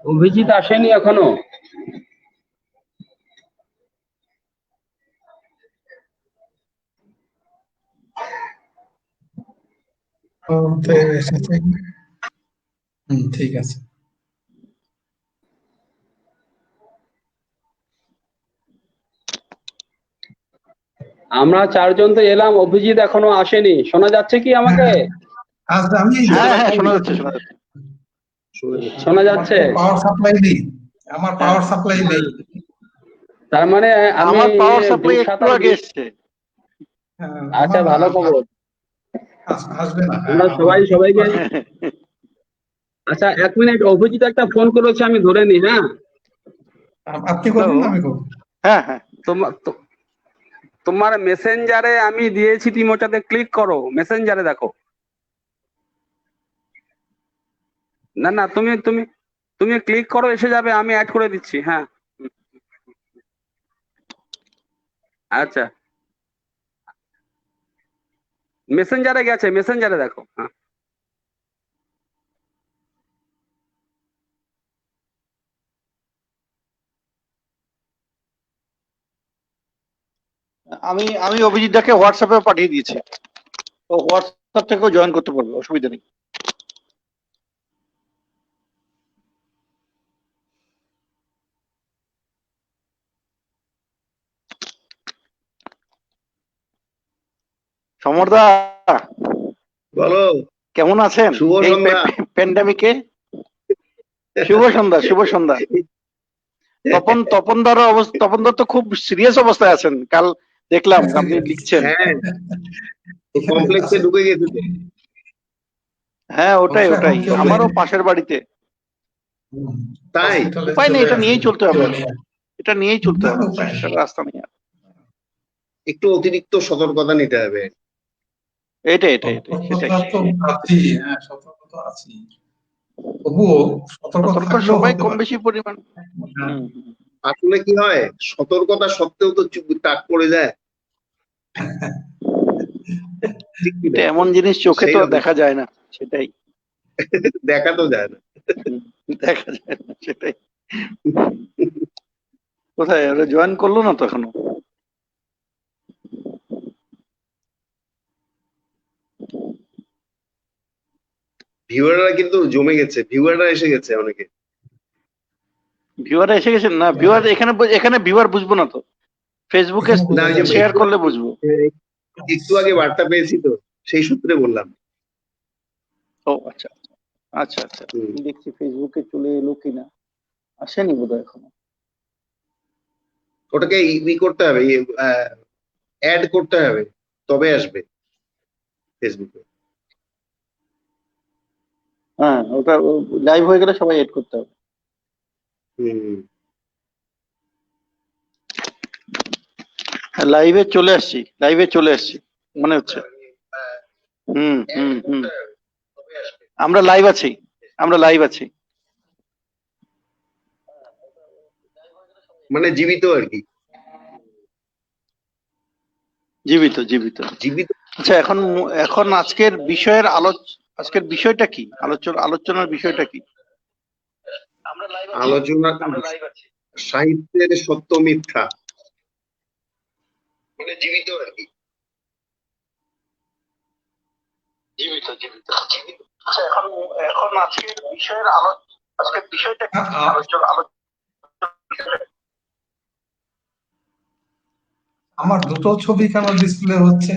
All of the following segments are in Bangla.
অভিজিৎ আসেনি এখনো। ঠিক আছে। আমরা চারজন তো এলাম, অভিজিৎ এখনো আসেনি। শোনা যাচ্ছে কি আমাকে? শোনা যাচ্ছে। পাওয়ার সাপ্লাই নেই, আমার পাওয়ার সাপ্লাই নেই। তার মানে আমার পাওয়ার সাপ্লাই একটু আগে এসেছে। আচ্ছা, ভালো খবর। আসবে না আমরা সবাইকে। আচ্ছা, 1 মিনিট, অভিজিৎ একটা ফোন করেছে, আমি ধরে নি। হ্যাঁ, আপনি করুন, আমি করব। হ্যাঁ হ্যাঁ, তোমার মেসেঞ্জারে আমি দিয়েছি, তুমি ওটাতে ক্লিক করো। মেসেঞ্জারে দেখো। না, তুমি ক্লিক করো, এসে যাবে। আমি অ্যাড করে দিচ্ছি। হ্যাঁ, আচ্ছা, মেসেঞ্জারে গেছে, মেসেঞ্জারে দেখো। হ্যাঁ, আমি অভিজিৎ দাকে হোয়াটসঅ্যাপে পাঠিয়ে দিয়েছি। ও হোয়াটসঅ্যাপ থেকেও জয়েন করতে পারবে, অসুবিধা নেই। সমরদা, বলো, কেমন আছেন এই প্যান্ডামিকে? শুভ সন্ধ্যা, শুভ সন্ধ্যা। তপনদার তো খুব সিরিয়াস অবস্থায় আছেন, কাল দেখলাম আপনি লিখছেন। কমপ্লেক্সে ঢুকে গেছে। হ্যাঁ, ওটাই আমারও পাশের বাড়িতে। তাই উপায় নেই, এটা নিয়েই চলতে হবে, এটা নিয়েই চলতে হবে, রাস্তা নেই। একটু অতিরিক্ত সতর্কতা নিতে হবে। এটাই সবাই কম বেশি পরিমাণ। আসলে কি হয়, সতর্কতা সত্ত্বেও তো টাক পড়ে যায়। এমন জিনিস চোখে তো দেখা যায় না, সেটাই। দেখা তো যায় না, দেখা যায় না, সেটাই। কোথায় ওরা জয়েন করলো না তো এখনো? ভিউয়াররা কিন্তু জমে গেছে, ভিউয়াররা এসে গেছে অনেকে। ভিউয়াররা এসে গেছেন না? ভিউয়ার এখানে ভিউয়ার বুঝবো না তো, ফেসবুকে শেয়ার করলে বুঝবো। একটু আগে বার্তা পেয়েছি তো, সেই সূত্রে বললাম। ও আচ্ছা আচ্ছা আচ্ছা, দেখছি ফেসবুকে চলে এলো কিনা, আসেনি বোধহয় এখনো। ওটাকে ই করতে হবে, অ্যাড করতে হবে, তবে আসবে ফেসবুকে। হ্যাঁ, ওটা লাইভ হয়ে গেলে সবাই এড করতে হবে। লাইভে চলে আসছি মনে হচ্ছে। আমরা লাইভ আছি। মানে জীবিত আর কি, জীবিত। আচ্ছা, এখন আজকের বিষয়টা কি? আলোচনার বিষয়টা কি? আলোচনা সাহিত্যের সত্য মিথ্যা, মানে জীবিত আর কি, জীবিত। আচ্ছা, এখন আজকের বিষয়টা কি? আমার দুটো ছবি কেন ডিসপ্লে হচ্ছে?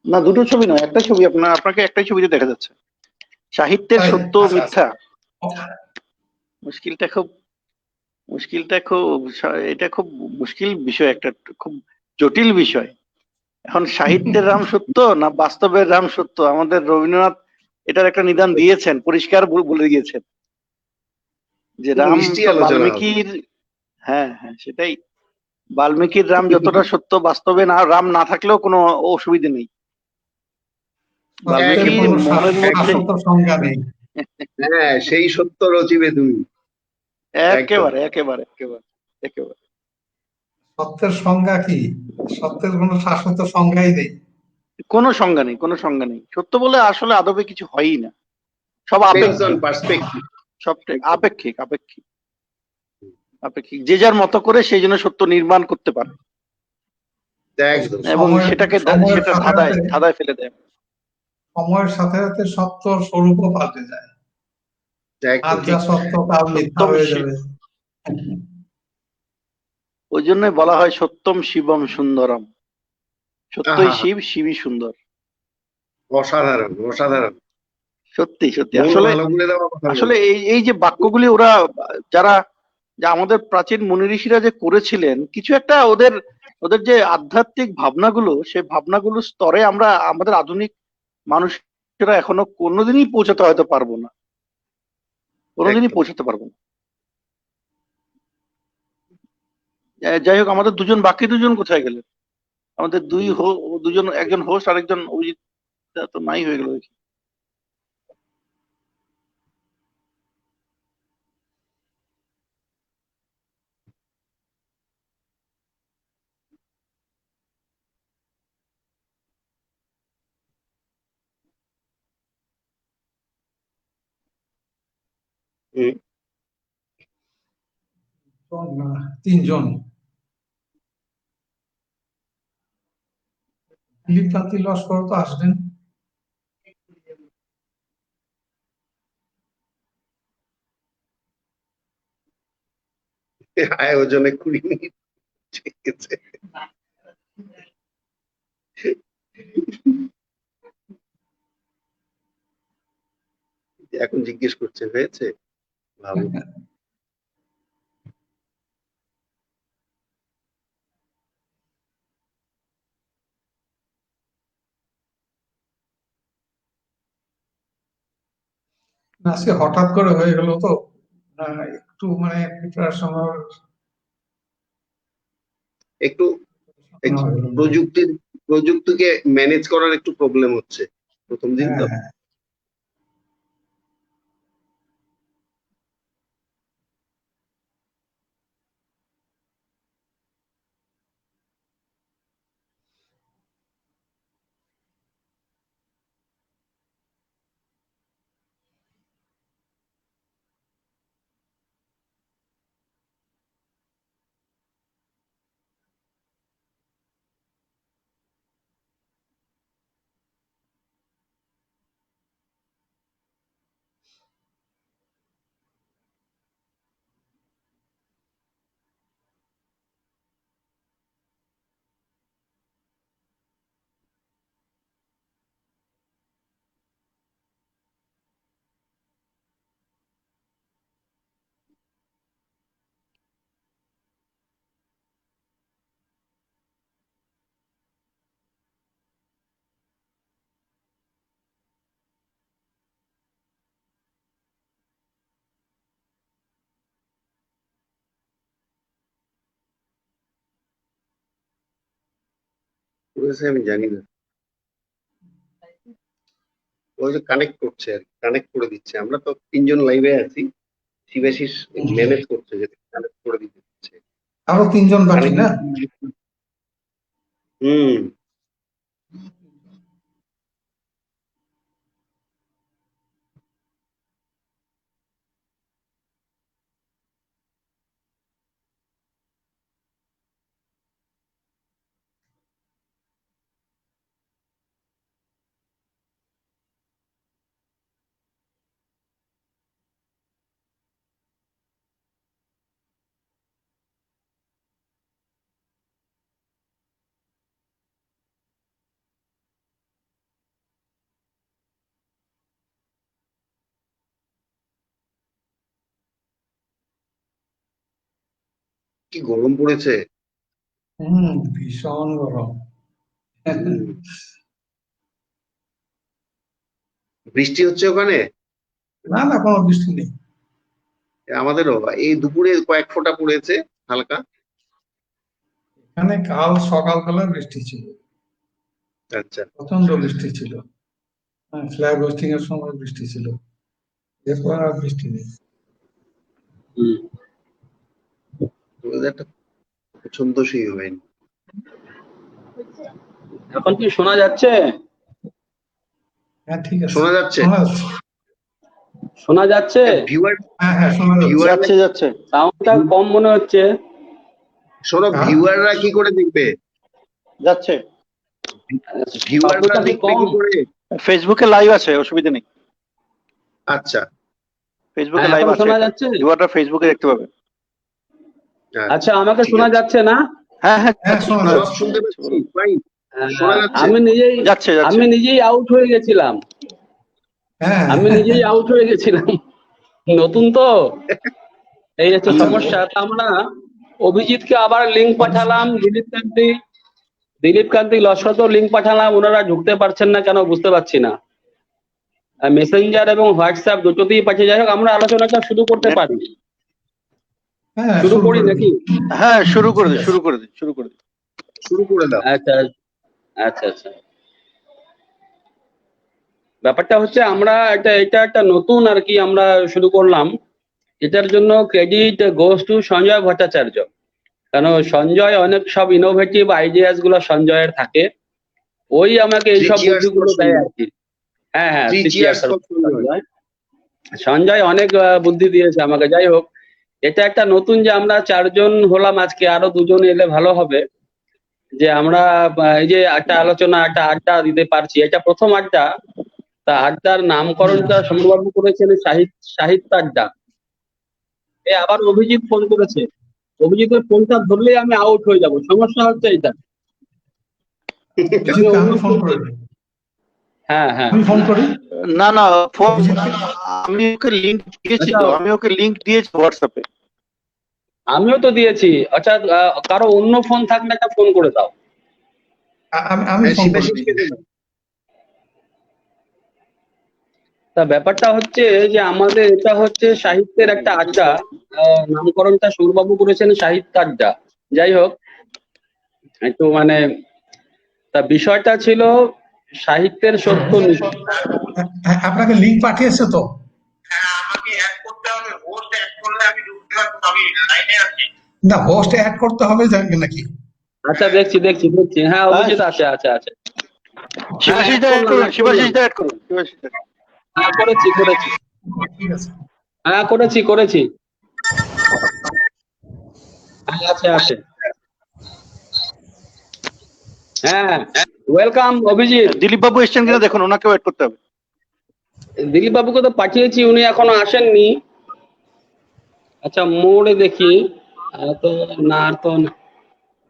না, দুটো ছবি নয়, একটা ছবি। আপনাকে একটাই ছবিতে দেখা যাচ্ছে, সাহিত্যের সত্য মিথ্যা। মুশকিলটা খুব এটা খুব মুশকিল বিষয়, একটা খুব জটিল বিষয়। এখন সাহিত্যের রাম সত্য না বাস্তবের রাম সত্য? আমাদের রবীন্দ্রনাথ এটার একটা নিদান দিয়েছেন, পরিষ্কার বলে দিয়েছেন যে রাম বাল্মীকির, হ্যাঁ সেটাই, বাল্মীকির রাম যতটা সত্য, বাস্তবে রাম না থাকলেও কোনো অসুবিধা নেই। বাল্মীকির মনের মধ্যে হ্যাঁ, সেই সত্য রচিবে তুমি। একেবারে। সত্যের সংজ্ঞা কি? সত্যের কোনো শাশ্বত সংজ্ঞাই নেই। কোনো সংজ্ঞা নেই, কোনো সংজ্ঞা নেই। সত্য বলে আসলে আদবে কিছু হয়ই না, সব ডিপেন্ডস অন আপেক্ষিক, পার্সপেক্টিভ। সবটাই আপেক্ষিক আপেক্ষিক আপেক্ষিক। যে যার মতো করে সেই জন্য সত্য নির্মাণ করতে পারে একদম। এবং সময়ের সেটাকে সময়ের সেটা সাথে ধাঁধায় সাথে ধাঁধায় ফেলে দেয়। সময়ের সাথে সাথে সত্য স্বরূপও পাল্টে যায়। আজ একদম যা ঠিক। সত্য কাল মিথ্যা সত্যম হয়ে শি- যাবে। ওই জন্যই বলা হয় সত্যম শিবম সুন্দরম, সত্যই আহা, শিব, শিবই সুন্দর। অসাধারণ অসাধারণ। সত্যি সত্যি। মন আসলে ভালো করে দেওয়া কথা আসলে বলছে। এই এই যে বাক্যগুলি ওরা যারা, যে আমাদের প্রাচীন মুনি ঋষিরা যে করেছিলেন, কিছু একটা ওদের ওদের যে আধ্যাত্মিক ভাবনাগুলো, সেই ভাবনাগুলোর স্তরে আমরা আমাদের আধুনিক মানুষেরা এখনো কোনোদিনই পৌঁছাতে হয়তো পারবো না, কোনোদিনই একদম। পৌঁছাতে পারবো না। যাই হোক, আমাদের দুজন, বাকি দুজন কোথায় গেলেন? আমাদের দুজন, একজন হোস্ট আরেকজন অভিজিৎ তো নাই হয়ে গেল দেখি। হুম। তিনজন। দিলীপ কান্তি লস্কর তো আসবেন। আয়োজনে 20 মিনিট গেছে। এখন জিজ্ঞেস করছে হয়েছে, ভালো। আজকে হঠাৎ করে হয়ে গেল তো, একটু মানে প্রিপারেশন একটু এই প্রযুক্তির প্রযুক্তিকে ম্যানেজ করার একটু প্রবলেম হচ্ছে প্রথম দিন তো। হ্যাঁ, করেছে আমি জানি না, ওই যে কানেক্ট করছে আর কানেক্ট করে দিচ্ছে। আমরা তো তিনজন লাইভে আছি, শিবাশিস ম্যানেজ করছে যে কানেক্ট করে দিচ্ছে। আরো তিনজন বাকি কানেক্ট। না? হুম। কি গরম পড়েছে। ভীষণ গরম। হুম। বৃষ্টি হচ্ছে ওখানে? না না, কোনো বৃষ্টি নেই। আমাদেরও এই দুপুরে কয়েক ফোঁটা পড়েছে হালকা। এখানে কাল সকালবেলা বৃষ্টি ছিল, আচ্ছা। প্রচন্ড বৃষ্টি ছিল। ফ্ল্যাগ হোস্টিং এর সময় বৃষ্টি ছিল, এরপর আর বৃষ্টি নেই। ওয়েদারটা পছন্দসই হয়নি। এখন কি শোনা যাচ্ছে? হ্যাঁ ঠিক আছে, শোনা যাচ্ছে? শোনা যাচ্ছে। শোনা যাচ্ছে? ভিউয়ার হ্যাঁ শোনা যাচ্ছে। ভিউয়ার যাচ্ছে যাচ্ছে। সাউন্ডটা কম মনে হচ্ছে। শোনো, হ্যাঁ? ভিউয়াররা কি করে দেখবে? যাচ্ছে। ভিউয়াররা শব্দটা কি দেখবে কি কম? করে? ফেসবুকে লাইভ আছে, অসুবিধা নেই। আচ্ছা ফেসবুকে হ্যাঁ, লাইভ এখন আছে, শোনা যাচ্ছে? ভিউয়াররা ফেসবুকে দেখতে পাবে। আচ্ছা, আমাকে ঠিক শোনা আছে। যাচ্ছে না? হ্যাঁ হ্যাঁ হ্যাঁ যাচ্ছে, শোনা শোনা সব যাচ্ছে। শুনতে পাচ্ছি, ফাইন। শোনা যাচ্ছে? আমি নিজেই যাচ্ছে যাচ্ছে। আমি নিজেই আউট হয়ে গেছিলাম। হ্যাঁ আমি নিজেই আউট হয়ে গেছিলাম। নতুন তো, এই হচ্ছে সমস্যা। তা আমরা অভিজিৎকে আবার লিঙ্ক পাঠালাম, দিলীপ কান্তি লস্করকেও লিঙ্ক পাঠালাম, ওনারা ঢুকতে পারছেন না কেন বুঝতে পারছি না। মেসেঞ্জার এবং হোয়াটসঅ্যাপ দুটোতেই পাঠিয়ে, যাই হোক আমরা আলোচনাটা শুরু করতে পারি। হ্যাঁ শুরু করি করে নাকি? দিন। হ্যাঁ শুরু করে দিই, ঠিক আছে। শুরু করে দিই, শুরু করে দিই। শুরু করে দাও। আচ্ছা আচ্ছা আচ্ছা। ব্যাপারটা হচ্ছে আমরা এটা একটা নতুন আর কি আমরা শুরু করলাম। এটার জন্য credit goes to Sanjay Bhattacharya. কারণ সঞ্জয় অনেক সব ইনোভেটিভ আইডিয়াস গুলো সঞ্জয়ের থাকে, ওই আমাকে Three এইসব cheers বুদ্ধিগুলো for দেয় Sanjay. আর কি। হ্যাঁ হ্যাঁ, Three three cheers cheers for for Sanjay. Sanjay. Sanjay অনেক বুদ্ধি দিয়েছে আমাকে। যাই হোক, এটা একটা নতুন যে আমরা চারজন হলাম আজকে, আরো দুজন এলে ভালো হবে। যে আমরা এই যে একটা আলোচনা, একটা আড্ডা দিতে পারছি, এটা প্রথম আড্ডা। তা আড্ডার নামকরণটা সমরবাবু করেছেন সাহিত্য আড্ডা। আবার অভিজিৎ ফোন করেছে, অভিজিতের ফোনটা ধরলেই আমি আউট হয়ে যাব, সমস্যা হচ্ছে এটা। অভিজিৎকে আমি ফোন করে দিই। হ্যাঁ হ্যাঁ, আমি ফোন করি না না, ফোন অভিজিৎকে। আমি ওকে লিংক দিয়েছি আচ্ছা, তো, আমি ওকে লিংক দিয়েছি হোয়াটসঅ্যাপে। আমিও তো দিয়েছি। আচ্ছা, কারো অন্য ফোন থাকলে একটা ফোন করে দাও। আমি ফোন করে দিই। শিবাশিসকে দেবো। তা ব্যাপারটা হচ্ছে যে আমাদের এটা হচ্ছে সাহিত্যের একটা আড্ডা। নামকরণটা সৌরবাবু করেছেন সাহিত্য আড্ডা। যাই হোক, একটু মানে তা বিষয়টা ছিল সাহিত্যের সত্য নীতি। আপনাকে লিংক পাঠিয়েছে তো? না, হোস্ট অ্যাড করতে হবে নাকি? আচ্ছা, দেখছি। হ্যাঁ, অভিজিৎ আছে। শিবাশিস দা অ্যাড করুন, শিবাশিস দা অ্যাড করুন, শিবাশিস দা। হ্যাঁ, করেছি। ঠিক আছে। হ্যাঁ, করেছি। হ্যাঁ, আছে। হ্যাঁ, ওয়েলকাম অভিজিৎ। দিলীপ বাবু এসছেন কিনা দেখুন, ওনাকেও অ্যাড করতে হবে। দিলীপ বাবুকে তো পাঠিয়েছি, উনি এখনো আসেননি। আচ্ছা, মোড়ে দেখি। তো না, তো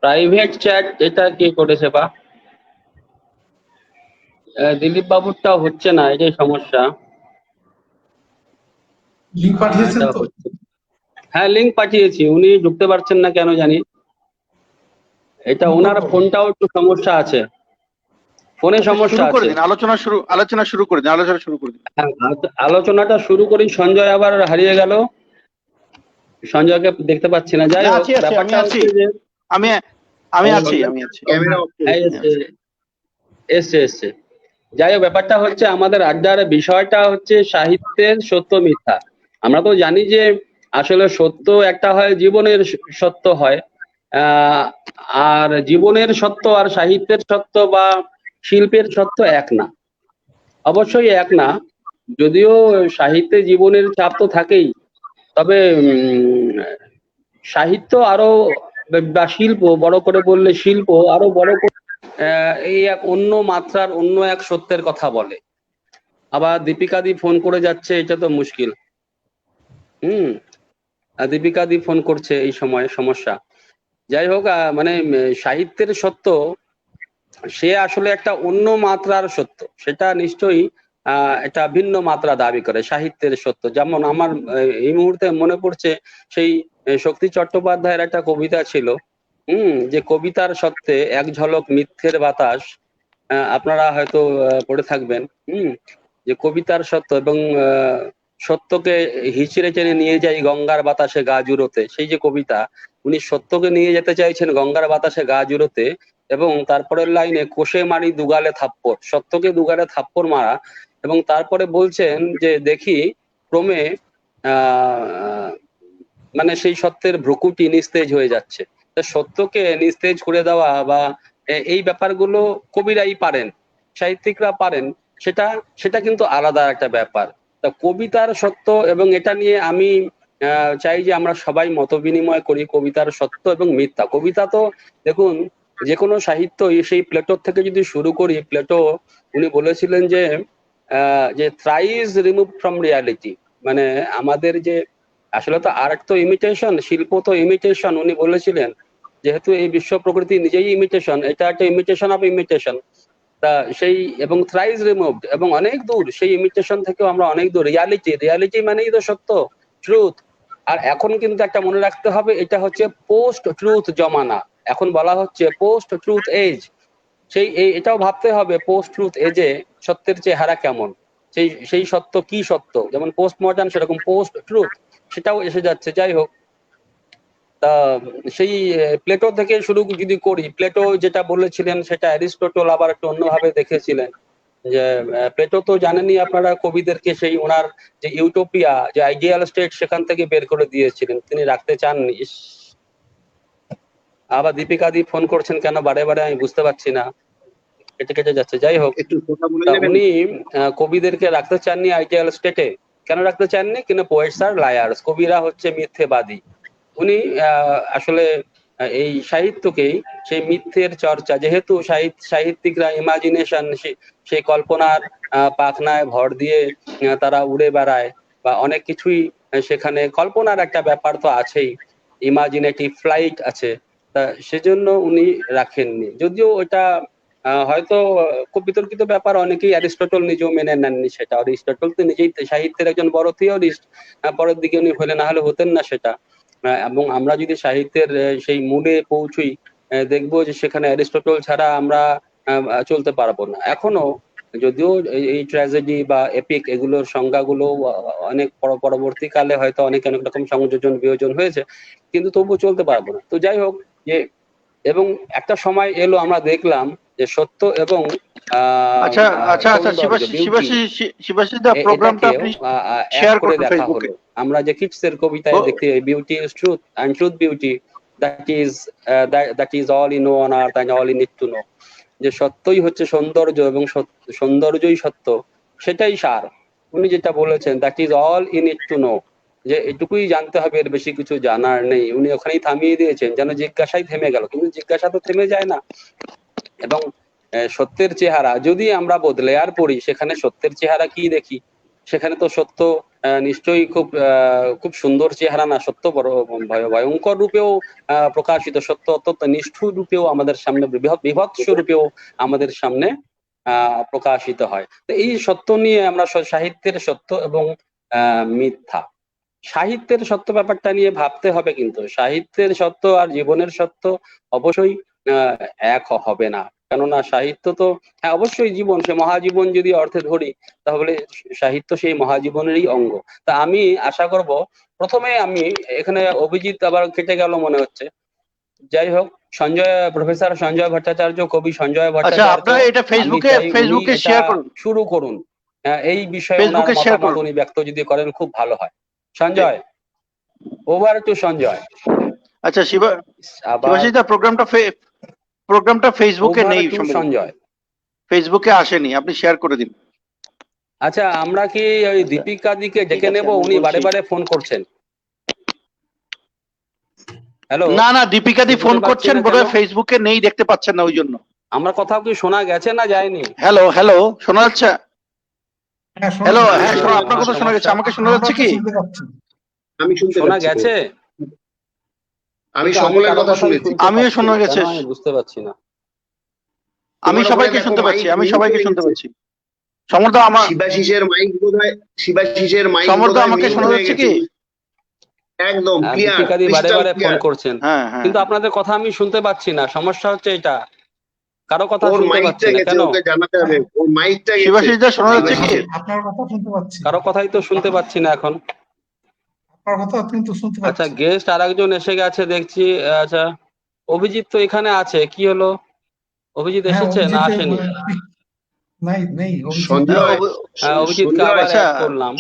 প্রাইভেট চ্যাট এটা কে করেছে বা? দিলীপ বাবুরটা হচ্ছে না, এটাই সমস্যা। লিংক পাঠিয়েছেন এটা তো? হচ্ছে। হ্যাঁ, লিংক পাঠিয়েছি, উনি ঢুকতে পারছেন না কেন জানি। এটা ওনার ফোনটাও একটু সমস্যা আছে, ফোনে সমস্যা শুরু করে আছে। দিন, আলোচনা শুরু করে দিন। হ্যাঁ, আলোচনাটা শুরু করি। সঞ্জয় আবার হারিয়ে গেল, সঞ্জয়কে দেখতে পাচ্ছি না। যাই না, হোক, আছি, ব্যাপারটা আমি আছি। হচ্ছে যে আমি আছি। ক্যামেরা অফ করে এই এসছে। যাই হোক, ব্যাপারটা হচ্ছে আমাদের আড্ডার বিষয়টা হচ্ছে সাহিত্যের সত্য মিথ্যা। আমরা তো জানি যে আসলে সত্য একটা হয়, জীবনের সত্য হয়। আর জীবনের সত্য আর সাহিত্যের সত্য বা শিল্পের সত্য এক না, অবশ্যই এক না। যদিও সাহিত্যে জীবনের ছাপ তো থাকেই, তবে সাহিত্য আরো বা শিল্প, বড় করে বললে শিল্প আরো বড় করে এই এক অন্য মাত্রার, অন্য এক সত্যের কথা বলে। আবার দীপিকা দি ফোন করে যাচ্ছে, এটা তো মুশকিল। দীপিকা দি ফোন করছে, এই সময় সমস্যা। যাই হোক, মানে সাহিত্যের সত্য সে আসলে একটা অন্য মাত্রার সত্য, সেটা নিশ্চয়ই একটা ভিন্ন মাত্রা দাবি করে সাহিত্যের সত্য। যেমন আমার এই মুহূর্তে মনে পড়ছে সেই শক্তি চট্টোপাধ্যায়ের একটা কবিতা ছিল, যে কবিতার সত্ত্বে এক ঝলক মিথ্যের বাতাস। আপনারা হয়তো পড়ে থাকবেন। যে কবিতার সত্য এবং সত্যকে হিচড়ে টেনে নিয়ে যাই গঙ্গার বাতাসে গা জুড়োতে, সেই যে কবিতা, উনি সত্যকে নিয়ে যেতে চাইছেন গঙ্গার বাতাসে গা জুড়োতে, এবং তারপরের লাইনে কোষে মারি দুগালে থাপ্পড়, সত্যকে দুগালে থাপ্পড় মারা। এবং তারপরে বলছেন যে দেখি ক্রমে মানে সেই সত্যের ভ্রুকুটি নিস্তেজ হয়ে যাচ্ছে। তা সত্যকে নিস্তেজ করে দেওয়া বা এই ব্যাপারগুলো কবিরাই পারেন, সাহিত্যিকরা পারেন, সেটা সেটা কিন্তু আলাদা একটা ব্যাপার। তা কবিতার সত্য এবং এটা নিয়ে আমি চাই যে আমরা সবাই মত বিনিময় করি কবিতার সত্য এবং মিথ্যা। কবিতা তো দেখুন, যে কোনো সাহিত্য সেই প্লেটোর থেকে যদি শুরু করি, প্লেটো উনি বলেছিলেন যে থ্রাইস রিমুভ ফ্রম রিয়ালিটি, মানে আমাদের যে আসলে তো আর্ট তো ইমিটেশন, শিল্প তো ইমিটেশন। উনি বলেছিলেন যেহেতু এই বিশ্ব প্রকৃতি নিজেই ইমিটেশন, এটা একটা ইমিটেশন অফ ইমিটেশন। তা সেই এবং থ্রাইস রিমুভড, এবং অনেক দূর সেই ইমিটেশন থেকেও আমরা অনেক দূর। রিয়ালিটি, রিয়ালিটি মানেই তো সত্য, ট্রুথ। আর এখন কিন্তু একটা মনে রাখতে হবে, এটা হচ্ছে পোস্ট ট্রুথ জমানা, এখন বলা হচ্ছে পোস্ট ট্রুথ এজ। এটাও ভাবতে হবে পোস্ট ট্রুথ এজে সত্যের চেহারা কেমন, সেই সত্য কি সত্য, যেমন পোস্ট মডার্ন সেরকম পোস্ট ট্রুথ সেটাও এসে যাচ্ছে। যাই হোক, তা সেই প্লেটো থেকে শুরু যদি করি, প্লেটো যেটা বলেছিলেন সেটা অ্যারিস্টটল আবার একটু অন্যভাবে দেখেছিলেন। যে প্লেটো তো জানেনই আপনারা, কবিদেরকে সেই ওনার যে ইউটোপিয়া, যে আইডিয়াল স্টেট, সেখান থেকে বের করে দিয়েছিলেন, তিনি রাখতে চাননি। আবার দীপিকা দি ফোন করছেন কেন বারে বারে, আমি বুঝতে পারছি না, কেটে কেটে যাচ্ছে। যাই হোক, একটু কথা বলে তা যাবেন। উনি কবিদেরকে রাখতে চাননি আইডিয়াল স্টেটে। কেন রাখতে চাননি? কিন্তু পোয়েটস আর লায়ার্স, কবিরা হচ্ছে মিথ্যেবাদী। উনি আসলে এই সাহিত্যকেই সেই মিথ্যের চর্চা, যেহেতু সাহিত্যিকরা ইমাজিনেশন, সেই কল্পনার পাখনায় ভর দিয়ে তারা উড়ে বেড়ায়, বা অনেক কিছুই সেখানে কল্পনার একটা ব্যাপার তো আছেই, ইমাজিনেটিভ ফ্লাইট আছে। তা সেজন্য উনি রাখেননি, যদিও ওটা হয়তো খুব বিতর্কিত ব্যাপার। অনেকেই, অ্যারিস্টটল নিজেও মেনে নেননি সেটা। অ্যারিস্টটল তো নিজেই সাহিত্যের একজন বড় থিওরিস্ট, পরের দিকে উনি হলে না হলে হতেন না সেটা। এবং আমরা যদি সাহিত্যের সেই মূলে পৌঁছই, দেখবো যে সেখানে অ্যারিস্টটল ছাড়া আমরা চলতে পারবো না। এখনো যদিও এই ট্র্যাজেডি বা এপিক এগুলোর সংজ্ঞাগুলো অনেক পরবর্তীকালে হয়তো অনেক অনেক রকম সংযোজন বিয়োজন হয়েছে, কিন্তু তবুও চলতে পারবো না। তো যাই হোক, যে এবং একটা সময় এলো আমরা দেখলাম যে সত্য এবং আচ্ছা আচ্ছা আচ্ছা, সৌন্দর্য, বিউটি, শিবাশিস দা প্রোগ্রামটা এটাকেও আপনি এক শেয়ার করে করুন দেখা ফেসবুকে। হলো। আমরা যে কিটসের কবিতায় দেখতে beauty is truth and truth beauty, that is all in one earth and all in it to know. যে সত্যই হচ্ছে সৌন্দর্য এবং সৌন্দর্যই সত্য, সেটাই সার। উনি যেটা বলেছেন, that is all in it to know, যে এটুকুই জানতে হবে, এর বেশি কিছু জানার নেই। উনি ওখানেই থামিয়ে দিয়েছেন, যেন জিজ্ঞাসাই থেমে গেল, কিন্তু জিজ্ঞাসা তো থেমে যায় না। এবং সত্যের চেহারা যদি আমরা বদলে আর পড়ি, সেখানে সত্যের চেহারা কি দেখি? সেখানে তো সত্য নিশ্চয়ই খুব সুন্দর চেহারা না, সত্য বড় ভয়ঙ্কর রূপেও প্রকাশিত, সত্য অত্যন্ত নিষ্ঠুর রূপেও আমাদের সামনে, বিভৎস রূপেও আমাদের সামনে প্রকাশিত হয়। তো এই সত্য নিয়ে আমরা সাহিত্যের সত্য এবং মিথ্যা, সাহিত্যের সত্য ব্যাপারটা নিয়ে ভাবতে হবে। কিন্তু সাহিত্যের সত্য আর জীবনের সত্য অবশ্যই এক হবে না, কেননা সাহিত্য তো, হ্যাঁ অবশ্যই জীবন, সে মহাজীবন যদি অর্থে ধরি, তাহলে সাহিত্য সেই মহাজীবনেরই অঙ্গ। তা আমি আশা করব, প্রথমে আমি এখানে অভিজিৎ আবার কেটে গেল মনে হচ্ছে। যাই হোক, প্রফেসর সঞ্জয় ভট্টাচার্য, কবি সঞ্জয় আচ্ছা, ভট্টাচার্য, আপনারা এটা আমি চাই উনি ফেসবুকে এটা শেয়ার করুন, শুরু করুন। এই বিষয়ে ওনার ফেসবুকে শেয়ার মতামত করুন। উনি ব্যক্ত যদি করেন খুব ভালো হয়। Sanjay, over to Sanjay. আচ্ছা আবার শিবাশিস দা প্রোগ্রামটা ফেসবুকে ওভার নেই, টু সঞ্জয়। ফেসবুকে আসেনি, আপনি শেয়ার করে দিন। আচ্ছা, আমরা কি ওই দীপিকা দিকে ডেকে নেব? উনি বারে বারে ফোন করছেন। হ্যালো, না না, দীপিকা দি ফোন করছেন, না বোধহয় কেন? ফেসবুকে নেই, দেখতে পাচ্ছেন না ওই জন্য। আমার কথাও কি শোনা গেছে না যায়নি? হ্যালো হ্যালো, শোনা যাচ্ছে? হ্যাঁ, শোনা হ্যালো, যাচ্ছে। হ্যাঁ আপনার কথা শোনা গেছে, আমাকে শোনা যাচ্ছে কি? শুনতে পাচ্ছি। আমি শুনতে শোনা পাচ্ছি, গেছে? আমি কিন্তু সকলের কারো কথা কথাই শুনেছি। শুনতে আমিও পাচ্ছি শোনা না, গেছে, কেন আমি বুঝতে পারছি না। আমি তোমার সবাইকে ওখানে শুনতে দেখো পাচ্ছি, মাইক আমি মিউট সবাইকে হয়ে শুনতে গেছে। পাচ্ছি। সমর্থ আমার শিবাশিসের মাইক বোধহয়, শিবাশিসের মাইক সমর্থ বোধহয় আমাকে মিউট শোনা হয়ে যাচ্ছে গেছে। কি? একদম ক্লিয়ার, দীপিকা দি বারে ক্রিস্টাল বারে ফোন ক্লিয়ার। করছেন, হ্যাঁ হ্যাঁ, কিন্তু আপনাদের কথা আমি শুনতে পাচ্ছি না। সমস্যা হচ্ছে এটা, কারো কথা ওর শুনতে পাচ্ছি মাইকটা না গেছে, কেন? ওকে জানাতে হবে। ওর মাইকটা গেছে শিবাশিস দা শোনা যাচ্ছে কি? শিবাশিসের। আপনার কথা শুনতে পাচ্ছি, কারো কথাই তো শুনতে পাচ্ছি না এখন। আপনার কথা কিন্তু শুনতে আচ্ছা, পাচ্ছি। গেস্ট আরেকজন এসে গেছে দেখছি। আচ্ছা, অভিজিৎ তো এখানে আছে, কি হলো? অভিজিৎ হ্যাঁ, এসেছে না অভিজিতের আসেনি? নেই অভিজিৎ নেই। সঞ্জয়, অভিজিৎকে সঞ্জয়, আবার আচ্ছা অ্যাড করলাম।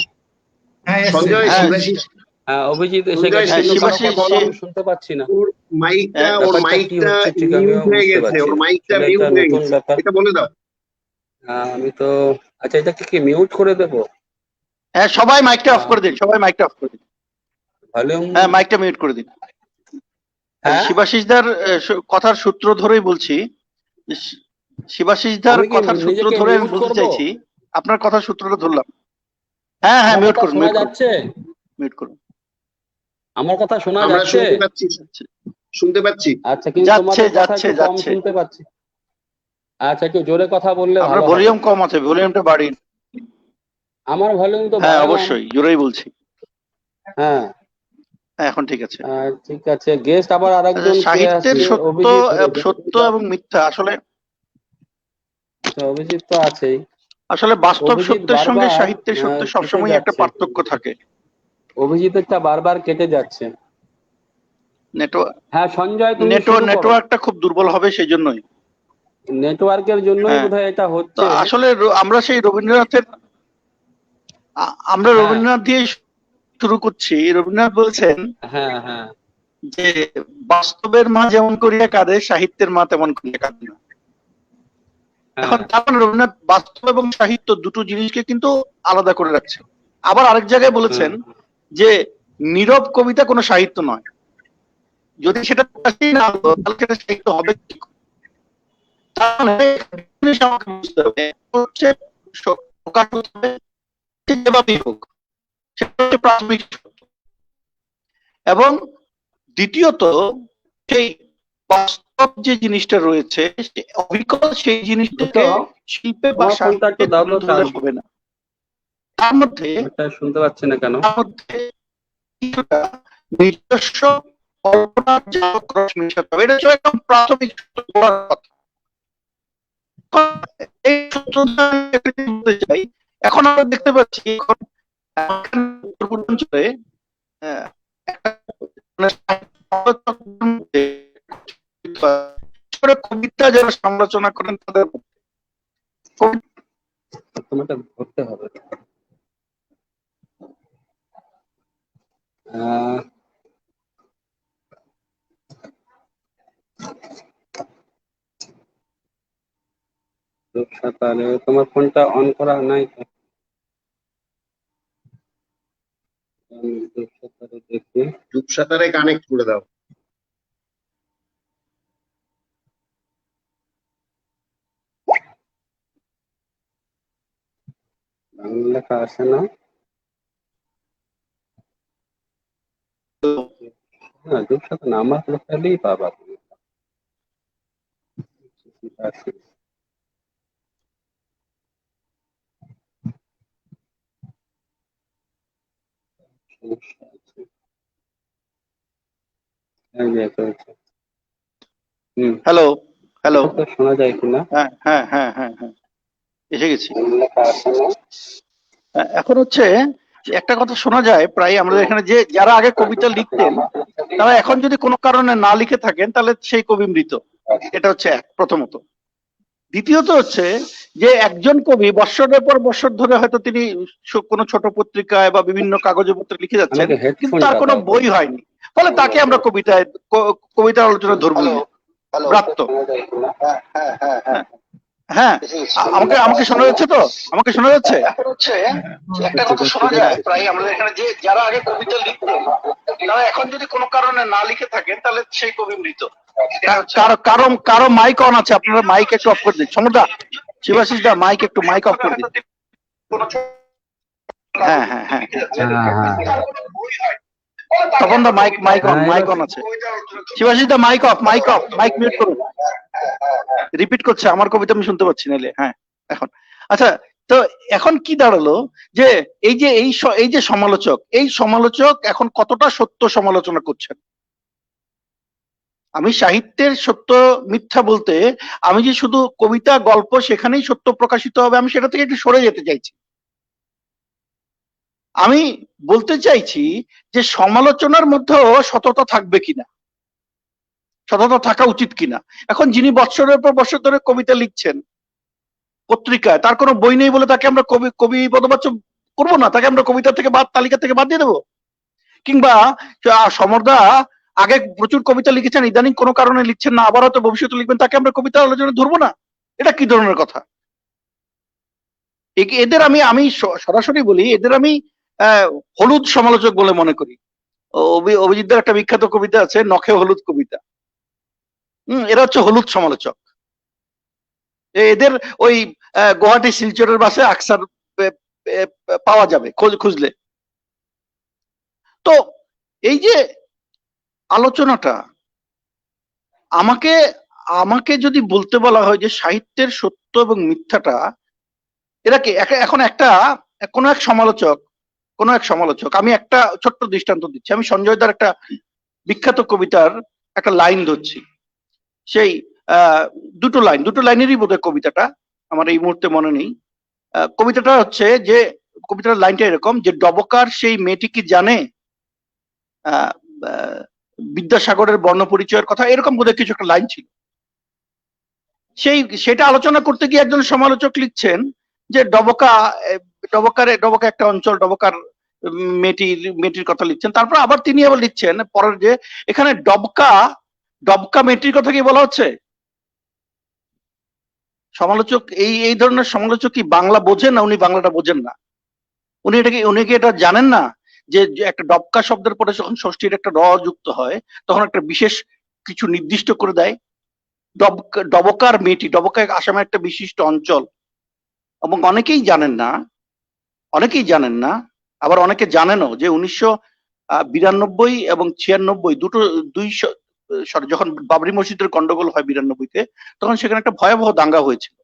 হ্যাঁ, এসছে। সঞ্জয়, হ্যাঁ শিবাশিস, হ্যাঁ, অভিজিৎ এসে সঞ্জয়, গেছে, কিন্তু শিবাশিস, কোনো কথা সে- আমি শুনতে পাচ্ছি না। ওর মাইকটা ব্যাপারটা কি হচ্ছে ঠিক আমিও মিউট হয়ে বুঝতে গেছে, পারছি ওর না, মাইকটা আসলে মিউট এটা হয়ে নতুন গেছে, ব্যাপার। এটা বলে দাও। আমি তো, আচ্ছা এটাকে কি মিউট করে দেবো? হ্যাঁ, সবাই মাইকটা অফ করে দিন, সবাই মাইকটা অফ করে দিন। ভলিউম, হ্যাঁ, মাইকটা মিউট করে দিন। হ্যাঁ শিবাশিসদার কথার সূত্র ধরেই বলছি, শিবাশিসদার আমি কি কথার সূত্র নিজেকে ধরে আমি মিউট বলতে করব? চাইছি, আপনার কথার সূত্রটা ধরলাম। হ্যাঁ হ্যাঁ, আমার মিউট কথা করুন, শোনা মিউট করুন, যাচ্ছে? মিউট করুন। আমার কথা শোনা আমরা যাচ্ছে? শুনতে পাচ্ছি, শুনতে পাচ্ছি। আচ্ছা, কিন্তু যাচ্ছে, তোমাদের কথা যাচ্ছে, একটু কম যাচ্ছে। শুনতে পাচ্ছি। আচ্ছা, একটু জোরে কথা বললে আপনার ভালো হবে। ভলিউম কম আছে, ভলিউমটা বাড়িয়ে। আমার ভলিউম তো হ্যাঁ বাড়ালাম। অবশ্যই, জোরেই বলছি। হ্যাঁ, হ্যাঁ, এখন ঠিক আছে। ঠিক আছে। গেস্ট আবার আচ্ছা, আরেকজন কে সাহিত্যের আসছে? সত্য, অভিজিৎ। সত্য এবং মিথ্যা আসলে আচ্ছা, অভিজিৎ তো আছেই। আসলে বাস্তব অভিজিৎ সত্যের সঙ্গে বারবার সাহিত্যের সত্যের কেটে সবসময় একটা যাচ্ছে। পার্থক্য থাকে। অভিজিতেরটা বারবার কেটে যাচ্ছে। নেটওয়ার্ক, হ্যাঁ সঞ্জয়, তুমি শুরু করো। নেটওয়ার্কটা খুব দুর্বল হবে সেই জন্যই। নেটওয়ার্কের জন্যই হ্যাঁ, বোধহয় এটা তো হচ্ছে। আসলে আমরা সেই রবীন্দ্রনাথের, আমরা হ্যাঁ রবীন্দ্রনাথ দিয়ে শুরু করছি। রবীন্দ্রনাথ বলছেন হ্যাঁ হ্যাঁ যে বাস্তবের মা যেমন করিয়া কাঁদে, সাহিত্যের মা তেমন করিয়া কাঁদে না। এখন হ্যাঁ তার মানে রবীন্দ্রনাথ বাস্তব এবং সাহিত্য দুটো জিনিসকে কিন্তু আলাদা করে রাখছেন। আবার আরেক জায়গায় বলেছেন যে নীরব কবিতা কোনো সাহিত্য নয়। যদি সেটা প্রকাশই না হতো তাহলে সেটা সাহিত্য হবে কি করে? তার মানে একটা জিনিস আমাকে বুঝতে হবে, হচ্ছে প্রকাশ হতে হবে সে যেভাবেই হোক, সেটা হচ্ছে প্রাথমিক সত্য। এবং দ্বিতীয়ত, সেই বাস্তব যে জিনিসটা রয়েছে, সে অবিকল সেই জিনিসটাকে শিল্পে বা তোমার ফোনটা একটু সাহিত্যে দাও তুলে তো ধরলে চার্জ। হবে না। তার মধ্যে এটা শুনতে পাচ্ছি না কেন? কিছুটা নিজস্ব কল্পনার জালক রস মেশাতে হবে। এটা হচ্ছে একদম প্রাথমিক সত্য বলার কথা। এই সত্যটা আমি একটা জিনিস বলতে চাই। এখন আমরা দেখতে পাচ্ছি, এখন উত্তর পূর্বাঞ্চলে একটা মানে সমালোচকদের মধ্যে কবিতা যারা সমালোচনা করেন তাদের তোমাকে ধরতে হবে। তাহলে তোমার ফোনটা অন করা নাই তো? আমি দেখি। রূপসাতারে কানেক্ট করে দাও। বাংলা লেখা আসে না। হ্যাঁ, রূপসাতা না, আমার প্রোফাইলেই পাবা তুমি। আছে। সমস্যা আছে। এই যে এটা হচ্ছে। হ্যালো হ্যালো, তো শোনা যায় কিনা? হ্যাঁ হ্যাঁ হ্যাঁ হ্যাঁ হ্যাঁ, এসে গেছি। বাংলা লেখা আসে না। এখন হচ্ছে একটা কথা শোনা যায় প্রায় আমাদের এখানে, যে যারা আগে কবিতা লিখতেন তারা এখন যদি কোনো কারণে না লিখে থাকেন তাহলে সেই কবি মৃত। এটা হচ্ছে এক, প্রথমত। দ্বিতীয়ত হচ্ছে যে একজন কবি বৎসরের পর বৎসর ধরে হয়তো তিনি কোনো ছোট পত্রিকায় বা বিভিন্ন কাগজে পত্রে লিখে যাচ্ছেন, আমাকে কিন্তু হেডফোনটা তার কোনো দাও। বই হয়নি, ফলে তাকে আমরা কবিতার আলোচনা ধরবো না। ব্রাত্য। হ্যাঁ, আমাকে শোনা যাচ্ছে তো? আমাকে শোনা যাচ্ছে? একটা কথা শোনা যায় প্রায় আমাদের এখানে, যে যারা আগে কবিতা লিখতেন তারা এখন যদি কোনো কারণে না লিখে থাকেন তাহলে সেই কবি মৃত। কারো মাইক অন আছে, আপনারা মাইক একটু অফ করে দিন। সমুদ্রা, শিবাশিস দা, মাইক অফ করে দিন। হ্যাঁ হ্যাঁ হ্যাঁ, তখন দা মাইক অন আছে। শিবাশিস দা, মাইক অফ, মাইক মিউট করুন। রিপিট করছে, আমার কবিতা আমি শুনতে পাচ্ছি নাইলে। হ্যাঁ, এখন আচ্ছা, তো এখন কি দাঁড়ালো যে এই যে সমালোচক এখন কতটা সত্য সমালোচনা করছেন। আমি সাহিত্যের সত্য মিথ্যা বলতে, আমি যে শুধু কবিতা গল্প সেখানেই সত্য প্রকাশিত হবে আমি সেটা থেকে একটু সরে যেতে চাইছি। আমি বলতে চাইছি যে সমালোচনার মধ্যেও সততা থাকবে কিনা, সততা থাকা উচিত কিনা। এখন যিনি বৎসরের পর বৎসর ধরে কবিতা লিখছেন পত্রিকায়, তার কোনো বই নেই বলে তাকে আমরা কবি পদবাচ্য করবো না, তাকে আমরা কবিতা থেকে তালিকা থেকে বাদ দিয়ে দেবো? কিংবা সমরদা আগে প্রচুর কবিতা লিখেছেন, ইদানিং কোনো কারণে লিখছেন না, আবার হয়তো ভবিষ্যতে লিখবেন, তাকে আমরা কবিতা আলোচনা ধরবো না? এটা কি ধরনের কথা? এদের আমি আমি সরাসরি বলি, এদের আমি হলুদ সমালোচক বলে মনে করি। অভিজিৎদের একটা বিখ্যাত কবিতা আছে, নখে হলুদ কবিতা। এরা হচ্ছে হলুদ সমালোচক। এদের ওই গুয়াহাটি শিলচরের বাসে আকসার পাওয়া যাবে খুঁজলে। তো এই যে আলোচনাটা, আমাকে আমাকে যদি বলতে বলা হয় যে সাহিত্যের সত্য এবং মিথ্যাটা, এরা কি এখন একটা কোন এক সমালোচক, আমি একটা ছোট্ট দৃষ্টান্ত দিচ্ছি। আমি সঞ্জয় দার একটা বিখ্যাত কবিতার একটা লাইন ধরছি, সেই দুটো লাইনেরই বোধহয় কবিতাটা, আমার এই মুহূর্তে মনে নেই। কবিতাটা হচ্ছে যে, কবিতার লাইনটা এরকম যে, ডবকার সেই মেয়েটি কি জানে বিদ্যাসাগরের বর্ণ পরিচয়ের কথা, এরকম বোধহয় কিছু একটা লাইন ছিল। সেটা আলোচনা করতে গিয়ে একজন সমালোচক লিখছেন যে ডবকা একটা অঞ্চল, ডবকার মেয়েটির কথা লিখছেন। তারপর আবার তিনি আবার লিখছেন পরের যে, এখানে ডবকা মেয়েটির কথা কি বলা হচ্ছে? সমালোচক এই ধরনের সমালোচক কি বাংলা বোঝেন না? উনি বাংলাটা বোঝেন না। উনি কি এটা জানেন না যে একটা ডবকা শব্দের পরে যখন ষষ্ঠীর একটা র যুক্ত হয়, তখন একটা বিশেষ কিছু নির্দিষ্ট করে দেয়। ডবকার মেয়েটি, ডবকা আসামের একটা বিশিষ্ট অঞ্চল, এবং অনেকেই জানেন না, আবার অনেকে জানেনও যে 1992 এবং 96 যখন বাবরি মসজিদের গন্ডগোল হয় 92-তে, তখন সেখানে একটা ভয়াবহ দাঙ্গা হয়েছিল,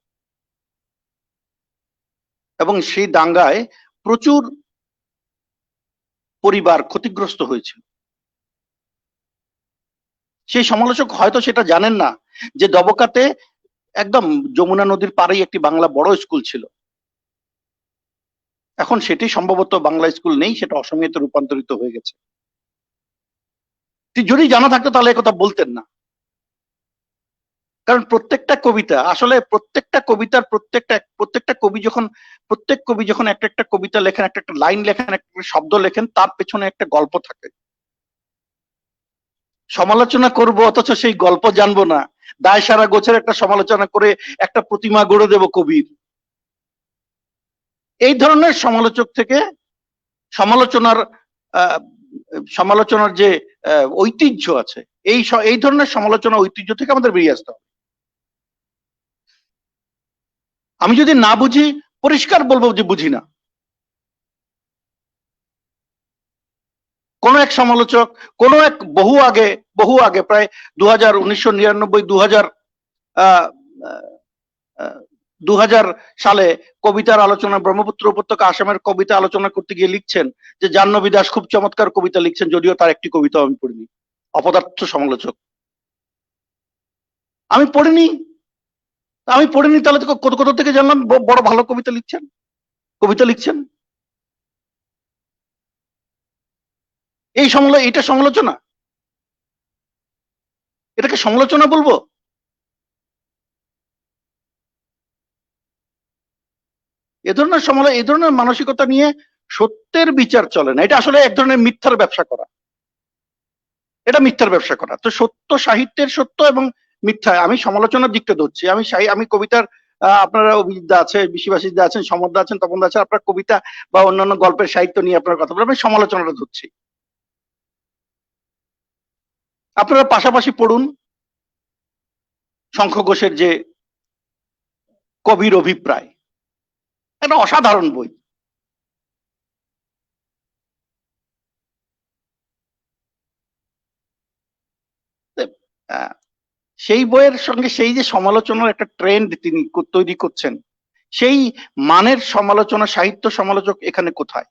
এবং সেই দাঙ্গায় প্রচুর পরিবার ক্ষতিগ্রস্ত হয়েছিল। সেই সমালোচক হয়তো সেটা জানেন না যে ডবকাতে একদম যমুনা নদীর পাড়েই একটি বাংলা বড় স্কুল ছিল। এখন সেটি সম্ভবত বাংলা স্কুল নেই, সেটা অসমীয়াতে রূপান্তরিত হয়ে গেছে। যদি জানা থাকতো তাহলে একথা বলতেন না। কারণ প্রত্যেকটা কবিতা, আসলে প্রত্যেকটা কবিতার প্রত্যেক কবি যখন একটা কবিতা লেখেন, একটা লাইন লেখেন, একটা শব্দ লেখেন, তার পেছনে একটা গল্প থাকে। সমালোচনা করব অথচ সেই গল্প জানবো না, দায় সারা গোছের একটা সমালোচনা করে একটা প্রতিমা গড়ে দেব কবির, এই ধরনের সমালোচক থেকে সমালোচনার যে ঐতিহ্য আছে, এই ধরনের সমালোচনা ঐতিহ্য থেকে আমাদের বেরিয়ে আসতে হবে। আমি যদি না বুঝি, পরিষ্কার বলবো যে বুঝি না। কোন এক সমালোচক বহু আগে প্রায় 1999 সালে কবিতার আলোচনা, ব্রহ্মপুত্র উপত্যকা আসামের কবিতা আলোচনা করতে গিয়ে লিখছেন যে জাহ্নবী দাস খুব চমৎকার কবিতা লিখছেন, যদিও তার একটি কবিতা আমি পড়িনি। অপদার্থ সমালোচক। আমি পড়িনি, তাহলে তো কোথা থেকে জানলাম বড় ভালো কবিতা লিখছেন? এটা সমালোচনা? এটাকে সমালোচনা বলবো? এ ধরনের মানসিকতা নিয়ে সত্যের বিচার চলে না। এটা আসলে এক ধরনের মিথ্যার ব্যবসা করা। তো সত্য, সাহিত্যের সত্য এবং মিথ্যা, আমি সমালোচনার দিকটা ধরছি। আমি কবিতার, আপনারা অভিজিৎদা আছে, বিশ্ববাসীদা আছেন, সমরদা আছেন, তপনদা আছেন, আপনার কবিতা বা অন্যান্য গল্পের সাহিত্য নিয়ে আপনার কথা বলে, আমি সমালোচনাটা ধরছি। আপনারা পাশাপাশি পড়ুন শঙ্খ ঘোষের যে কবির অভিপ্রায়, একটা অসাধারণ বই। সেই বইয়ের সঙ্গে সেই যে সমালোচনার একটা ট্রেন্ড তিনি তৈরি করছেন, সেই মানের সমালোচনা, সাহিত্য সমালোচক এখানে কোথায়?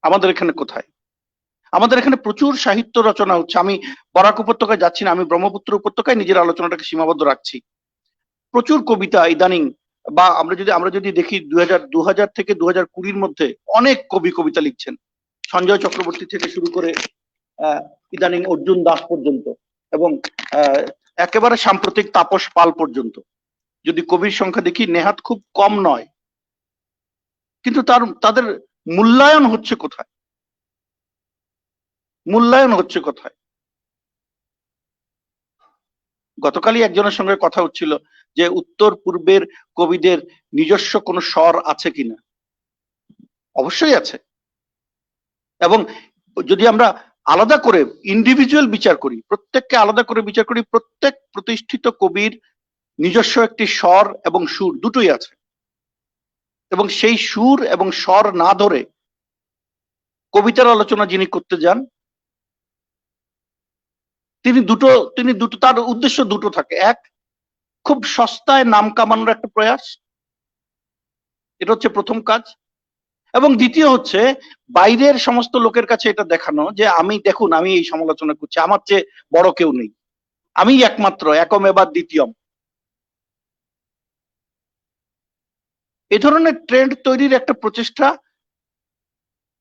আমাদের এখানে কোথায়? আমাদের এখানে প্রচুর সাহিত্য রচনা হচ্ছে। আমি বরাক উপত্যকায় যাচ্ছি না, আমি ব্রহ্মপুত্র উপত্যকায় নিজের আলোচনাটাকে সীমাবদ্ধ রাখছি। প্রচুর কবিতা ইদানিং, বা আমরা যদি দেখি 2000 থেকে 2020-র মধ্যে অনেক কবি কবিতা লিখছেন, সঞ্জয় চক্রবর্তী থেকে শুরু করে ইদানিং অর্জুন দাস পর্যন্ত, এবং একেবারে সাম্প্রতিক তাপস পাল পর্যন্ত। যদি কবির সংখ্যা দেখি, নেহাত খুব কম নয়, কিন্তু তাদের মূল্যায়ন হচ্ছে কোথায়? মূল্যায়ন হচ্ছে কোথায়? গতকালই একজনের সঙ্গে কথা হচ্ছিল যে উত্তর পূর্বের কবিদের নিজস্ব কোনো স্বর আছে কিনা। অবশ্যই আছে, এবং যদি আমরা আলাদা করে ইন্ডিভিজুয়াল বিচার করি, প্রত্যেককে আলাদা করে বিচার করি, প্রত্যেক প্রতিষ্ঠিত কবির নিজস্ব একটি স্বর এবং সুর দুটোই আছে, এবং সেই সুর এবং স্বর না ধরে কবিতার আলোচনা যিনি করতে যান, তিনি দুটো তার উদ্দেশ্য দুটো থাকে। এক, খুব সস্তায় নাম কামানোর একটা প্রয়াস, এটা হচ্ছে প্রথম কাজ। এবং দ্বিতীয় হচ্ছে বাইরের সমস্ত লোকের কাছে এটা দেখানো যে আমি, দেখুন আমি এই সমালোচনা করছি, আমার চেয়ে বড় কেউ নেই, আমি একমাত্র, একম এবার দ্বিতীয়ম। এই ধরনের ট্রেন্ড তৈরির একটা প্রচেষ্টা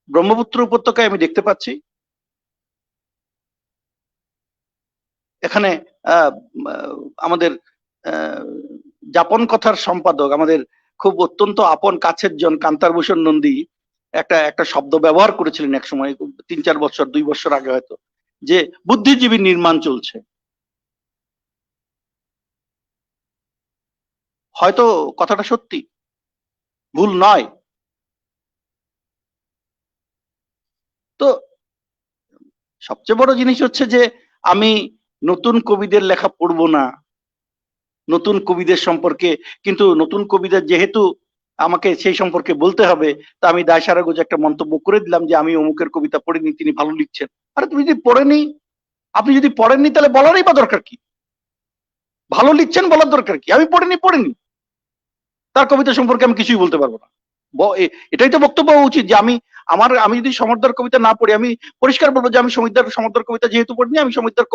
ব্রহ্মপুত্র উপত্যকায় আমি দেখতে পাচ্ছি। এখানে আমাদের যাপন কথার সম্পাদক, আমাদের খুব অত্যন্ত আপন কাছের জন কান্তারভূষণ নন্দী একটা শব্দ ব্যবহার করেছিলেন এক সময়, 3-4 বছর 2 বছর আগে হয়তো, যে বুদ্ধিজীবী নির্মাণ চলছে। হয়তো কথাটা সত্যি, ভুল নয়। তো সবচেয়ে বড় জিনিস হচ্ছে যে আমি নতুন কবিদের লেখা পড়বো না, নতুন কবিদের সম্পর্কে, কিন্তু নতুন কবিদের যেহেতু আমাকে সেই সম্পর্কে বলতে হবে, তা আমি দায়সারাগোজ একটা মন্তব্য করে দিলাম যে আমি অমুকের কবিতা পড়িনি, তিনি ভালো লিখছেন। আরে তুমি যদি পড়েনি, আপনি যদি পড়েননি তাহলে বলারই বা দরকার কি? ভালো লিখছেন বলার দরকার কি? আমি পড়িনি, তার কবিতা সম্পর্কে আমি কিছুই বলতে পারবো না। এটাই তো বক্তব্য উচিত যে আমি যদি সমদ্দার কবিতা না পড়ি, আমি পরিষ্কার বলবো যে আমি সমদ্দার কবিতা যেহেতু পড়িনি, আমি সমদ্দার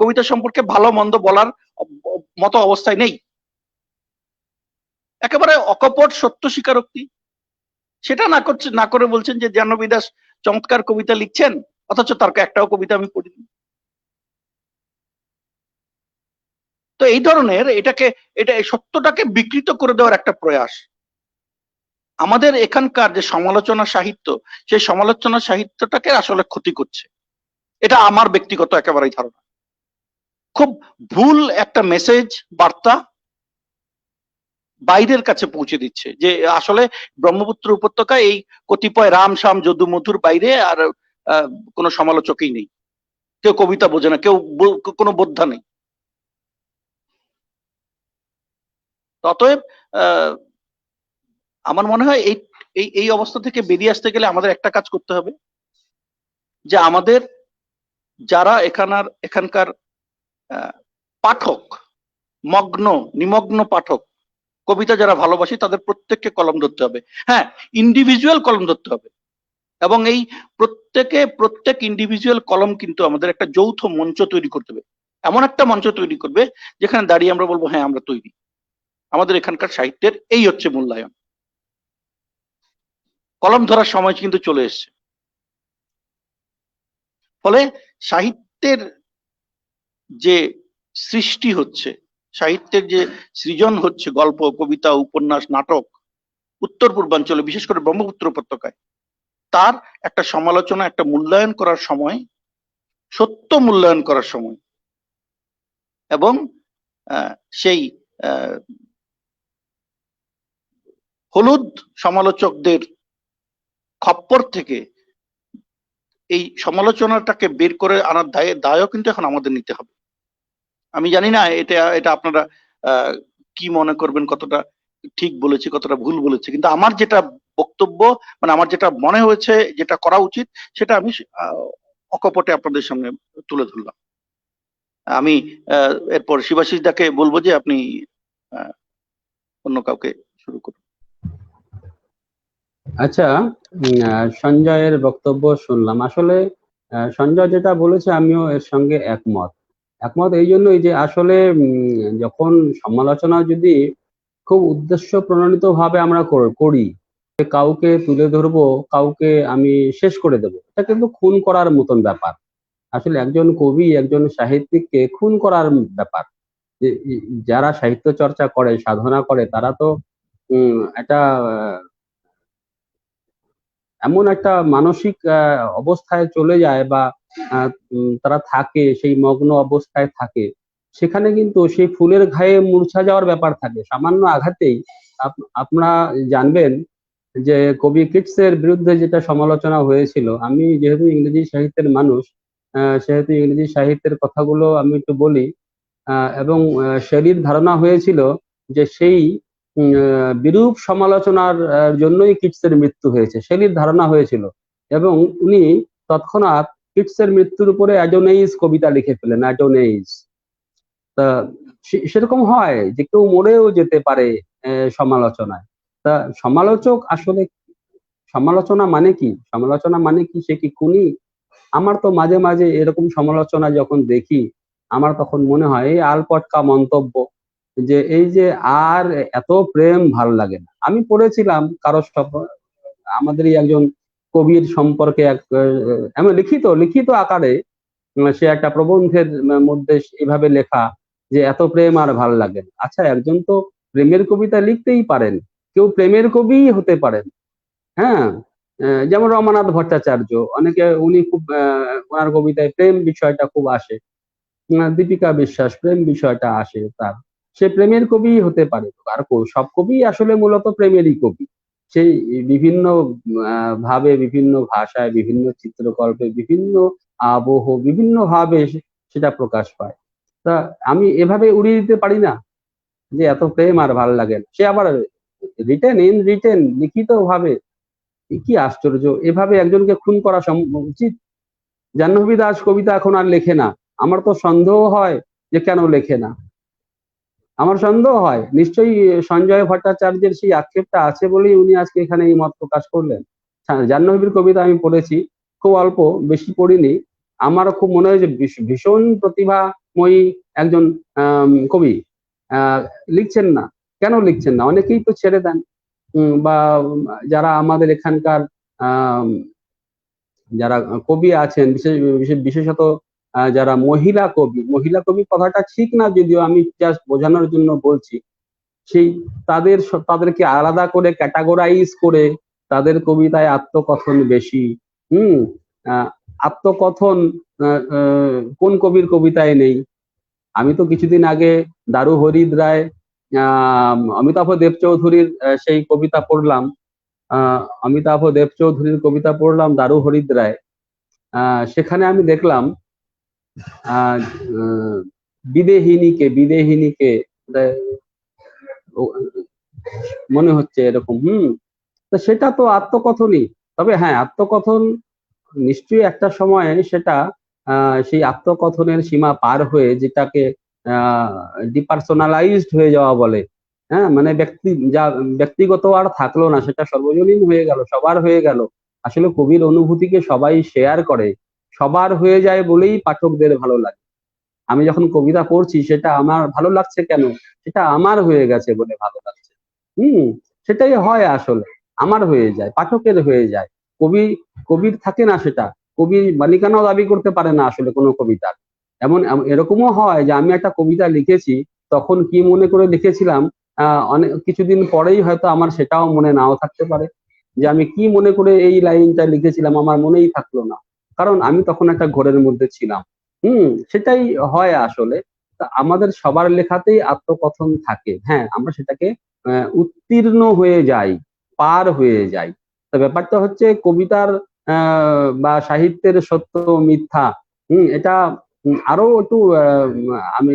কবিতা সম্পর্কে ভালো মন্দ বলার মতো অবস্থায় নেই। একেবারে অকপট সত্য স্বীকারোক্তি, সেটা না করে বলছেন যে জাহ্নবী দাস চমৎকার কবিতা লিখছেন, অথচ তার একটাও কবিতা আমি পড়িনি। তো এই ধরনের এটা সত্যটাকে বিকৃত করে দেওয়ার একটা প্রয়াস আমাদের এখানকার যে সমালোচনা সাহিত্য, সেই সমালোচনা সাহিত্যটাকে আসলে ক্ষতি করছে। এটা আমার ব্যক্তিগত একেবারেই ধারণা। খুব ভুল একটা মেসেজ, বার্তা বাইরের কাছে পৌঁছে দিচ্ছে যে আসলে ব্রহ্মপুত্র উপত্যকায় এই কতিপয় রাম শাম যদু মধুর বাইরে আর কোনো সমালোচকই নেই, কেউ কবিতা বোঝে না, কেউ কোনো বোদ্ধা নেই। অতএব আমার মনে হয় এই অবস্থা থেকে বেরিয়ে আসতে গেলে আমাদের একটা কাজ করতে হবে, যে আমাদের যারা এখানকার পাঠক, নিমগ্ন পাঠক, কবিতা যারা ভালোবাসি, তাদের প্রত্যেককে কলম ধরতে হবে। হ্যাঁ, ইন্ডিভিজুয়াল কলম ধরতে হবে, এবং এই প্রত্যেক ইন্ডিভিজুয়াল কলম কিন্তু আমাদের একটা যৌথ মঞ্চ তৈরি করতে হবে। এমন একটা মঞ্চ তৈরি করবে যেখানে দাঁড়িয়ে আমরা বলবো হ্যাঁ আমরা তৈরি, আমাদের এখানকার সাহিত্যের এই হচ্ছে মূল্যায়ন। কলম ধরার সময় কিন্তু চলে এসছে। ফলে সাহিত্যের যে সৃষ্টি হচ্ছে, সাহিত্যের যে সৃজন হচ্ছে, গল্প, কবিতা, উপন্যাস, নাটক উত্তর পূর্বাঞ্চলে, বিশেষ করে ব্রহ্মপুত্র উপত্যকায়, তার একটা সমালোচনা, একটা মূল্যায়ন করার সময়, সত্য মূল্যায়ন করার সময়, এবং সেই হলুদ সমালোচকদের খপ্পর থেকে এই সমালোচনাটাকে বের করে আনার দায়ও কিন্তু এখন আমাদের নিতে হবে। আমি জানি না এটা আপনারা কি মনে করবেন, কতটা ঠিক বলেছি কতটা ভুল বলেছি, কিন্তু আমার যেটা বক্তব্য, মানে আমার যেটা মনে হয়েছে, যেটা করা উচিত, সেটা আমি অকপটে আপনাদের সামনে তুলে ধরলাম। আমি এরপর শিবাশিস দাকে বলবো যে আপনি অন্য কাউকে শুরু করুন। আচ্ছা, সঞ্জয়ের বক্তব্য শুনলাম। আসলে সঞ্জয় যেটা বলেছে আমিও এর সঙ্গে একমত এই জন্যই যে আসলে যখন সমালোচনা যদি খুব উদ্দেশ্য প্রণোদিত ভাবে আমরা করি, কাউকে তুলে ধরবো, কাউকে আমি শেষ করে দেব, এটা কিন্তু খুন করার মতন ব্যাপার। আসলে একজন কবি, একজন সাহিত্যিককে খুন করার ব্যাপার। যারা সাহিত্য চর্চা করে, সাধনা করে, তারা তো একটা এমন একটা মানসিক অবস্থায় চলে যায়, বা তারা থাকে, সেই মগ্ন অবস্থায় থাকে, সেখানে কিন্তু সেই ফুলের ঘায়ে মূর্ছা যাওয়ার ব্যাপার থাকে। সামান্য আঘাতেই আপনারা জানবেন যে কবি কিটসের বিরুদ্ধে যেটা সমালোচনা হয়েছিল, আমি যেহেতু ইংরেজি সাহিত্যের মানুষ, সেহেতু ইংরেজি সাহিত্যের কথাগুলো আমি একটু বলি। এবং শেলির ধারণা হয়েছিল যে সেই বিরূপ সমালোচনার জন্যই কিটসের মৃত্যু হয়েছে, শেলির ধারণা হয়েছিল। এবং উনি তৎক্ষণাৎ কিটসের মৃত্যুর উপরে অ্যাডোনেইস কবিতা লিখে ফেলেন, অ্যাডোনেইস। তা সেরকম হয় যে কেউ মরেও যেতে পারে সমালোচনায়। তা সমালোচক আসলে, সমালোচনা মানে কি, সমালোচনা মানে কি, সে কি খুনি? আমার তো মাঝে মাঝে এরকম সমালোচনা যখন দেখি, আমার তখন মনে হয় এই আলপটকা মন্তব্য, যে এই যে আর এত প্রেম ভাল লাগে না। আমি পড়েছিলাম কারো আমাদেরই একজন কবির সম্পর্কে এক এমন লিখিত লিখিত আকারে সে একটা প্রবন্ধের মধ্যে এভাবে লেখা যে এত প্রেম আর ভাল লাগে না। আচ্ছা, একজন তো প্রেমের কবিতা লিখতেই পারেন, কেউ প্রেমের কবি হতে পারেন। হ্যাঁ, যেমন রমানাথ ভট্টাচার্য, অনেকে উনি খুব ওনার কবিতায় প্রেম বিষয়টা খুব আসে। দীপিকা বিশ্বাস, প্রেম বিষয়টা আসে তার, সে প্রেমের কবি হতে পারে। আর সব কবি আসলে মূলত প্রেমেরই কবি। সেই বিভিন্ন ভাবে, বিভিন্ন ভাষায়, বিভিন্ন চিত্রকল্পে, বিভিন্ন আবহ, বিভিন্ন ভাবে সেটা প্রকাশ পায়। তা আমি এভাবে উড়িয়ে দিতে পারি না যে এত প্রেম আর ভাল লাগে না। সে আবার রিটেন লিখিত ভাবে, কি আশ্চর্য! এভাবে একজনকে খুন করা উচিত? জাহ্নবী দাস কবিতা এখন আর লেখে না। আমার তো সন্দেহ হয় যে কেন লেখে না। আমার সন্দেহ হয় নিশ্চয়ই সঞ্জয় ভট্টাচার্যের সেই আক্ষেপটা আছে বলেই উনি আজকে এখানে এই মত প্রকাশ করলেন। জাহ্নবীর কবিতা আমি পড়েছি, খুব অল্প, বেশি পড়িনি। আমারও খুব মনে হয় যে ভীষণ প্রতিভাময়ী একজন কবি, লিখছেন না। কেন লিখছেন না? অনেকেই তো ছেড়ে দেন। বা যারা আমাদের এখানকার যারা কবি আছেন, বিশেষত যারা মহিলা কবি কথাটা ঠিক না, যদিও আমি জাস্ট বোঝানোর জন্য বলছি। সেই তাদেরকে আলাদা করে ক্যাটাগরাইজ করে তাদের কবিতায় আত্মকথন বেশি। হুম আত্মকথন কোন কবির কবিতায় নেই? আমি তো কিছুদিন আগে দারু হরিদ রায়, অমিতাভ দেব চৌধুরীর সেই কবিতা পড়লাম। অমিতাভ দেব চৌধুরীর কবিতা পড়লাম দারু হরিদ রায়। সেখানে আমি দেখলাম বিদেহিনীকে মনে হচ্ছে এরকম। তো সেটা তো আত্মকথনই। তবে হ্যাঁ, আত্মকথন নিশ্চয়ই একটা সময়ে সেটা সেই আত্মকথনের সীমা পার হয়ে যেটাকে ডিপার্সোনালাইজড হয়ে যাওয়া বলে। হ্যাঁ, মানে ব্যক্তিগত আর থাকলো না, সেটা সর্বজনীন হয়ে গেল, সবার হয়ে গেল। আসলে কবির অনুভূতিকে সবাই শেয়ার করে, সবার হয়ে যায় বলেই পাঠকদের ভালো লাগে। আমি যখন কবিতা পড়ছি সেটা আমার ভালো লাগছে কেন? সেটা আমার হয়ে গেছে বলে ভালো লাগছে। হুম সেটাই হয় আসলে, আমার হয়ে যায়, পাঠকের হয়ে যায়। কবির থাকে না সেটা, কবির মালিকানাও দাবি করতে পারে না আসলে কোনো কবিতার। এরকমও হয় যে আমি একটা কবিতা লিখেছি, তখন কি মনে করে লিখেছিলাম অনেক কিছুদিন পরেই হয়তো আমার সেটাও মনে নাও থাকতে পারে, যে আমি কি মনে করে এই লাইনটা লিখেছিলাম আমার মনেই থাকলো না, কারণ আমি তখন একটা ঘোরের মধ্যে ছিলাম। সেটাই হয় আসলে। তা আমাদের সবার লেখাতেই আত্মকথন থাকে, হ্যাঁ, আমরা সেটাকে উত্তীর্ণ হয়ে যাই, পার হয়ে যাই। তো ব্যাপারটা হচ্ছে কবিতার বা সাহিত্যের সত্য মিথ্যা, এটা আরো একটু আমি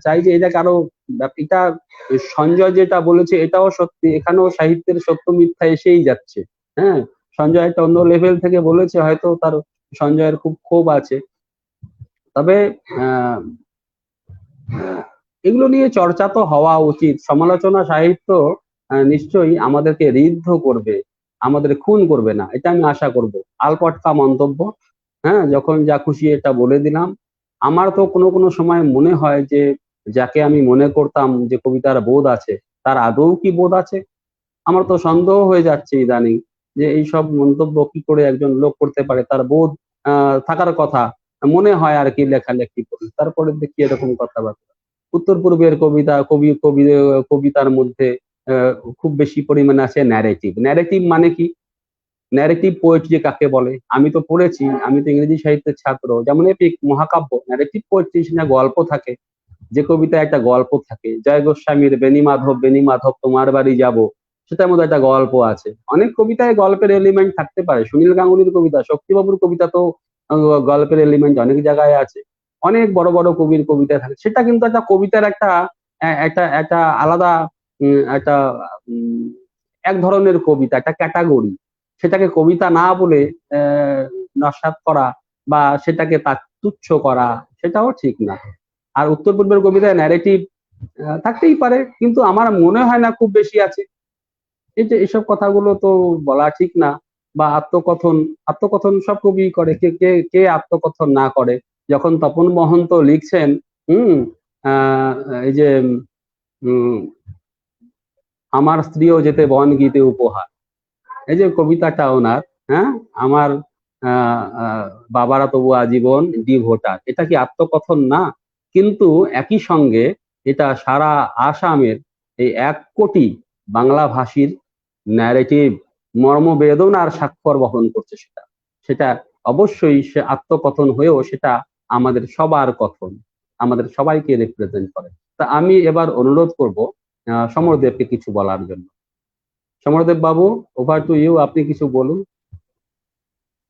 চাই যে এটাকে আরো, এটা সঞ্জয় যেটা বলেছে এটাও সত্যি, এখানেও সাহিত্যের সত্য মিথ্যা এসেই যাচ্ছে। হ্যাঁ, সঞ্জয় একটা অন্য লেভেল থেকে বলেছে, হয়তো তার, সঞ্জয়ের খুব ক্ষোভ আছে। তবে এগুলো নিয়ে চর্চা তো হওয়া উচিত। সমালোচনা সাহিত্য নিশ্চয়ই আমাদেরকে ঋদ্ধ করবে, আমাদের খুন করবে না, এটা আমি আশা করব। আলপটকা মন্তব্য, হ্যাঁ, যখন যা খুশি এটা বলে দিলাম। আমার তো কোনো কোনো সময় মনে হয় যে যাকে আমি মনে করতাম যে কবিতার বোধ আছে, তার আদৌ কি বোধ আছে? আমার তো সন্দেহ হয়ে যাচ্ছে ইদানিং যে এইসব মন্তব্য কি করে একজন লোক করতে পারে। তার বোধ থাকার কথা মনে হয় আর কি, লেখালেখি করে, তারপরে দেখি এরকম কথাবার্তা। উত্তর পূর্বের কবিতার মধ্যে খুব বেশি পরিমাণে আছে ন্যারেটিভ। ন্যারেটিভ মানে কি? ন্যারেটিভ পোয়েট্রি কাকে বলে আমি তো পড়েছি, আমি তো ইংরেজি সাহিত্যের ছাত্র। যেমন এপিক, মহাকাব্য, ন্যারেটিভ পোয়েট্রি, সেখানে গল্প থাকে, যে কবিতায় একটা গল্প থাকে। জয় গোস্বামীর বেণী মাধব বেণী মাধব তোমার বাড়ি যাব, সেটার মধ্যে একটা গল্প আছে। অনেক কবিতায় গল্পের এলিমেন্ট থাকতে পারে। সুনীল গাঙ্গুলির কবিতা, শক্তিবাবুর কবিতা তো গল্পের এলিমেন্ট অনেক জায়গায় আছে। অনেক বড় বড় কবির কবিতা থাকে, সেটা কিন্তু একটা কবিতার একটা একটা একটা আলাদা একটা উম, এক ধরনের কবিতা, একটা ক্যাটাগরি। সেটাকে কবিতা না বলে নস্যাৎ করা বা সেটাকে তার তুচ্ছ করা, সেটাও ঠিক না। আর উত্তর পূর্বের কবিতায় ন্যারেটিভ থাকতেই পারে, কিন্তু আমার মনে হয় না খুব বেশি আছে। এই যে এসব কথাগুলো তো বলা ঠিক না। বা আত্মকথন, আত্মকথন সব কবি করে, কে কে কে আত্মকথন না করে। যখন তপন মহন্ত লিখছেন, হুম আহ এই যে উম আমার স্ত্রীও যেতে বন গীতে উপহার, এই যে কবিতাটা ওনার, হ্যাঁ, আমার বাবারা তবু আজীবন ডিভোটার, এটা কি আত্মকথন না? কিন্তু একই সঙ্গে এটা সারা আসামের এই 1 কোটি বাংলা ভাষীর ন্যারেটিভ, মর্মবেদনার স্বাক্ষর বহন করছে। সেটা সেটা অবশ্যই সে আত্মকথন হয়েও সেটা আমাদের সবার কথন, আমাদের সবাইকে রিপ্রেজেন্ট করে। তা আমি এবার অনুরোধ করব সমরদেবকে কিছু বলার জন্য। সমরদেব বাবু, ওভার টু ইউ, আপনি কিছু বলুন।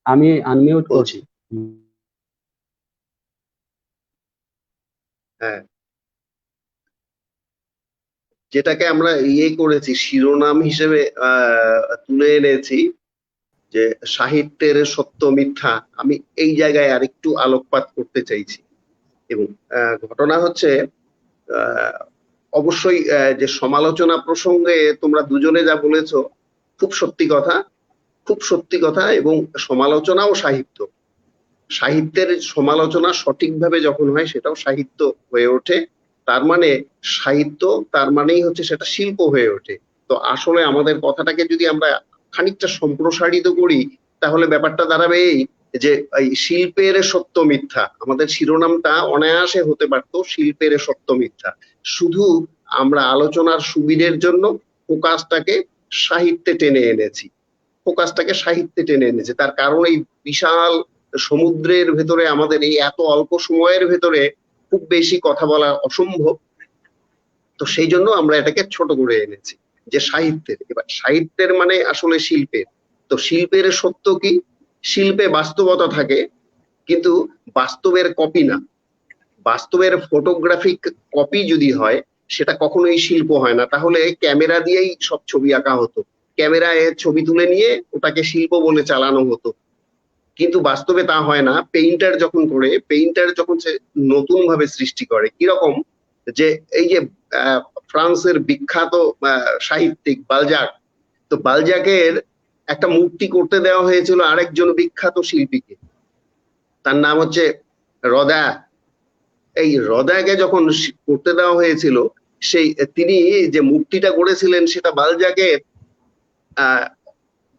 আমি আনমিউট বলছি। করছি। হ্যাঁ, যেটাকে আমরা করেছি, শিরোনাম হিসেবে তুলে এনেছি যে সাহিত্যের সত্য মিথ্যা, আমি এই জায়গায় আরেকটু আলোকপাত করতে চাইছি। এবং ঘটনা হচ্ছে, অবশ্যই যে সমালোচনা প্রসঙ্গে তোমরা দুজনে যা বলেছো, খুব সত্যি কথা, খুব সত্যি কথা। এবং সমালোচনাও সাহিত্য, সাহিত্যের সমালোচনা সঠিকভাবে যখন হয় সেটাও সাহিত্য হয়ে ওঠে। তার মানে সাহিত্য, তার মানেই হচ্ছে সেটা শিল্প হয়ে ওঠে। তো আসলে আমাদের কথাটাকে যদি আমরা খানিকটা সম্প্রসারিত করি, তাহলে ব্যাপারটা দাঁড়াবে এই যে এই শিল্পের সত্য মিথ্যা, আমাদের শিরোনামটা অনায়াসে হতে পারতো শিল্পের সত্য মিথ্যা। শুধু আমরা আলোচনার সুবিধের জন্য ফোকাসটাকে সাহিত্যে টেনে এনেছি, ফোকাসটাকে সাহিত্যে টেনে এনেছে। তার কারণ এই বিশাল সমুদ্রের ভেতরে আমাদের এই এত অল্প সময়ের ভেতরে খুব বেশি কথা বলা অসম্ভব। তো সেই জন্য আমরা এটাকে ছোট করে এনেছি যে সাহিত্যের। এবার সাহিত্যের মানে আসলে শিল্পের। তো শিল্পের সত্য কি? শিল্পে বাস্তবতা থাকে, কিন্তু বাস্তবের কপি না। বাস্তবের ফটোগ্রাফিক কপি যদি হয়, সেটা কখনোই শিল্প হয় না। তাহলে ক্যামেরা দিয়েই সব ছবি আঁকা হতো, ক্যামেরায় ছবি তুলে নিয়ে ওটাকে শিল্প বলে চালানো হতো। কিন্তু বাস্তবে তা হয় না। পেইন্টার যখন করে, পেইন্টার যখন সে নতুন ভাবে সৃষ্টি করে, কিরকম যে এই যে ফ্রান্সের বিখ্যাত সাহিত্যিক বালজাক, তো বালজাকের একটা মূর্তি করতে দেওয়া হয়েছিল আরেকজন বিখ্যাত শিল্পীকে, তার নাম হচ্ছে রদা। এই রদাকে যখন করতে দেওয়া হয়েছিল, সেই তিনি যে মূর্তিটা করেছিলেন সেটা বালজাকের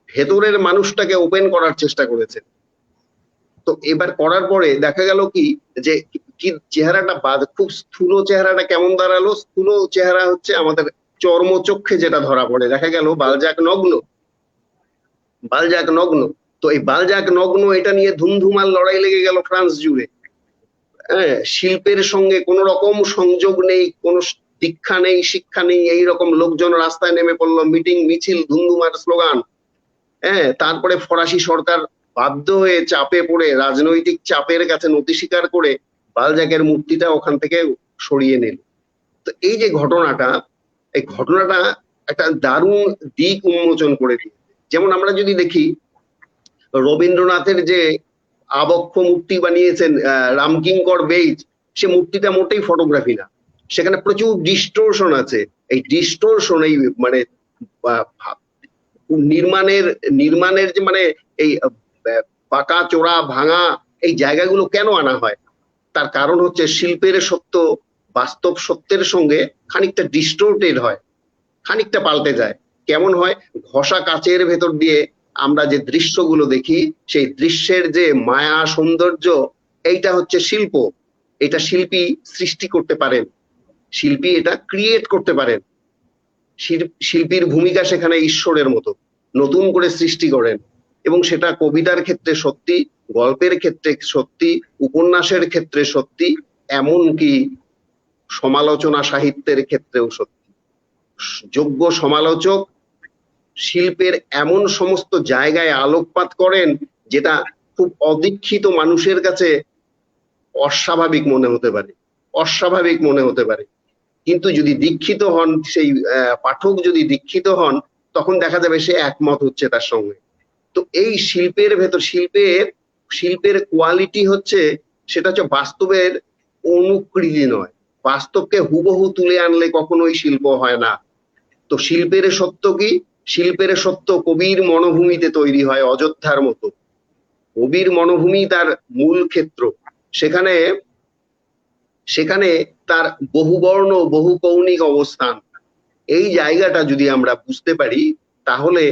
ভেতরের মানুষটাকে ওপেন করার চেষ্টা করেছেন। তো এবার করার পরে দেখা গেল কি যে কি চেহারাটা খুব স্থূল চেহারাটা কেমন দাঁড়ালো? স্থূল চেহারা হচ্ছে আমাদের চর্মচক্ষে যেটা ধরা পড়ে, দেখা গেল বালজাক নগ্ন, বালজাক নগ্ন। তো এই বালজাক নগ্ন এটা নিয়ে ধুমধুমাল লড়াই লেগে গেল ফ্রান্স জুড়ে। হ্যাঁ, শিল্পের সঙ্গে কোনো রকম সংযোগ নেই, কোনো দীক্ষা নেই, শিক্ষা নেই, এইরকম লোকজন রাস্তায় নেমে পড়লো, মিটিং মিছিল ধুমধুমার স্লোগান। হ্যাঁ, তারপরে ফরাসি সরকার বাধ্য হয়ে চাপে পড়ে, রাজনৈতিক চাপের কাছে নতি স্বীকার করে বালজাকের মূর্তিটা ওখান থেকে সরিয়ে নিল। তো এই যে ঘটনাটা, এই ঘটনাটা একটা দারুণ দিক উন্মোচন করে দিয়েছে। যেমন আমরা যদি দেখি রবীন্দ্রনাথের যে আবক্ষ মূর্তি বানিয়েছেন রামকিঙ্কর বেইজ, সে মূর্তিটা মোটেই ফটোগ্রাফি না, সেখানে প্রচুর ডিস্টোরশন আছে। এই ডিস্টোরশন, এই মানে নির্মাণের যে মানে এই পাকা চোরা ভাঙা এই জায়গাগুলো কেন আনা হয়? তার কারণ হচ্ছে শিল্পের সত্য বাস্তব সত্যের সঙ্গে খানিকটা ডিস্টোর্টেড হয়, খানিকটা পাল্টে যায়। কেমন হয়? ঘষা কাচের ভেতর দিয়ে আমরা যে দৃশ্যগুলো দেখি, সেই দৃশ্যের যে মায়া সৌন্দর্য, এইটা হচ্ছে শিল্প। এটা শিল্পী সৃষ্টি করতে পারেন, শিল্পী এটা ক্রিয়েট করতে পারেন। শিল্পীর ভূমিকা সেখানে ঈশ্বরের মতো, নতুন করে সৃষ্টি করেন। এবং সেটা কবিতার ক্ষেত্রে সত্যি, গল্পের ক্ষেত্রে সত্যি, উপন্যাসের ক্ষেত্রে সত্যি, এমনকি সমালোচনা সাহিত্যের ক্ষেত্রেও সত্যি। যোগ্য সমালোচক শিল্পের এমন সমস্ত জায়গায় আলোকপাত করেন যেটা খুব অদীক্ষিত মানুষের কাছে অস্বাভাবিক মনে হতে পারে, অস্বাভাবিক মনে হতে পারে। কিন্তু যদি দীক্ষিত হন, সেই পাঠক যদি দীক্ষিত হন, তখন দেখা যাবে সে একমত হচ্ছে তার সঙ্গে। তো এই শিল্পের ভেতর, শিল্পের কোয়ালিটি হচ্ছে, সেটা হচ্ছে বাস্তবের অনুকৃতি নয়। বাস্তবকে হুবহু তুলে আনলে কখনোই শিল্প হয় না। তো শিল্পের সত্য কি? শিল্পের সত্য কবির মনোভূমিতে তৈরি হয়, অযোধ্যার মতো। কবির মনোভূমি তার মূল ক্ষেত্র। সেখানে সেখানে তার বহুবর্ণ বহু কৌণিক অবস্থান। এই জায়গাটা যদি আমরা বুঝতে পারি, তাহলে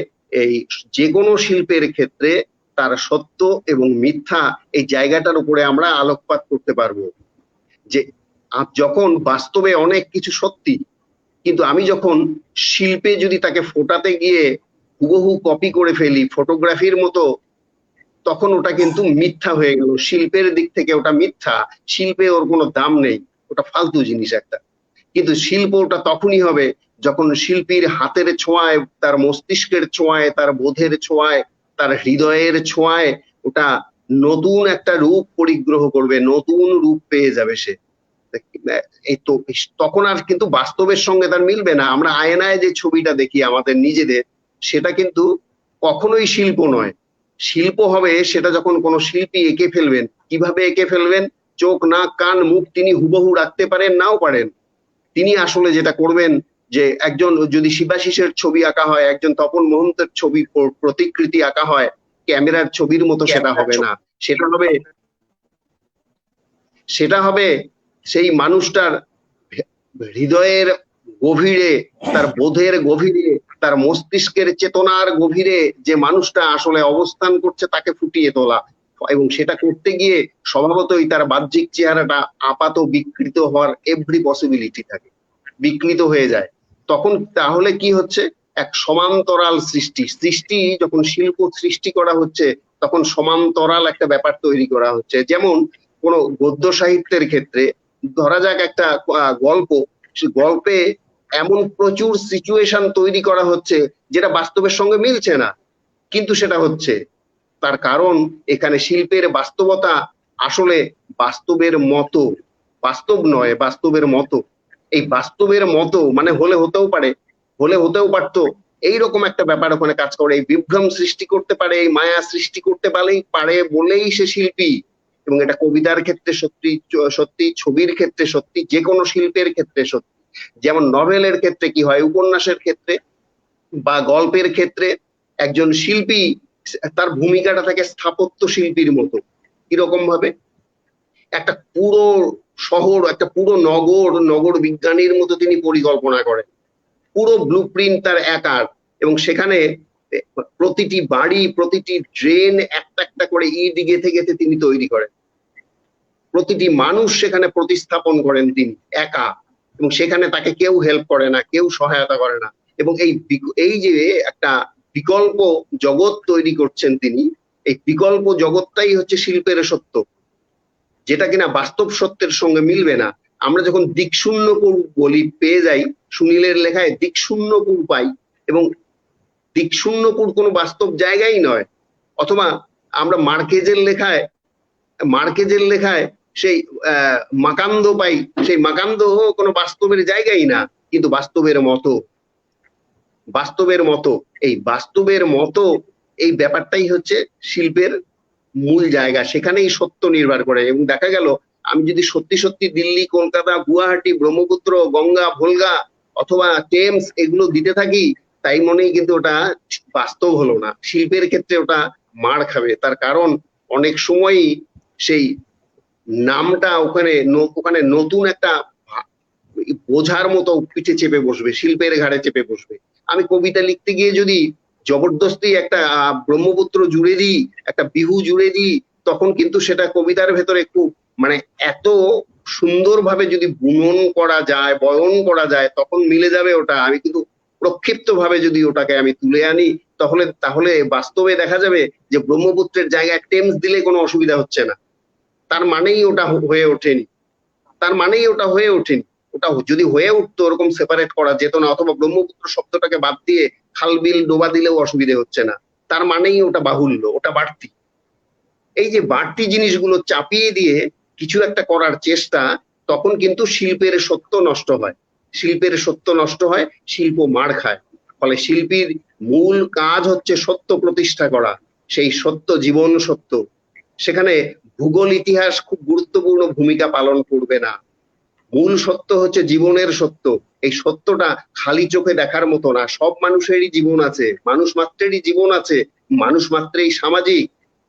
এই যে কোনো শিল্পের ক্ষেত্রে তার সত্য এবং মিথ্যা এই জায়গাটার উপরে আমরা আলোকপাত করতে পারবো। যে যখন বাস্তবে অনেক কিছু সত্যি, কিন্তু আমি যখন শিল্পে যদি তাকে ফোটাতে গিয়ে হুবহু কপি করে ফেলি ফটোগ্রাফির মতো, তখন ওটা কিন্তু মিথ্যা হয়ে গেল। শিল্পের দিক থেকে ওটা মিথ্যা, শিল্পে ওর কোনো দাম নেই, ওটা ফালতু জিনিস একটা। কিন্তু শিল্প ওটা তখনই হবে যখন শিল্পীর হাতের ছোঁয়ায়, তার মস্তিষ্কের ছোঁয়ায়, তার বোধের ছোঁয়ায়, তার হৃদয়ের ছোঁয়ায় ওটা নতুন একটা রূপ পরিগ্রহ করবে, নতুন রূপ পেয়ে যাবে সে। এই তো তখন আর কিন্তু বাস্তবের সঙ্গে তার মিলবে না। আমরা আয়নায় যে ছবিটা দেখি আমাদের নিজেদের, সেটা কিন্তু কখনোই শিল্প নয়। শিল্প হবে সেটা যখন কোনো শিল্পী এঁকে ফেলবেন। কিভাবে এঁকে ফেলবেন? চোখ, নাক, কান, মুখ তিনি হুবহু রাখতে পারেন, নাও পারেন। তিনি আসলে যেটা করবেন, যে একজন যদি শিবাশিসের ছবি আঁকা হয়, একজন তপন মোহন্তের ছবি প্রতিকৃতি আঁকা হয়, ক্যামেরার ছবির মতো সেটা হবে না। সেটা হবে সেই মানুষটার হৃদয়ের গভীরে, তার বোধের গভীরে, তার মস্তিষ্কের চেতনার গভীরে যে মানুষটা আসলে অবস্থান করছে তাকে ফুটিয়ে তোলা। এবং সেটা করতে গিয়ে স্বভাবতই তার বাহ্যিক চেহারাটা আপাত বিকৃত হওয়ার এভরি পসিবিলিটি থাকে, বিকৃত হয়ে যায়। তখন তাহলে কি হচ্ছে? এক সমান্তরাল সৃষ্টি যখন শিল্প সৃষ্টি করা হচ্ছে, তখন সমান্তরাল একটা ব্যাপার তৈরি করা হচ্ছে। যেমন কোন গদ্য সাহিত্যের ক্ষেত্রে ধরা যাক একটা গল্প, সেই গল্পে এমন প্রচুর সিচুয়েশন তৈরি করা হচ্ছে যেটা বাস্তবের সঙ্গে মিলছে না, কিন্তু সেটা হচ্ছে। তার কারণ এখানে শিল্পের বাস্তবতা আসলে বাস্তবের মতো, বাস্তব নয়, বাস্তবের মতো। এই বাস্তবের মতো মানে হলে হতেও পারতো, এইরকম একটা ব্যাপার ওখানে কাজ করে। এই বিভ্রম সৃষ্টি করতে পারে, এই মায়া সৃষ্টি করতে পারে বলেই সে শিল্পী। এবং এটা কবিতার ক্ষেত্রে সত্যি, ছবির ক্ষেত্রে সত্যি, যে কোনো শিল্পের ক্ষেত্রে সত্যি। যেমন নভেলের ক্ষেত্রে কি হয়, উপন্যাসের ক্ষেত্রে বা গল্পের ক্ষেত্রে একজন শিল্পী তার ভূমিকাটা থাকে স্থাপত্য শিল্পীর মতো। কিরকম ভাবে? একটা পুরো শহর, একটা পুরো নগর বিজ্ঞানীর মতো তিনি পরিকল্পনা করেন। পুরো ব্লুপ্রিন্ট তার একার, এবং সেখানে প্রতিটি বাড়ি, প্রতিটি ড্রেন একটা একটা করে ইট গেঁথে গেঁথে তিনি তৈরি করেন। প্রতিটি মানুষ সেখানে প্রতিস্থাপন করেন তিনি একা, এবং সেখানে তাকে কেউ হেল্প করে না, কেউ সহায়তা করে না। এবং এই যে একটা বিকল্প জগৎ তৈরি করছেন তিনি, এই বিকল্প জগৎটাই হচ্ছে শিল্পের সত্য, যেটা কিনা বাস্তব সত্যের সঙ্গে মিলবে না। আমরা যখন দিকশূন্যপুর বলি পেয়ে যাই, সুনীলের লেখায় দিকশূন্যপুর পাই, এবং দিকশূন্যপুর কোনো বাস্তব জায়গাই নয়। অথবা আমরা মার্কেজের লেখায় সেই মাকান্দ পাই, সেই মাকান্দ কোনো বাস্তবের জায়গাই না, কিন্তু বাস্তবের মতো এই বাস্তবের মতো এই ব্যাপারটাই হচ্ছে শিল্পের মূল জায়গা। সেখানেই সত্য নির্ভর করে। এবং দেখা গেল আমি যদি সত্যি দিল্লি, কলকাতা, গুয়াহাটি, ব্রহ্মপুত্র, গঙ্গা, ভোলগা অথবা টেমস এগুলো দিতে থাকি, তাই মনেই কিন্তু ওটা বাস্তব হলো না। শিল্পের ক্ষেত্রে ওটা মার খাবে। তার কারণ অনেক সময়ই সেই নামটা ওখানে নতুন একটা বোঝার মতো পিঠে চেপে বসবে, শিল্পের ঘাড়ে চেপে বসবে। আমি কবিতা লিখতে গিয়ে যদি জবরদস্তি একটা ব্রহ্মপুত্র জুড়ে দিই, একটা বিহু জুড়ে দিই, তখন কিন্তু সেটা কবিতার ভেতরে খুব মানে এত সুন্দরভাবে যদি বুনন করা যায়, বয়ন করা যায়, তখন মিলে যাবে ওটা। আমি কিন্তু প্রক্ষিপ্ত ভাবে যদি ওটাকে আমি তুলে আনি, তাহলে তাহলে বাস্তবে দেখা যাবে যে ব্রহ্মপুত্রের জায়গায় টেমস দিলে কোনো অসুবিধা হচ্ছে না, তার মানেই ওটা হয়ে ওঠেনি, তার মানেই ওটা হয়ে ওঠেনি। ওটা যদি হয়ে উঠতো ওরকম সেপারেট করা যেত না, অথবা ব্রহ্মপুত্র শব্দটাকে বাদ দিয়ে খাল বিল ডোবা দিলেও অসুবিধে হচ্ছে না, তার মানেই ওটা বাহুল্য, ওটা বাড়তি। এই যে বাড়তি জিনিসগুলো চাপিয়ে দিয়ে কিছু একটা করার চেষ্টা, তখন কিন্তু শিল্পের সত্য নষ্ট হয়, শিল্পের সত্য নষ্ট হয়, শিল্প মার খায়। ফলে শিল্পীর মূল কাজ হচ্ছে সত্য প্রতিষ্ঠা করা, সেই সত্য জীবন সত্য। সেখানে ভূগোল ইতিহাস খুব গুরুত্বপূর্ণ ভূমিকা পালন করবে না, মূল সত্য হচ্ছে জীবনের সত্য। এই সত্যটা খালি চোখে দেখার মতো না, সব মানুষেরই জীবন আছে, মানুষ মাত্রেরই জীবন আছে, মানুষ মাত্রেই সামাজিক।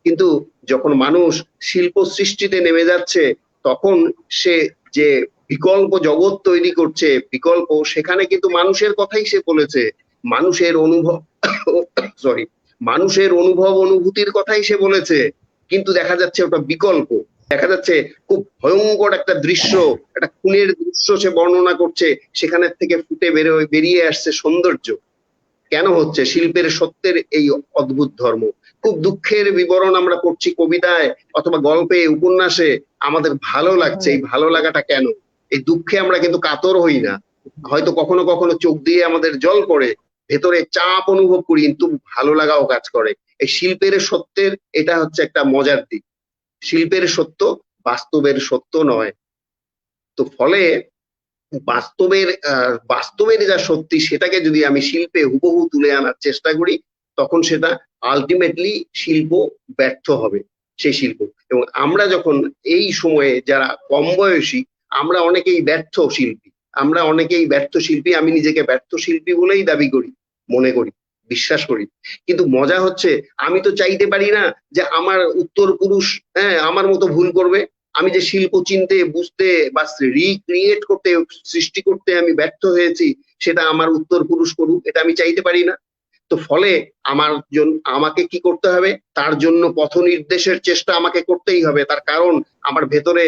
কিন্তু যখন মানুষ শিল্প সৃষ্টিতে নেমে যাচ্ছে, তখন সে যে বিকল্প জগৎ তৈরি করছে, বিকল্প, সেখানে কিন্তু মানুষের কথাই সে বলেছে, মানুষের অনুভব সরি মানুষের অনুভব অনুভূতির কথাই সে বলেছে, কিন্তু দেখা যাচ্ছে ওটা বিকল্প। দেখা যাচ্ছে খুব ভয়ঙ্কর একটা দৃশ্য, একটা খুনের দৃশ্য সে বর্ণনা করছে, সেখানে থেকে ফুটে বেরিয়ে আসছে সৌন্দর্য। কেন হচ্ছে? শিল্পের সত্যের এই অদ্ভুত ধর্ম। খুব দুঃখের বিবরণ আমরা পড়ছি কবিতায় অথবা গল্পে, উপন্যাসে, আমাদের ভালো লাগছে। এই ভালো লাগাটা কেন? এই দুঃখে আমরা কিন্তু কাতর হই না, হয়তো কখনো কখনো চোখ দিয়ে আমাদের জল পড়ে, ভেতরে চাপ অনুভব করি, কিন্তু ভালো লাগাও কাজ করে। এই শিল্পের সত্যের এটা হচ্ছে একটা মজার দিক, শিল্পের সত্য বাস্তবের সত্য নয়। তো ফলে বাস্তবের যা সত্যি সেটাকে যদি আমি শিল্পে হুবহু তুলে আনার চেষ্টা করি, তখন সেটা আলটিমেটলি শিল্প ব্যর্থ হবে, সেই শিল্প। এবং আমরা যখন এই সময়ে যারা কম বয়সী, আমরা অনেকেই ব্যর্থ শিল্পী, আমরা অনেকেই ব্যর্থ শিল্পী, আমি নিজেকে ব্যর্থ শিল্পী বলেই দাবি করি, মনে করি, বিশ্বাস করি। কিন্তু মজা হচ্ছে আমি তো চাইতে পারি না যে আমার উত্তর পুরুষ আমার মতো ভুল করবে। আমি যে শিল্প চিনতে, বুঝতে বা রিক্রিয়েট করতে, সৃষ্টি করতে আমি ব্যর্থ হয়েছি, সেটা আমার উত্তর পুরুষ করুক, এটা আমি চাইতে পারি না। তো ফলে আমাকে কি করতে হবে? তার জন্য পথ নির্দেশের চেষ্টা আমাকে করতেই হবে। তার কারণ আমার ভেতরে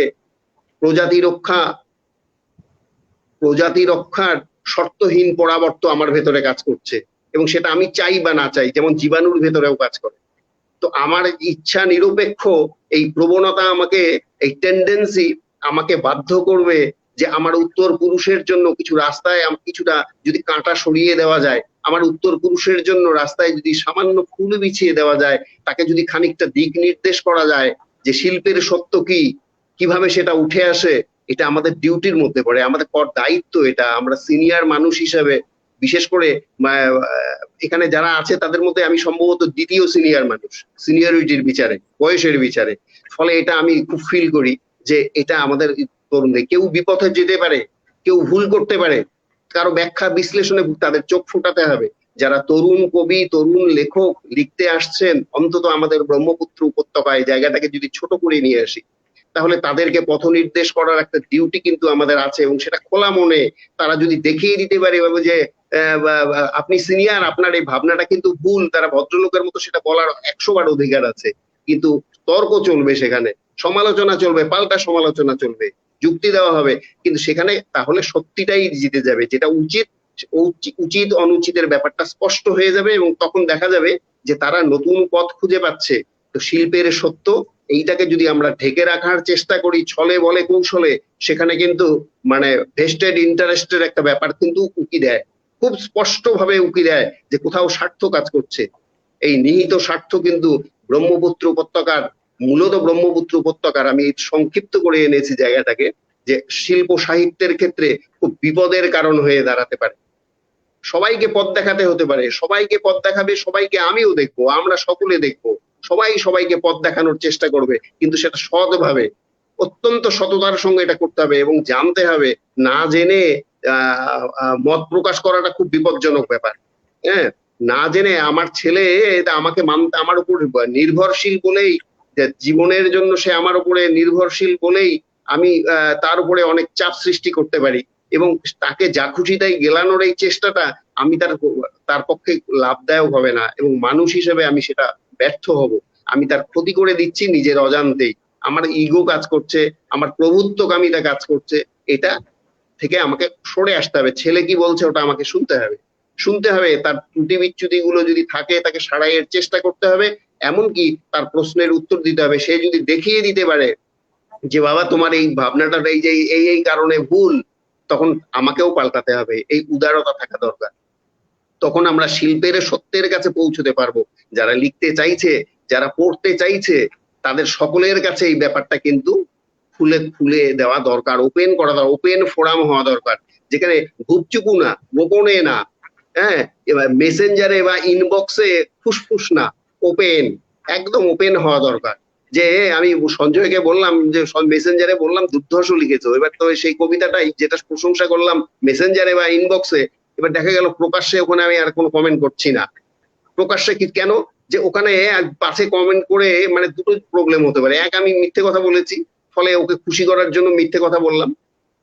প্রজাতি রক্ষার শর্তহীন পরাবর্ত আমার ভেতরে কাজ করছে, এবং সেটা আমি চাই বা না চাই, যেমন জীবাণুর ভেতরেও কাজ করে। তো আমার ইচ্ছা নিরপেক্ষ এই প্রবণতা আমাকে, এই টেন্ডেন্সি আমাকে বাধ্য করবে যে আমার উত্তর পুরুষের জন্য কিছু রাস্তায় কিছুটা যদি কাঁটা সরিয়ে দেওয়া যায়, আমার উত্তর পুরুষের জন্য রাস্তায় যদি সামান্য ফুল বিছিয়ে দেওয়া যায়, তাকে যদি খানিকটা দিক নির্দেশ করা যায় যে শিল্পের সত্য কি, কিভাবে সেটা উঠে আসে, এটা আমাদের ডিউটির মধ্যে পড়ে, আমাদের দায়িত্ব এটা। আমরা সিনিয়র মানুষ হিসেবে, বিশেষ করে এখানে যারা আছে তাদের মধ্যে আমি সম্ভবত দ্বিতীয় সিনিয়র মানুষ, সিনিয়রিটির বিচারে, বয়সের বিচারে। ফলে এটা আমি খুব ফিল করি যে এটা আমাদের তরুণদের, কেউ বিপথে যেতে পারে, কেউ ভুল করতে পারে, কারো ব্যাখ্যা বিশ্লেষণে তাদের চোখ ফোটাতে হবে। যারা তরুণ কবি, তরুণ লেখক লিখতে আসছেন, অন্তত আমাদের ব্রহ্মপুত্র উপত্যকায় জায়গাটাকে যদি ছোট করে নিয়ে আসি, তাহলে তাদেরকে পথ নির্দেশ করার একটা ডিউটি কিন্তু আমাদের আছে, এবং সেটা খোলা মনে তারা যদি দেখিয়ে দিতে পারে যে আপনি সিনিয়র, আপনার এই ভাবনাটা কিন্তু ভুল, তারা ভদ্রলোকের মতো সেটা বলার 100 বার অধিকার আছে। কিন্তু তর্ক চলবে, সেখানে সমালোচনা চলবে, পাল্টা সমালোচনা চলবে, যুক্তি দেওয়া হবে, কিন্তু সেখানে তাহলে সত্যিটাই জিতে যাবে, যেটা উচিত অনুচিতের ব্যাপারটা স্পষ্ট হয়ে যাবে, এবং তখন দেখা যাবে যে তারা নতুন পথ খুঁজে পাচ্ছে। তো শিল্পের সত্য এইটাকে যদি আমরা ঢেকে রাখার চেষ্টা করি ছলে বলে কৌশলে, সেখানে কিন্তু মানে ভেস্টেড ইন্টারেস্টের একটা ব্যাপার কিন্তু উকি দেয়, খুব স্পষ্ট ভাবে উকি দেয় যে কোথাও স্বার্থ কাজ করছে। এই নিহিত স্বার্থ কিন্তু ব্রহ্মপুত্র উপত্যকার, মূলত ব্রহ্মপুত্র উপত্যকার, আমি সংক্ষিপ্ত করে এনেছি জায়গাটাকে, যে শিল্প সাহিত্যের ক্ষেত্রে খুব বিপদের কারণ হয়ে দাঁড়াতে পারে। সবাইকে পথ দেখাতে হতে পারে, সবাইকে পথ দেখাবে, সবাইকে আমিও দেখবো, আমরা সকলে দেখবো, সবাই সবাইকে পথ দেখানোর চেষ্টা করবে, কিন্তু সেটা সৎভাবে, অত্যন্ত সততার সঙ্গে এটা করতে হবে, এবং জানতে হবে, না জেনে মত প্রকাশ করাটা খুব বিপজ্জনক ব্যাপার। হ্যাঁ, না জেনে আমার ছেলে এটা আমাকে মানতে, আমার উপর নির্ভরশীল বলেই, জীবনের জন্য সে আমার উপরে নির্ভরশীল বলেই আমি তার উপরে অনেক চাপ সৃষ্টি করতে পারি, এবং তাকে যা খুশি তাই গেলানোর এই চেষ্টাটা আমি তার পক্ষে লাভদায়ক হবে না, এবং মানুষ হিসেবে আমি সেটা ব্যর্থ হব। আমি তার ক্ষতি করে দিচ্ছি নিজের অজান্তেই, আমার ইগো কাজ করছে, আমার প্রভুত্বকামিতা কাজ করছে। এটা থেকে আমাকে সরে আসতে হবে। ছেলে কি বলছে ওটা আমাকে শুনতে হবে, শুনতে হবে, তার ত্রুটি বিচ্যুতি গুলো যদি থাকে তাকে সারাইয়ের চেষ্টা করতে হবে, এমনকি তার প্রশ্নের উত্তর দিতে হবে। সে যদি দেখিয়ে দিতে পারে যে বাবা তোমার এই ভাবনাটা এই যে এই কারণে ভুল, তখন আমাকেও পাল্টাতে হবে, এই উদারতা থাকা দরকার। তখন আমরা শিল্পের সত্যের কাছে পৌঁছতে পারবো। যারা লিখতে চাইছে, যারা পড়তে চাইছে, তাদের সকলের কাছে এই ব্যাপারটা কিন্তু খুলে খুলে দেওয়া দরকার, ওপেন করা দরকার, ওপেন ফোরাম হওয়া দরকার, যেখানে গুপচুপু না, গোপনে না, হ্যাঁ, এবার মেসেঞ্জারে বা ইনবক্সে ফুসফুস না, ওপেন, একদম ওপেন হওয়া দরকার। যে আমি সঞ্জয়কে বললাম যে মেসেঞ্জারে বললাম দুর্ধর্ষ লিখেছো, এবার তো সেই কবিতাটাই যেটা প্রশংসা করলাম মেসেঞ্জারে বা ইনবক্সে, এবার দেখা গেল প্রকাশ্যে ওখানে আমি আর কোনো কমেন্ট করছি না। প্রকাশ্যে কি কেন? যে ওখানে পাশে কমেন্ট করে মানে দুটো প্রবলেম হতে পারে। এক, আমি মিথ্যে কথা বলেছি, ফলে ওকে খুশি করার জন্য মিথ্যে কথা বললাম,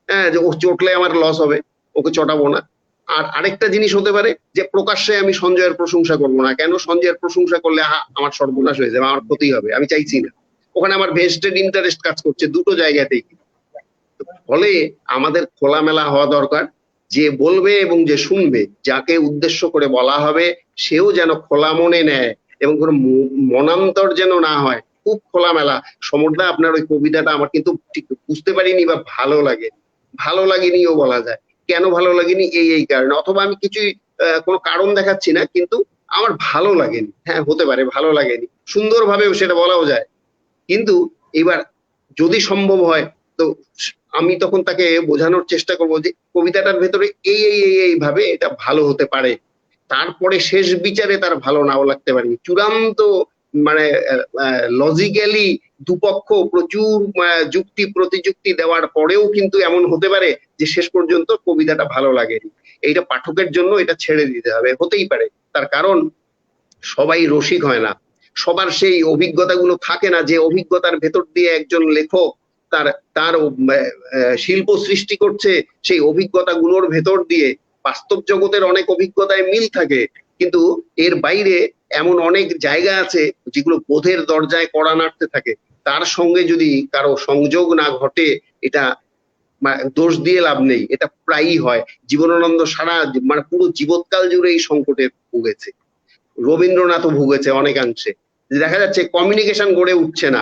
হ্যাঁ, যে ও চটলে আমার লস হবে, ওকে চটাবো না। আর আরেকটা জিনিস হতে পারে যে প্রকাশ্যে আমি সঞ্জয়ের প্রশংসা করবো না। কেন? সঞ্জয়ের প্রশংসা করলে আমার সর্বনাশ হয়ে যাবে, আমার ক্ষতি হবে, আমি চাইছি না। ওখানে আমার ভেস্টেড ইন্টারেস্ট কাজ করছে দুটো জায়গাতেই। ফলে আমাদের খোলামেলা হওয়া দরকার। যে বলবে এবং যে শুনবে, যাকে উদ্দেশ্য করে বলা হবে, সেও যেন খোলা মনে নেয় এবং কোনো মনান্তর যেন না হয়। খুব খোলামেলা। সমরদা, আপনার ওই কবিতাটা আমার কিন্তু ঠিক বুঝতে পারিনি বা ভালো লাগে, ভালো লাগেনিও বলা যায়। কেন ভালো লাগেনি? এই কারণে, অথবা আমি কিছুই কোনো কারণ দেখাচ্ছি না, কিন্তু আমার ভালো লাগেনি। হ্যাঁ, হতে পারে ভালো লাগেনি, সুন্দরভাবেও সেটা বলাও যায়। কিন্তু এবার যদি সম্ভব হয় তো আমি তখন তাকে বোঝানোর চেষ্টা করব যে কবিতাটার ভেতরে এই ভাবে এটা ভালো হতে পারে। তারপরে শেষ বিচারে তার ভালো নাও লাগতে পারে। চূড়ান্ত মানে লজিক্যালি দুপক্ষ প্রচুর যুক্তি প্রতিযুক্তি দেওয়ার পরেও কিন্তু এমন হতে পারে যে শেষ পর্যন্ত কবিতাটা ভালো লাগেনি। এইটা পাঠকের জন্য এটা ছেড়ে দিতে হবে, হতেই পারে। তার কারণ সবাই রসিক হয় না, সবার সেই অভিজ্ঞতাগুলো থাকে না, যে অভিজ্ঞতার ভেতর দিয়ে একজন লেখক তার তার শিল্প সৃষ্টি করছে। সেই অভিজ্ঞতাগুলোর ভেতর দিয়ে বাস্তব জগতের অনেক অভিজ্ঞতায় মিল থাকে, কিন্তু এর বাইরে এমন অনেক জায়গা আছে যেগুলো বোধের দরজায় কড়া নাড়তে থাকে। তার সঙ্গে যদি কারো সংযোগ না ঘটে, এটা দোষ দিয়ে লাভ নেই, এটা প্রায়ই হয়। জীবনানন্দ সারা মানে পুরো জীবৎকাল জুড়ে এই সংকটে ভুগেছে, রবীন্দ্রনাথও ভুগেছে অনেকাংশে। দেখা যাচ্ছে কমিউনিকেশন গড়ে উঠছে না।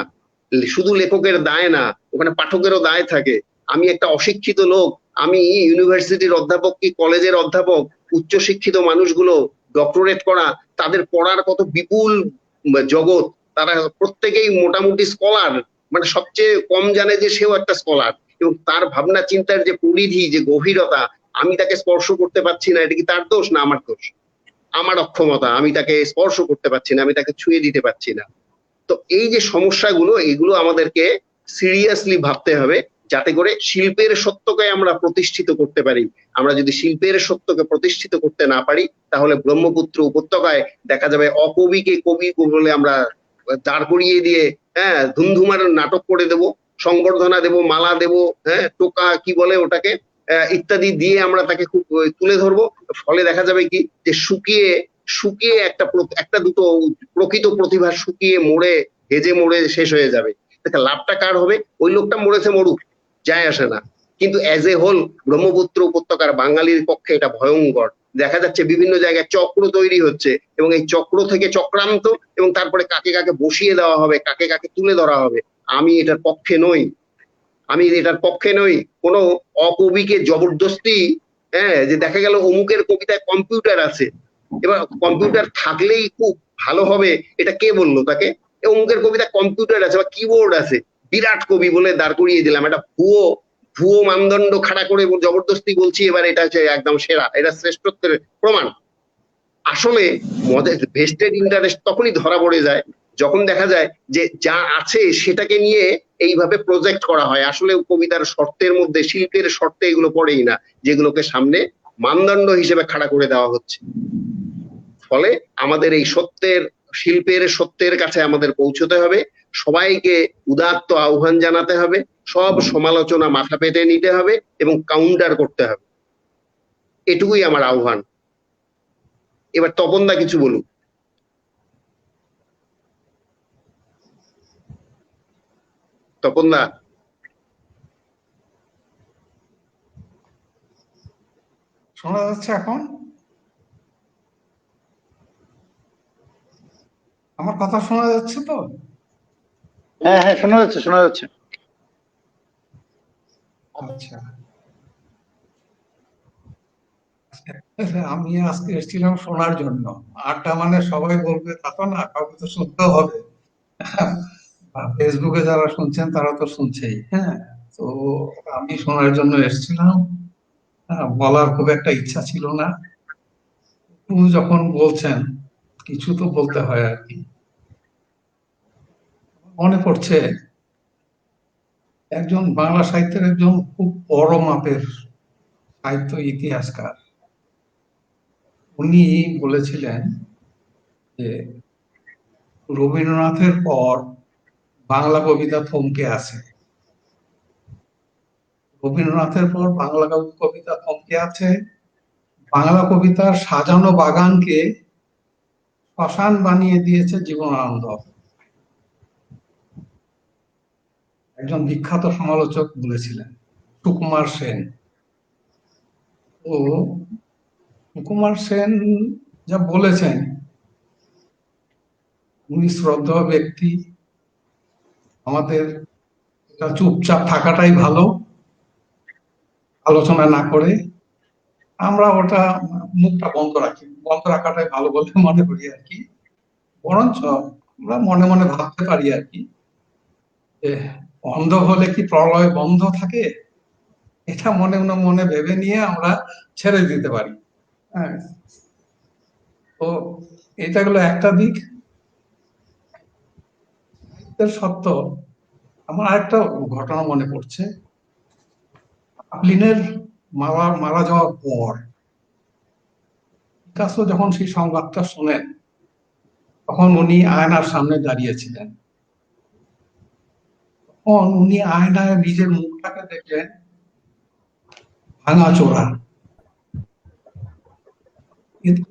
শুধু লেখকের দায় না, ওখানে পাঠকেরও দায় থাকে। আমি একটা অশিক্ষিত লোক, আমি ইউনিভার্সিটির অধ্যাপক কি কলেজের অধ্যাপক, উচ্চশিক্ষিত মানুষগুলো ডক্টরেট করা, তাদের পড়ার কত বিপুল জগৎ, তারা প্রত্যেকেই মোটামুটি স্কলার, মানে সবচেয়ে কম জানে যে সেও একটা স্কলার, এবং তার ভাবনা চিন্তার যে পরিধি, যে গভীরতা, আমি তাকে স্পর্শ করতে পারছি না। এটা কি তার দোষ না আমার দোষ? আমার অক্ষমতা, আমি তাকে স্পর্শ করতে পারছি না, আমি তাকে ছুঁয়ে দিতে পারছি না। তো এই যে সমস্যাগুলো, এগুলো আমাদেরকে সিরিয়াসলি ভাবতে হবে, যাতে করে শিল্পের সত্যকে আমরা প্রতিষ্ঠিত করতে পারি। আমরা যদি শিল্পের সত্যকে প্রতিষ্ঠিত করতে না পারি, তাহলে ব্রহ্মপুত্র উপত্যকায় দেখা যাবে অকবিকে কবি বলে আমরা দাঁড় করিয়ে দিয়ে, হ্যাঁ, ধুমধুমার নাটক করে দেব, সংবর্ধনা দেব, মালা দেব, হ্যাঁ, টোকা কি বলে ওটাকে, ইত্যাদি দিয়ে আমরা তাকে খুব তুলে ধরবো। ফলে দেখা যাবে কি, যে শুকিয়ে শুকিয়ে একটা দুটো প্রকৃত প্রতিভা শুকিয়ে মরে, হেজে মরে শেষ হয়ে যাবে। দেখে লাভটা কার হবে? ওই লোকটা মরেছে, মরুক, যায় আসে না। কিন্তু অ্যাজ এ হোল ব্রহ্মপুত্র উপত্যকার বাঙালির পক্ষে এটা ভয়ঙ্কর। দেখা যাচ্ছে বিভিন্ন জায়গায় চক্র তৈরি হচ্ছে, এবং এই চক্র থেকে চক্রান্ত, এবং তারপরে কাকে কাকে বসিয়ে দেওয়া হবে, কাকে কাকে তুলে ধরা হবে। আমি এটার পক্ষে নই, আমি এটার পক্ষে নই। কোনো অকবিকে জবরদস্তি, হ্যাঁ, যে দেখা গেল অমুকের কবিতায় কম্পিউটার আছে, এবার কম্পিউটার থাকলেই খুব ভালো হবে, এটা কে বললো তাকে? অমুকের কবিতা কম্পিউটার আছে বা কিবোর্ড আছে, বিরাট কবি বলে দাঁড় করিয়ে দিলাম। এটা ভুয়ো ভুয়ো মানদণ্ড খাড়া করে জবরদস্তি বলছি এবার এটা হচ্ছে একদম সেরা, এটা শ্রেষ্ঠত্বের প্রমাণ। আসলে ভেস্টেড ইন্টারেস্ট তখনই ধরা পড়ে যায় যখন দেখা যায় যে যা আছে সেটাকে নিয়ে এইভাবে প্রজেক্ট করা হয়। আসলে কবিতার শর্তের মধ্যে, শিল্পের শর্তে এগুলো পড়েই না, যেগুলোকে সামনে মানদণ্ড হিসেবে খাড়া করে দেওয়া হচ্ছে। ফলে আমাদের এই শিল্পের সত্যের কাছে আমাদের পৌঁছতে হবে। সবাইকে উদাত্ত আহ্বান জানাতে হবে, সব সমালোচনা মাথা পেতে নিতে হবে এবং কাউন্টার করতে হবে। এটুকুই আমার আহ্বান। এবার তপনদা কিছু বলুন। তপনদা, শোনা যাচ্ছে এখন? আমার কথা শোনা যাচ্ছে তো? হ্যাঁ হ্যাঁ, শোনা যাচ্ছে শোনা যাচ্ছে। আচ্ছা, আমি আজকে এসেছিলাম শোনার জন্য। আড্ডা মানে সবাই বলবে তা তো না, কাউকে তো শুনতেও হবে। ফেসবুকে যারা শুনছেন তারা তো শুনছেই, হ্যাঁ। তো আমি শোনার জন্য এসেছিলাম। বলার খুব একটা ইচ্ছা ছিল না। তুমি যখন বলছেন কিছু তো বলতে হয় আর কি। মনে পড়ছে একজন বাংলা সাহিত্যের একজন খুব বড় মাপের সাহিত্য ইতিহাসকার, উনি বলেছিলেন যে রবীন্দ্রনাথের পর বাংলা কবিতা থমকে আছে। রবীন্দ্রনাথের পর বাংলা কবিতা থমকে আছে। বাংলা কবিতার সাজানো বাগানকে শ্মশান বানিয়ে দিয়েছে জীবনানন্দ। একজন বিখ্যাত সমালোচক বলেছিলেন, সুকুমার সেন। তো সুকুমার সেন যা বলেছেন, উনি শ্রদ্ধেয় ব্যক্তি। আমাদের এটা চুপচাপ থাকাটাই ভালো, আলোচনা না করে। আমরা ওটা মুখটা বন্ধ রাখি, বন্ধ রাখাটাই ভালো বলে মনে করি আর কি। বরঞ্চ আমরা মনে মনে ভাবতে পারি আর কি, যে অন্ধ হলে কি প্রলয় বন্ধ থাকে, এটা মনে মনে মনে ভেবে নিয়ে আমরা ছেড়ে দিতে পারি। হ্যাঁ, তো এটা হলো একটা দিক। সাহিত্যের সত্য। আমার আরেকটা ঘটনা মনে পড়ছে। চাপলিনের মারা যাওয়ার পর পিকাসো যখন সেই সংবাদটা শোনেন, তখন উনি আয়নার সামনে দাঁড়িয়েছিলেন। তখন উনি আয়নায় নিজের মুখটাকে দেখলেন ভাঙাচোরা। কিন্তু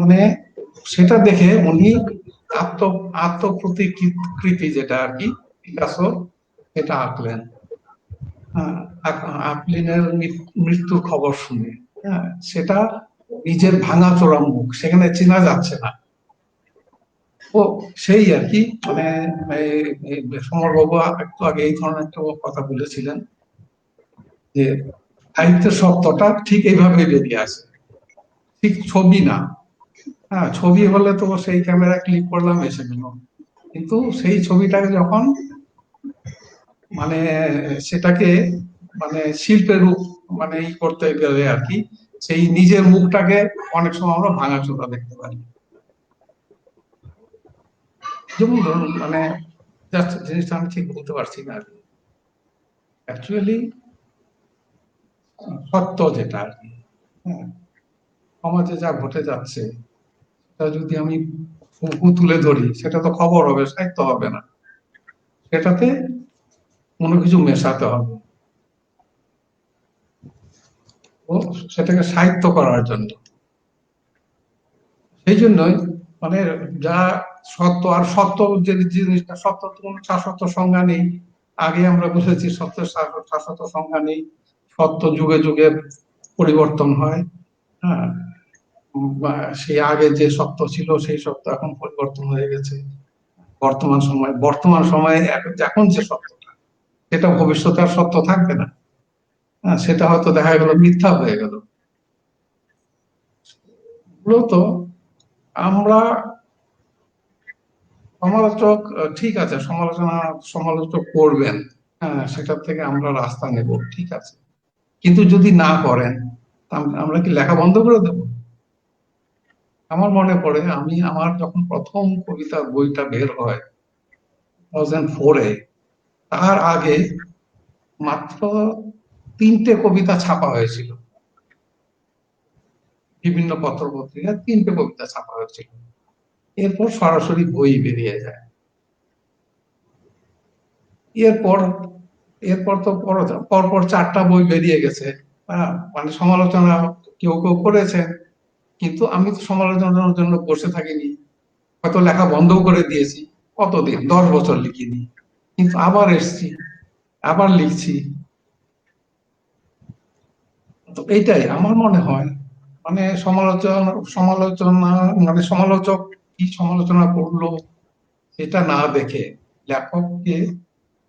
মানে সেটা দেখে উনি আত্মপ্রতিকৃতি যেটা আর কি, পিকাসো এটা আঁকলেন। চাপলিনের মৃত্যুর খবর শুনে, হ্যাঁ, সেটা নিজের ভাঙাচোরা মুখ, সেখানে চেনা যাচ্ছে না। ও সেই আর কি, মানে সমরবাবু একটু আগে এই ধরনের একটা কথা বলেছিলেন যে সাহিত্যের সত্যটা ঠিক এইভাবে বেরিয়ে আসে, ঠিক ছবি না। হ্যাঁ, ছবি হলে তো সেই ক্যামেরা ক্লিক করলাম এসে গেল, কিন্তু সেই ছবিটাকে যখন মানে সেটাকে মানে শিল্পের রূপ মানে করতে গেলে আর কি, সেই নিজের মুখটাকে অনেক সময় আমরা ভাঙাচোরা দেখতে পারি। যেমন ধরুন মানে জাস্ট জিনিসটা আমি ঠিক বলতে পারছি না আর কি। অ্যাকচুয়ালি সত্য যেটা আর কি, হ্যাঁ, সমাজে যা ঘটে যাচ্ছে সেটা যদি আমি হুবহু তুলে ধরি, সেটা তো খবর হবে, সাহিত্য হবে না। সেটাতে কোনো কিছু মেশাতে হবে, ও সেটাকে সাহিত্য করার জন্য। সেই জন্যই মানে যা সত্য, আর সত্য যে জিনিসটা, সত্য তো কোনো শাশ্বত সংজ্ঞা নেই। আগে আমরা বুঝেছি সত্যের শাশ্বত সংজ্ঞা নেই। সত্য যুগে যুগে পরিবর্তন হয়। হ্যাঁ, সেই আগে যে সত্য ছিল সেই সত্য এখন পরিবর্তন হয়ে গেছে। বর্তমান সময়ে এখন যে সত্যটা, সেটা ভবিষ্যতে আর সত্য থাকবে না। হ্যাঁ, সেটা হয়তো দেখা গেল মিথ্যা হয়ে গেল। মূলত আমরা সমালোচক, ঠিক আছে, সমালোচক করবেন, হ্যাঁ, সেটার থেকে আমরা রাস্তা নেব, ঠিক আছে। কিন্তু যদি না করেন, আমরা কি লেখা বন্ধ করে দেব? আমার মনে পড়ে আমার যখন প্রথম কবিতার বইটা বের হয় 2004-এ, তার আগে মাত্র 3টে কবিতা ছাপা হয়েছিল বিভিন্ন পত্র পত্রিকায়, 3টে কবিতা ছাপা হয়েছিল। এরপর সরাসরি বই বেরিয়ে যায়। এরপর এরপর তো পরপর 4টা বই বেরিয়ে গেছে। মানে সমালোচনা কেউ কেউ করেছেন, কিন্তু আমি তো সমালোচনার জন্য বসে থাকিনি, হয়তো লেখা বন্ধ করে দিয়েছি। কতদিন, 10 বছর লিখিনি, কিন্তু আবার এসছি, আবার লিখছি। তো এইটাই আমার মনে হয়, মানে সমালোচনা সমালোচনা মানে সমালোচক কি সমালোচনা করলো, এটা না দেখে লেখককে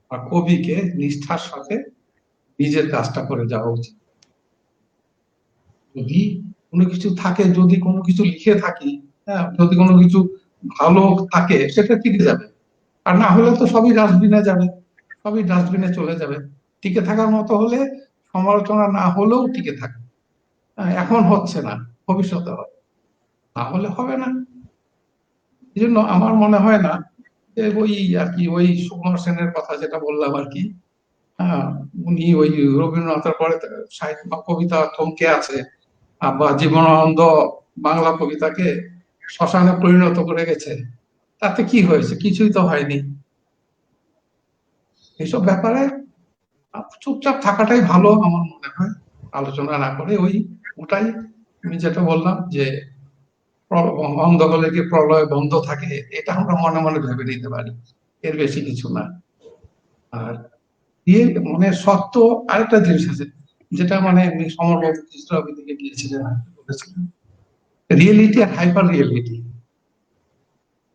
বা কবিকে নিষ্ঠার সাথে নিজের কাজটা করে যাওয়া উচিত। যদি কোনো কিছু থাকে, যদি কোনো কিছু লিখে থাকি, হ্যাঁ, যদি কোনো কিছু ভালো থাকে সেটা টিকে যাবে, আর না হলে তো সবই ডাস্টবিনে যাবে, সবই ডাস্টবিনে চলে যাবে। টিকে থাকার মতো হলে সমালোচনা না হলেও টিকে থাকে। এখন হচ্ছে না, ভবিষ্যতে হবে, না হলে হবে না। এই জন্য আমার মনে হয় না যে ওই আর কি ওই সুকুমার সেনের কথা যেটা বললাম আর কি, হ্যাঁ, উনি ওই রবীন্দ্রনাথের পরে সাহিত্য বা কবিতা থমকে আছে, বা জীবনানন্দ বাংলা কবিতাকে শ্মশানে পরিণত করে গেছে, তাতে কি হয়েছে? কিছুই তো হয়নি। এইসব ব্যাপারে চুপচাপ থাকাটাই ভালো আমার মনে হয়, আলোচনা না করে। ওটাই আমি যেটা বললাম যে বন্ধ হলে কি প্রলয় বন্ধ থাকে, এটা আমরা মনে মনে ভেবে নিতে পারি, এর বেশি কিছু না। আর দিয়ে মানে সত্য আরেকটা জিনিস আছে, যেটা মানে সমরবাবু কৃষ্ণবাবুর দিকে গিয়েছিলেন, বলেছিলেন রিয়েলিটি আর হাইপার রিয়েলিটি।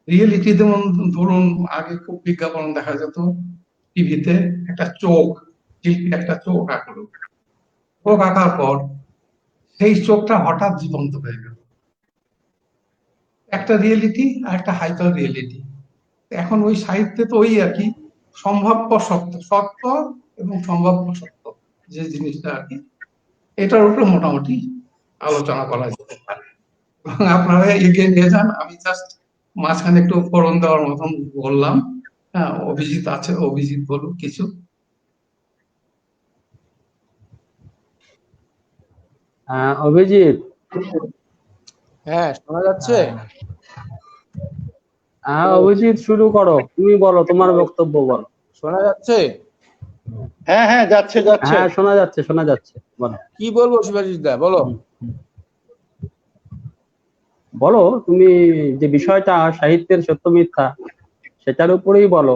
রিয়েলিটি যেমন ধরুন আগে খুব বিজ্ঞাপন দেখা যেত টিভিতে, একটা চোখ, শিল্পী একটা চোখ আঁকলো, চোখ আঁকার পর সেই চোখটা হঠাৎ জীবন্ত হয়ে গেল, একটা রিয়েলিটি আর একটা হাইপার রিয়েলিটি। এখন ওই সাহিত্যে তো ওই আর কি, সম্ভাব্য সত্য, সত্য এবং সম্ভাব্য সত্য যে জিনিসটা আর কি, এটার উপরে মোটামুটি আলোচনা করা যেতে পারে। এবং আপনারা এগিয়ে নিয়ে যান, আমি জাস্ট মাঝখানে একটু ফোড়ন দেওয়ার মতন বললাম। হ্যাঁ, অভিজিৎ আছে, অভিজিৎ বলুক কিছু। অভিজিৎ। হ্যাঁ, শোনা যাচ্ছে? হ্যাঁ অভিজিৎ, শুরু করো, তুমি বলো, তোমার বক্তব্য বলো। শোনা যাচ্ছে? হ্যাঁ হ্যাঁ, যাচ্ছে যাচ্ছে। হ্যাঁ শোনা যাচ্ছে, শোনা যাচ্ছে, বলো। কি বলবো শিবাশিস দা, বলো। বলো তুমি, যে বিষয়টা সাহিত্যের সত্য মিথ্যা সেটার উপরেই বলো।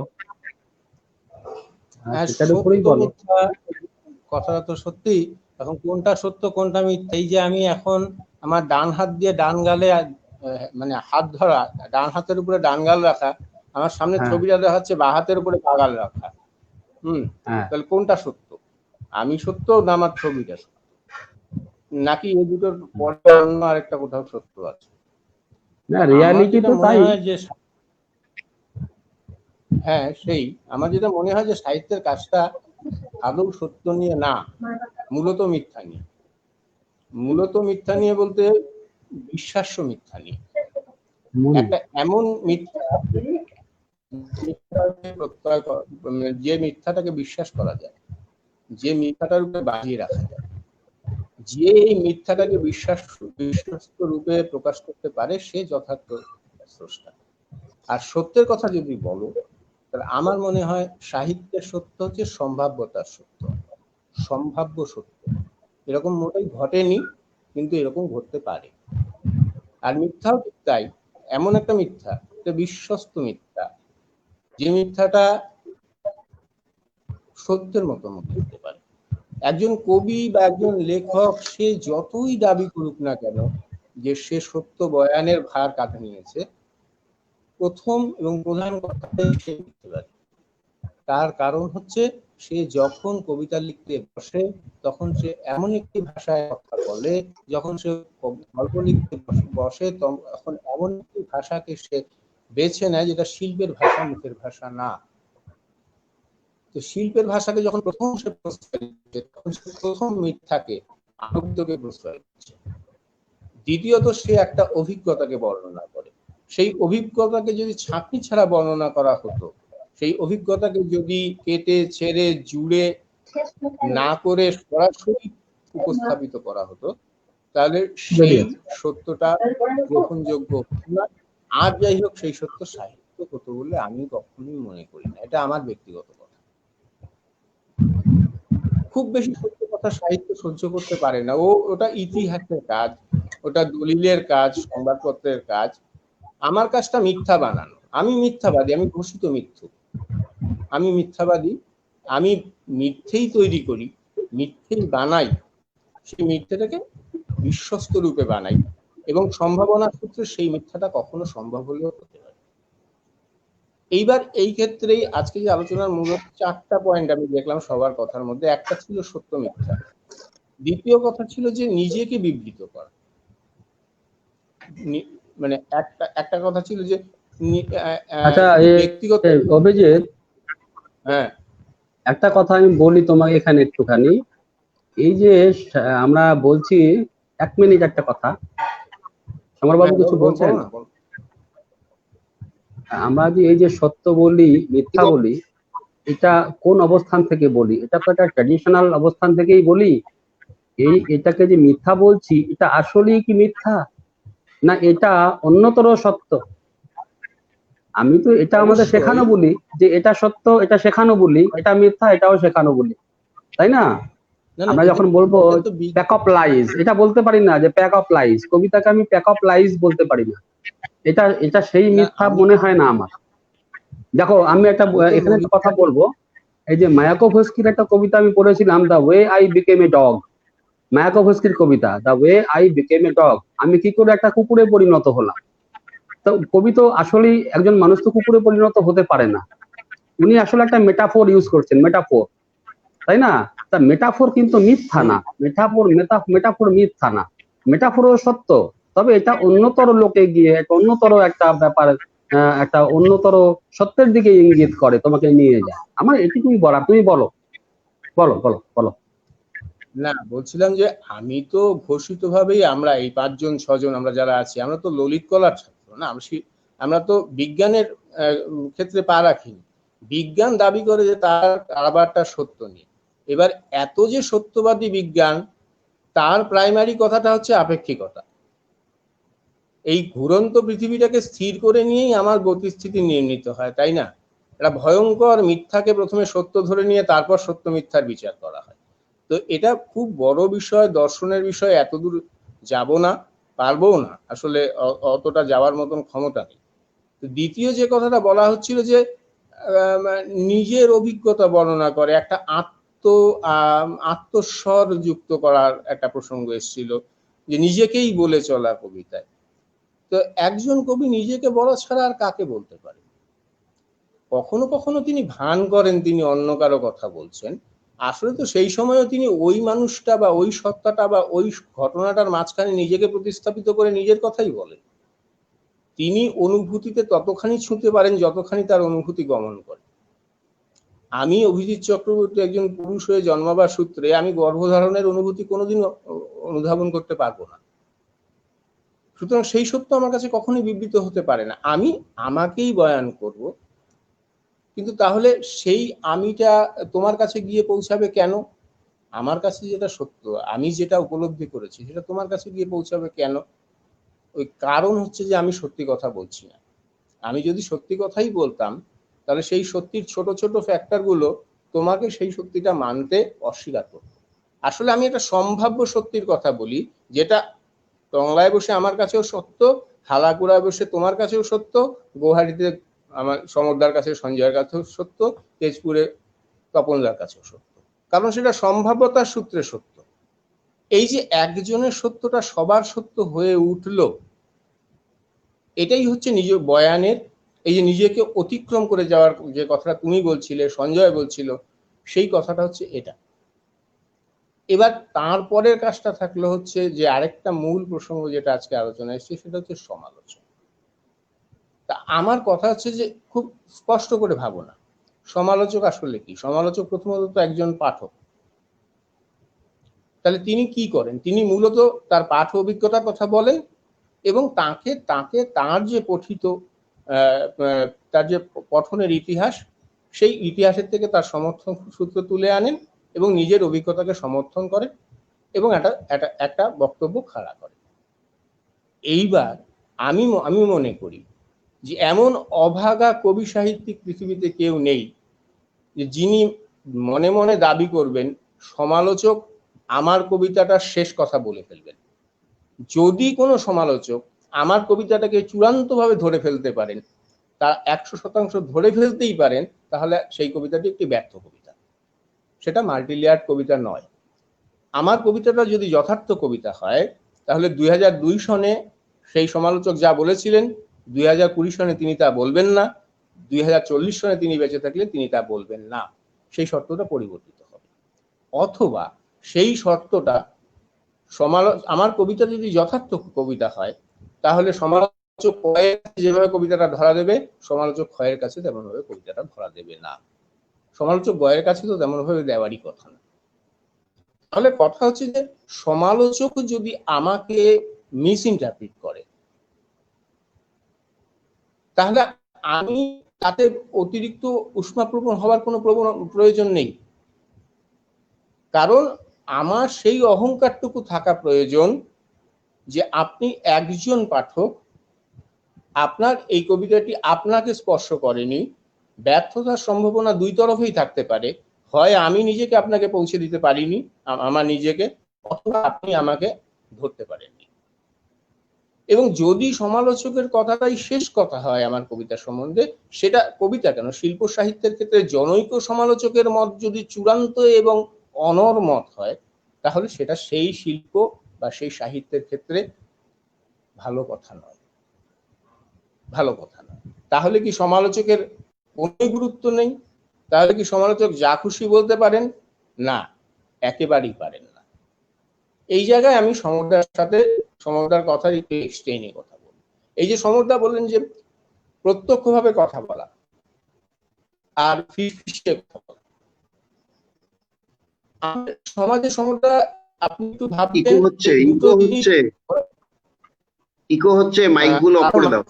হ্যাঁ, সেটার উপরেই সত্য বলো। মিথ্যা কথাটা তো সত্যি। এখন কোনটা সত্য কোনটা মিথ্যা, এই যে আমি এখন আমার ডান হাত দিয়ে ডান গালে মানে হাত ধরা, ডান হাতের উপরে ডান গাল রাখা, আমার সামনে হ্যাঁ। ছবিটা দেখাচ্ছে বা হাতের উপরে বা গাল রাখা। হ্যাঁ। তাহলে কোনটা সত্য? আমি সত্য না আমার ছবিটা সত্য? নাকি এই দুটোর পরে অন্য আরেকটা কোথাও সত্য আছে? না, রিয়ালিটি তো মনে তাই। হয় যে হ্যাঁ, সেই আমার যেটা মনে হয় যে সাহিত্যের কাজটা আদৌ সত্য নিয়ে না, মূলত মিথ্যা নিয়ে। মূলত মিথ্যা নিয়ে বলতে বিশ্বাস্য মিথ্যা নিয়ে। একটা এমন মিথ্যা যে মিথ্যাটাকে বিশ্বাস করা যায়, যে মিথ্যাটার উপরে বাজিয়ে রাখা যায়, যে এই মিথ্যাটাকে বিশ্বস্ত রূপে প্রকাশ করতে পারে, সে যথার্থ স্রষ্টা। আর সত্যের কথা যদি বলো, তাহলে আমার মনে হয় সাহিত্যের সত্য হচ্ছে সম্ভাব্যতার সত্য, সম্ভাব্য সত্য। এরকম মোটেই ঘটেনি, কিন্তু এরকম ঘটতে পারে। আর মিথ্যাও ঠিক তাই, এমন একটা মিথ্যা, একটা বিশ্বস্ত মিথ্যা, যে মিথ্যাটা সত্যের মতো মনে হতে পারে। একজন কবি বা একজন লেখক সে যতই দাবি করুক না কেন যে সে সত্য বয়ানের ভার কাঁধে নিয়েছে, প্রথম এবং প্রধান কথা সে লিখতে পারে। তার কারণ হচ্ছে সে যখন কবিতা লিখতে বসে তখন সে এমন একটি ভাষায় কথা বলে, যখন সে গল্প লিখতে বসে তখন এমন একটি ভাষাকে সে বেছে নেয় যেটা শিল্পের ভাষা, মুখের ভাষা না। তো শিল্পের ভাষাকে যখন প্রথম সে প্রশ্রয় দিচ্ছে, তখন সে প্রথম মিথ্যাকে, আনন্দকে প্রশ্রয় দিচ্ছে। দ্বিতীয়ত সে একটা অভিজ্ঞতাকে বর্ণনা করে। সেই অভিজ্ঞতাকে যদি ছাঁকনি ছাড়া বর্ণনা করা হতো, সেই অভিজ্ঞতাকে যদি কেটে ছেড়ে জুড়ে না করে সরাসরি উপস্থাপিত করা হতো, তাহলে সেই সত্যটা গ্রহণযোগ্য হতো না। আর যাই হোক, সেই সত্য সাহিত্য হতো বলে আমি কখনোই মনে করি না। এটা আমার ব্যক্তিগত কথা। খুব বেশি সত্য কথা সাহিত্য সহ্য করতে পারে না। ওটা ইতিহাসের কাজ, ওটা দলিলের কাজ, সংবাদপত্রের কাজ। আমার কাজটা মিথ্যা বানানো। আমি মিথ্যাবাদী, আমি ঘোষিত মিথ্যুক। আমি মিথ্যাবাদী, আমি মিথ্যেই তৈরি করি, মিথ্যেই বানাই, সেই মিথ্যেটাকে বিশ্বস্ত রূপে বানাই, এবং সম্ভাবনার সূত্রে সেই মিথ্যাটা কখনো সম্ভব হলেও হতে পারে। এইবার এই ক্ষেত্রেই আজকে যে আলোচনার মূলত 4টা পয়েন্ট আমি দেখলাম সবার কথার মধ্যে। একটা ছিল সত্য মিথ্যা, দ্বিতীয় কথা ছিল যে নিজেকে বিবৃত করা, মানে একটা কথা ছিল যে আচ্ছা, ব্যক্তিগত। অভিজিৎ, হ্যাঁ, একটা কথা আমি বলি তোমাকে এখানে একটুখানি। এই যে আমরা বলছি, 1 মিনিট একটা কথা, সমরবাবু কিছু বলছেন? আমরা যে এই যে সত্য বলি মিথ্যা বলি, এটা কোন অবস্থান থেকে বলি? এটা তো একটা ট্র্যাডিশনাল অবস্থান থেকেই বলি। এটাকে যে মিথ্যা বলছি, এটা আসলেই কি মিথ্যা, না এটা অন্যতর সত্য? আমি তো এটা আমাদের শেখানো বলি যে এটা সত্য, এটা শেখানো বলি, এটা মিথ্যা, এটাও শেখানো বলি, তাই না? আমরা যখন বলবো প্যাক অফ লাইজ, এটা বলতে পারি না যে প্যাক অফ লাইজ, কবিতাকে আমি প্যাক অফ লাইজ বলতে পারি না। এটা সেই মিথ্যা মনে হয় না আমার। দেখো, আমি এখানে একটা কথা বলবো। এই যে মায়াকোভস্কির একটা কবিতা আমি পড়েছিলাম, the way I became a dog. মায়াকোভস্কির কবিতা, the way I became a dog, আমি কি করে একটা কুকুরে পরিণত হলাম। তো কবি তো আসলেই, একজন মানুষ তো কুকুরে পরিণত হতে পারে না। উনি আসলে একটা মেটাফোর ইউজ করছেন, মেটাফোর, তাই না? তা মেটাফোর কিন্তু মিথ্যা না, মেটাফোর মিথ্যা না, মেটাফোরও সত্য। তবে এটা অন্যতর লোকে গিয়ে একটা অন্যতর একটা ব্যাপার, একটা অন্যতর সত্যের দিকে ইঙ্গিত করে, তোমাকে নিয়ে যায়। আমার এটুকুই বলা, তুমি বলো, বলো বলো বলো। না, বলছিলাম যে আমি তো ঘোষিতভাবেই, আমরা এই 5জন 6জন আমরা যারা আছি, আমরা তো ললিত কলার ছাত্র না, আমরা তো বিজ্ঞানের ক্ষেত্রে পা রাখিনি। বিজ্ঞান দাবি করে যে তার কারবারটা সত্য নিয়ে। এবার এত যে সত্যবাদী বিজ্ঞান, তার প্রাইমারি কথাটা হচ্ছে আপেক্ষিকতা। এই ঘুরন্ত পৃথিবীটাকে স্থির করে নিয়েই আমার গতিস্থিতি নির্ণীত হয়, তাই না? একটা ভয়ঙ্কর মিথ্যাকে প্রথমে সত্য ধরে নিয়ে তারপর সত্য মিথ্যার বিচার করা হয়। তো এটা খুব বড় বিষয়, দর্শনের বিষয়, এতদূর যাব না, পারবো না, আসলে অতটা যাওয়ার মতন ক্ষমতা নেই। তো দ্বিতীয় যে কথাটা বলা হচ্ছিল যে নিজের অভিজ্ঞতা বর্ণনা করে, একটা আত্মস্বর যুক্ত করার একটা প্রসঙ্গ এসেছিল, যে নিজেকেই বলে চলা কবিতায়। তো একজন কবি নিজেকে বলা ছাড়া আর কাকে বলতে পারে? কখনো কখনো তিনি ভান করেন তিনি অন্য কারো কথা বলছেন, আসলে তো সেই সময়ও তিনি ওই মানুষটা বা ওই সত্তাটা বা ওই ঘটনাটার মাঝখানে নিজেকে প্রতিস্থাপিত করে নিজের কথাই বলেন। তিনি অনুভূতিতে ততখানি ছুঁতে পারেন যতখানি তার অনুভূতি গমন করে। আমি অভিজিৎ চক্রবর্তী একজন পুরুষ হয়ে জন্মাবার সূত্রে আমি গর্ভধারণের অনুভূতি কোনোদিন অনুধাবন করতে পারবো না। সুতরাং সেই সত্য আমার কাছে কখনোই বিবৃত হতে পারে না। আমি আমাকেই বয়ান করব, কিন্তু তাহলে সেই আমিটা তোমার কাছে গিয়ে পৌঁছাবে কেন? আমার কাছে যেটা সত্য, আমি যেটা উপলব্ধি করেছি, সেটা তোমার কাছে গিয়ে পৌঁছাবে কেন? ওই কারণ হচ্ছে যে আমি সত্যি কথা বলছি না। আমি যদি সত্যি কথাই বলতাম, তাহলে সেই সত্যির ছোট ছোট ফ্যাক্টর গুলো তোমাকে সেই সত্যিটা মানতে অস্বীকার করত। আসলে আমি একটা সম্ভাব্য সত্যির কথা বলি, যেটা টংলায় বসে আমার কাছেও সত্য, হালাকুড়ায় বসে তোমার কাছেও সত্য, গুয়াহাটিতে আমার সমরদার কাছে, সঞ্জয়ের কাছেও সত্য, তেজপুরে তপনদার কাছেও সত্য, কারণ সেটা সম্ভাব্যতার সূত্রে সত্য। এই যে একজনের সত্যটা সবার সত্য হয়ে উঠলো, এটাই হচ্ছে নিজ বয়ানের, এই যে নিজেকে অতিক্রম করে যাওয়ার যে কথাটা তুমি বলছিলে, সঞ্জয় বলছিল, সেই কথাটা হচ্ছে এটা। এবার তারপরের কাজটা থাকলো হচ্ছে যে আরেকটা মূল প্রসঙ্গ যেটা আজকে আলোচনা এসেছে, সেটা হচ্ছে সমালোচনা। তা আমার কথা হচ্ছে যে খুব স্পষ্ট করে ভাবো না, সমালোচক আসলে কি? সমালোচক প্রথমত তো একজন পাঠক। তাহলে তিনি কি করেন? তিনি মূলত তার পাঠ অভিজ্ঞতার কথা বলেন এবং তাকে তার যে পঠিত তার যে পঠনের ইতিহাস, সেই ইতিহাসের থেকে তার সমর্থন সূত্র তুলে আনেন এবং নিজের অভিজ্ঞতাকে সমর্থন করেন এবং একটা বক্তব্য খাড়া করেন। এইবার আমি মনে করি যে এমন অভাগা কবি সাহিত্যিক পৃথিবীতে কেউ নেই যে যিনি মনে মনে দাবি করবেন সমালোচক আমার কবিতাটার শেষ কথা বলে ফেলবেন। যদি কোনো সমালোচক আমার কবিতাটাকে চূড়ান্তভাবে ধরে ফেলতে পারেন, তা 100% ধরে ফেলতেই পারেন, তাহলে সেই কবিতাটি একটি ব্যর্থ কবিতা, সেটা মাল্টিলেয়ার্ড কবিতা নয়। আমার কবিতাটা যদি যথার্থ কবিতা হয়, তাহলে 2002 সনে সেই সমালোচক যা বলেছিলেন 2020 সনে তিনি তা বলবেন না, 2040 সনে তিনি বেঁচে থাকলে তিনি তা বলবেন না, সেই শর্তটা পরিবর্তিত হবে। অথবা সেই শর্তটা আমার কবিতা যদি যথার্থ কবিতা হয়, তাহলে সমালোচক কয়ের যেভাবে কবিতাটা ধরা দেবে, সমালোচক ক্ষয়ের কাছে তেমন ভাবে কবিতাটা ধরা দেবে না। সমালোচক গয়ের কাছে তো তেমন ভাবে দেওয়ারই কথা না। তাহলে কথা হচ্ছে যে সমালোচক যদি আমাকে মিস ইন্টারপ্রিট করে, তাহলে আমি তাতে অতিরিক্ত উষ্মাপ্রবণ হওয়ার কোনো প্রয়োজন নেই। কারণ আমার সেই অহংকারটুকু থাকা প্রয়োজন যে আপনি একজন পাঠক, আপনার এই কবিতাটি আপনাকে স্পর্শ করেনি, ব্যর্থতার সম্ভাবনা দুই তরফেই থাকতে পারে। হয় আমি নিজেকে আপনাকে পৌঁছে দিতে পারিনি, আমার নিজেকে, অথবা আপনি আমাকে ধরতে পারেননি। এবং যদি সমালোচকের কথাটাই শেষ কথা হয় আমার কবিতা সম্বন্ধে, সেটা কবিতা কেন, শিল্প সাহিত্যের ক্ষেত্রে জনৈক সমালোচকের মত যদি চূড়ান্ত এবং অনর মত হয়, তাহলে সেটা সেই শিল্প বা সেই সাহিত্যের ক্ষেত্রে ভালো কথা নয়, ভালো কথা নয়। তাহলে কি সমালোচকের কোনো গুরুত্ব নেই? তাহলে কি সমালোচক যা খুশি বলতে পারেন? না, একেবারেই পারেন না। এই জায়গায় আমি সমরদার কথার একটু এক্সটেইনে কথা বলবো। এই যে সমরদা বললেন যে প্রত্যক্ষভাবে কথা বলা আর ফিসফিসে কথা বলা, সমাজে সমরদা আপনি একটু ভাববেন, ইকো হচ্ছে, মাইকগুলো অফ করে দাও।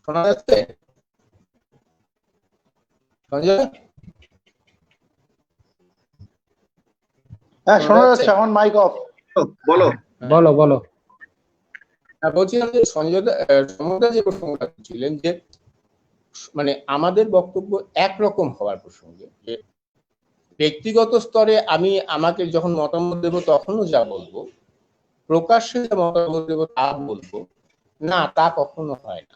শোনা যাচ্ছে সঞ্জয়? হ্যাঁ শোনা যাচ্ছে, আমার মাইক অফ। বলো বলো বলো। বলছিলাম যে সমরদা যে প্রসঙ্গটা ছিলেন, যে মানে আমাদের বক্তব্য একরকম হওয়ার প্রসঙ্গে, যে ব্যক্তিগত স্তরে আমি আমাকে যখন মতামত দেবো তখনও যা বলবো, প্রকাশ্যে যে মতামত দেবো তা বলবো না, তা কখনো হয় না।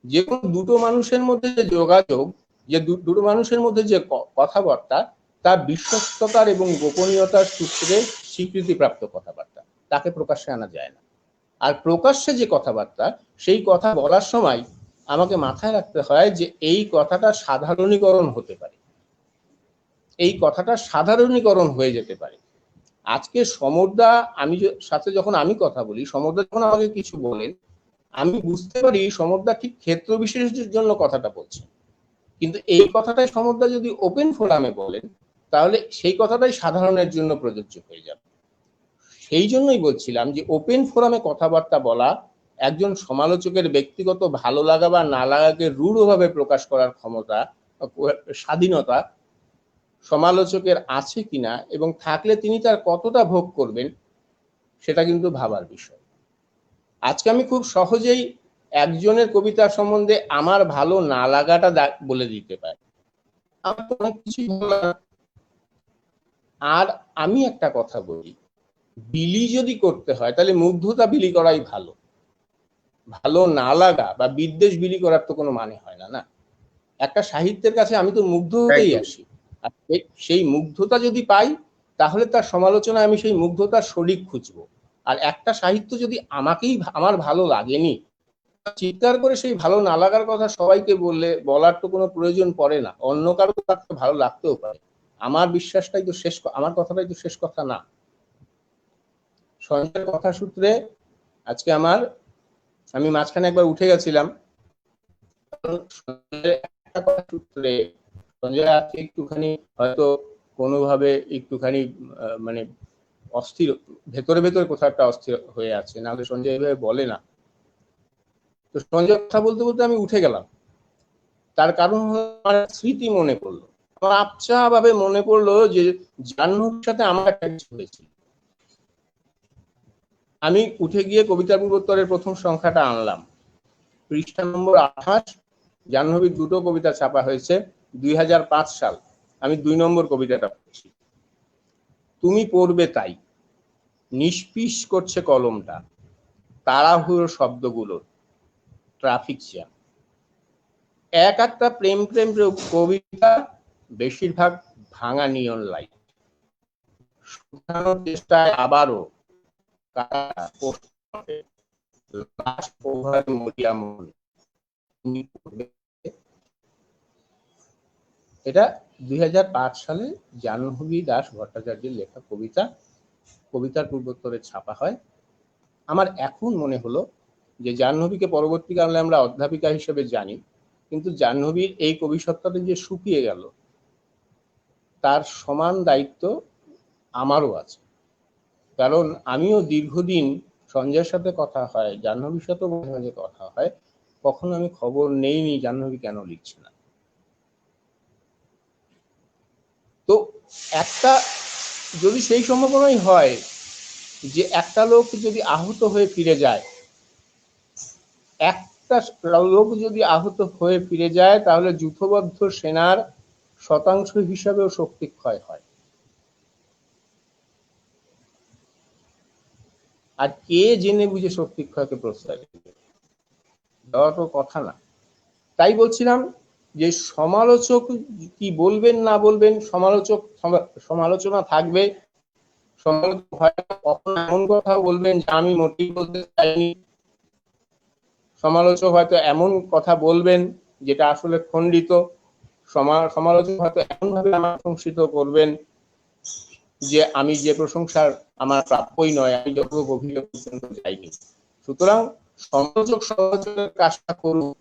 যে কোনো দুটো মানুষের মধ্যে যে যোগাযোগ, যে দুটো মানুষের মধ্যে যে কথাবার্তা, তা বিশ্বস্ততার এবং গোপনীয়তার সূত্রে স্বীকৃতিপ্রাপ্ত কথাবার্তা, তাকে প্রকাশ্যে আনা যায় না। আর প্রকাশ্যে যে কথাবার্তা, সেই কথা বলার সময় আমাকে মাথায় রাখতে হয় যে এই কথাটা সাধারণীকরণ হতে পারে, এই কথাটা সাধারণীকরণ হয়ে যেতে পারে। আজকে সমরদা সাথে যখন আমি কথা বলি, সমরদা যখন আমাকে কিছু বলেন, আমি বুঝতে পারি সমরদা ঠিক ক্ষেত্র বিশেষের জন্য কথাটা বলছেন, কিন্তু এই কথাটাই সমরদা যদি ওপেন ফোরামে বলেন, তাহলে সেই কথাটাই সাধারণের জন্য প্রযোজ্য হয়ে যাবে। সেই জন্যই বলছিলাম যে ওপেন ফোরামে কথাবার্তা বলা, একজন সমালোচকের ব্যক্তিগত ভালো লাগা বা না লাগাকে রূঢ়ভাবে প্রকাশ করার ক্ষমতা, স্বাধীনতা সমালোচকের আছে কিনা, এবং থাকলে তিনি তার কতটা ভোগ করবেন, সেটা কিন্তু ভাবার বিষয়। আজকে আমি খুব সহজেই একজনের কবিতা সম্বন্ধে আমার ভালো না লাগাটা বলে দিতে পারি, আমার তো অনেক কিছু ভালো লাগা। আর আমি একটা কথা বলি, বিলি যদি করতে হয় তাহলে মুগ্ধতা বিলি করাই ভালো, ভালো না লাগা বা বিদ্বেষ বিলি করার তো কোনো মানে হয় না। না, একটা সাহিত্যের কাছে আমি তো মুগ্ধ হতেই আসি, আর সেই মুগ্ধতা যদি পাই, তাহলে তার সমালোচনায় আমি সেই মুগ্ধতার শরিক খুঁজবো। আর একটা সাহিত্য যদি আমার ভালো লাগেনি, চিৎকার করে সেই ভালো না লাগার কথা সবাইকে বলার তো কোনো প্রয়োজন পড়ে না। অন্য কারো তাকে ভালো লাগতেও পারে, আমার বিশ্বাসটাই তো শেষ, আমার কথাটাই তো শেষ কথা না। সঞ্জয়ের কথা সূত্রে আজকে আমি মাঝখানে একবার উঠে গেছিলাম, একটা কথা সূত্রে সঞ্জয় আজকে একটুখানি হয়তো কোনোভাবে একটুখানি মানে অস্থির, ভেতরে ভেতরে কোথাও একটা অস্থির হয়ে আছে, নাহলে সঞ্জয় এইভাবে বলে না। তো সঞ্জয় কথা বলতে বলতে আমি উঠে গেলাম, তার কারণ আমার স্মৃতি মনে পড়লো, আমার আবছা ভাবে মনে পড়লো যে জাহ্নবীর সাথে আমার একটা কিছু হয়েছিল। আমি উঠে গিয়ে কবিতা পূর্বোত্তরের প্রথম সংখ্যাটা আনলাম, পৃষ্ঠা নম্বর 28, জাহ্নবীর দুটো কবিতা ছাপা হয়েছে 2005 সাল। আমি 2 নম্বর কবিতাটা পড়ছি। তুমি পড়বে তাই, নিষ্পিস করছে কলমটা, তাড়াহুড়ো শব্দগুলোর, ট্রাফিক জ্যাম। এক একটা প্রেম প্রেম কবিতা, বেশিরভাগ ভাঙা নিয়ন লাইট, শুধানোর চেষ্টায় আবারও লাশ প্রভাতে মরিয়া মন, তুমি পড়বে। এটা 2005 সালে জাহ্নবী দাস ভট্টাচার্যের লেখা কবিতা, কবিতার পূর্বোত্তরে ছাপা হয়। আমার এখন মনে হলো যে জাহ্নবীকে পরবর্তীকালে আমরা অধ্যাপিকা হিসেবে জানি, কিন্তু জাহ্নবীর এই কবিসত্তাটা যে শুকিয়ে গেল তার সমান দায়িত্ব আমারও আছে। কারণ আমিও দীর্ঘদিন সঞ্জয়ের সাথে কথা হয়, জাহ্নবীর সাথেও মাঝে মাঝে কথা হয়, কখনো আমি খবর নেইনি জাহ্নবী কেন লিখছে না। তো একটা যদি সেই সম্ভাবনাই হয় যে একটা লোক যদি আহত হয়ে ফিরে যায়, একটা লোক যদি আহত হয়ে ফিরে যায়, তাহলে যুথবদ্ধ সেনার শতাংশ হিসাবেও শক্তি ক্ষয় হয়। আর কে জেনে বুঝে শক্তি ক্ষয়কে প্রশ্রয় দেবে? দেওয়ার তো কথা না। তাই বলছিলাম যে সমালোচক কি বলবেন না বলবেন, সমালোচনা থাকবে। সমালোচক হয়তো কখনো এমন কথা বলবেন যা আমি মোটেই বলতে চাইনি, সমালোচক হয়তো এমন কথা বলবেন যেটা আসলে খণ্ডিত, সমালোচক হয়তো এমন ভাবে আমার প্রশংসিত করবেন যে আমি যে প্রশংসার আমার প্রাপ্যই নয়, আমি যত গভীরে পর্যন্ত যাইনি। সুতরাং সমালোচক সমালোচকের কাজটা করুক,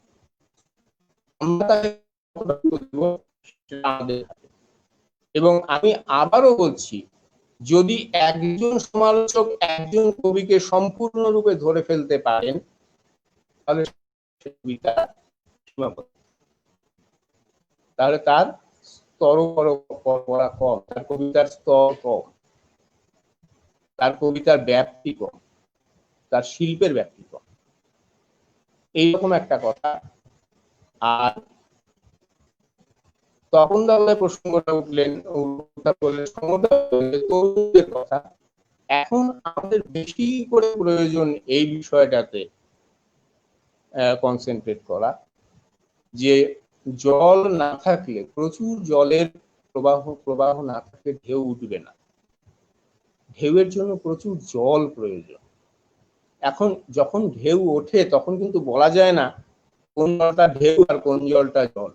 এবং আমি আবারও বলছি, যদি একজন সমালোচক একজন কবিকে সম্পূর্ণরূপে ধরে ফেলতে পারেন তাহলে তাহলে তার স্তর পড়া কম, তার কবিতার স্তর কম, তার কবিতার ব্যাপ্তি কম, তার শিল্পের ব্যাপ্তি কম, এইরকম একটা কথা। আর তখন দাদা প্রসঙ্গটা উঠলেন তরুণদের কথা। এখন আমাদের বেশি করে প্রয়োজন এই বিষয়টাতে কনসেন্ট্রেট করা, যে জল না থাকলে, প্রচুর জলের প্রবাহ না থাকলে ঢেউ উঠবে না। ঢেউয়ের জন্য প্রচুর জল প্রয়োজন। এখন যখন ঢেউ ওঠে তখন কিন্তু বলা যায় না কোন জলটা ঢেউ আর কোন জলটা জল।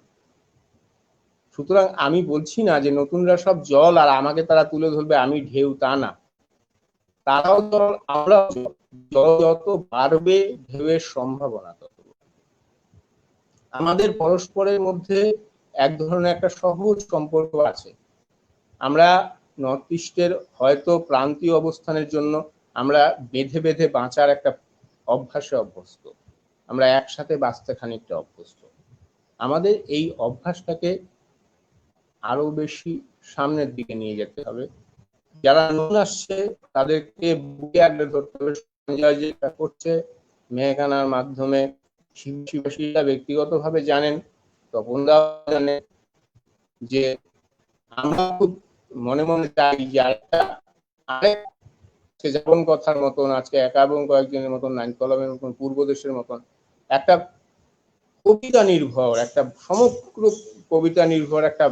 সুতরাং আমি বলছি না যে নতুনরা সব জল আর আমাকে তারা তুলে ধরবে আমি ঢেউ, তা না। তারাও জল, আমরাও জল। জল যত বাড়বে ঢেউয়ের সম্ভাবনা তত। আমাদের পরস্পরের মধ্যে এক ধরনের একটা সহজ সম্পর্ক আছে। আমরা নর্থ ইস্টের হয়তো প্রান্তীয় অবস্থানের জন্য আমরা বেঁধে বেঁধে বাঁচার একটা অভ্যাসে অভ্যস্ত, আমরা একসাথে বাঁচতে খানিকটা অভ্যস্ত। আমাদের এই অভ্যাসটাকে আরো বেশি সামনের দিকে নিয়ে যেতে হবে। যারা নতুন আসছে তাদেরকে বুকে আগলে ধরতে হবে। সঞ্জয় যেটা করছে মেহগানার মাধ্যমে, শিবাশীরা ব্যক্তিগতভাবে জানেন, তপনদাও জানে, যে আমরা খুব মনে মনে চাই যে আরেক যেমন কথার মতন আজকে একা এবং কয়েকজনের মতন, নাইন কলমের মতন, পূর্বদেশের মতন একটা কবিতা নির্ভর, একটা সমগ্র কবিতা নির্ভর একটা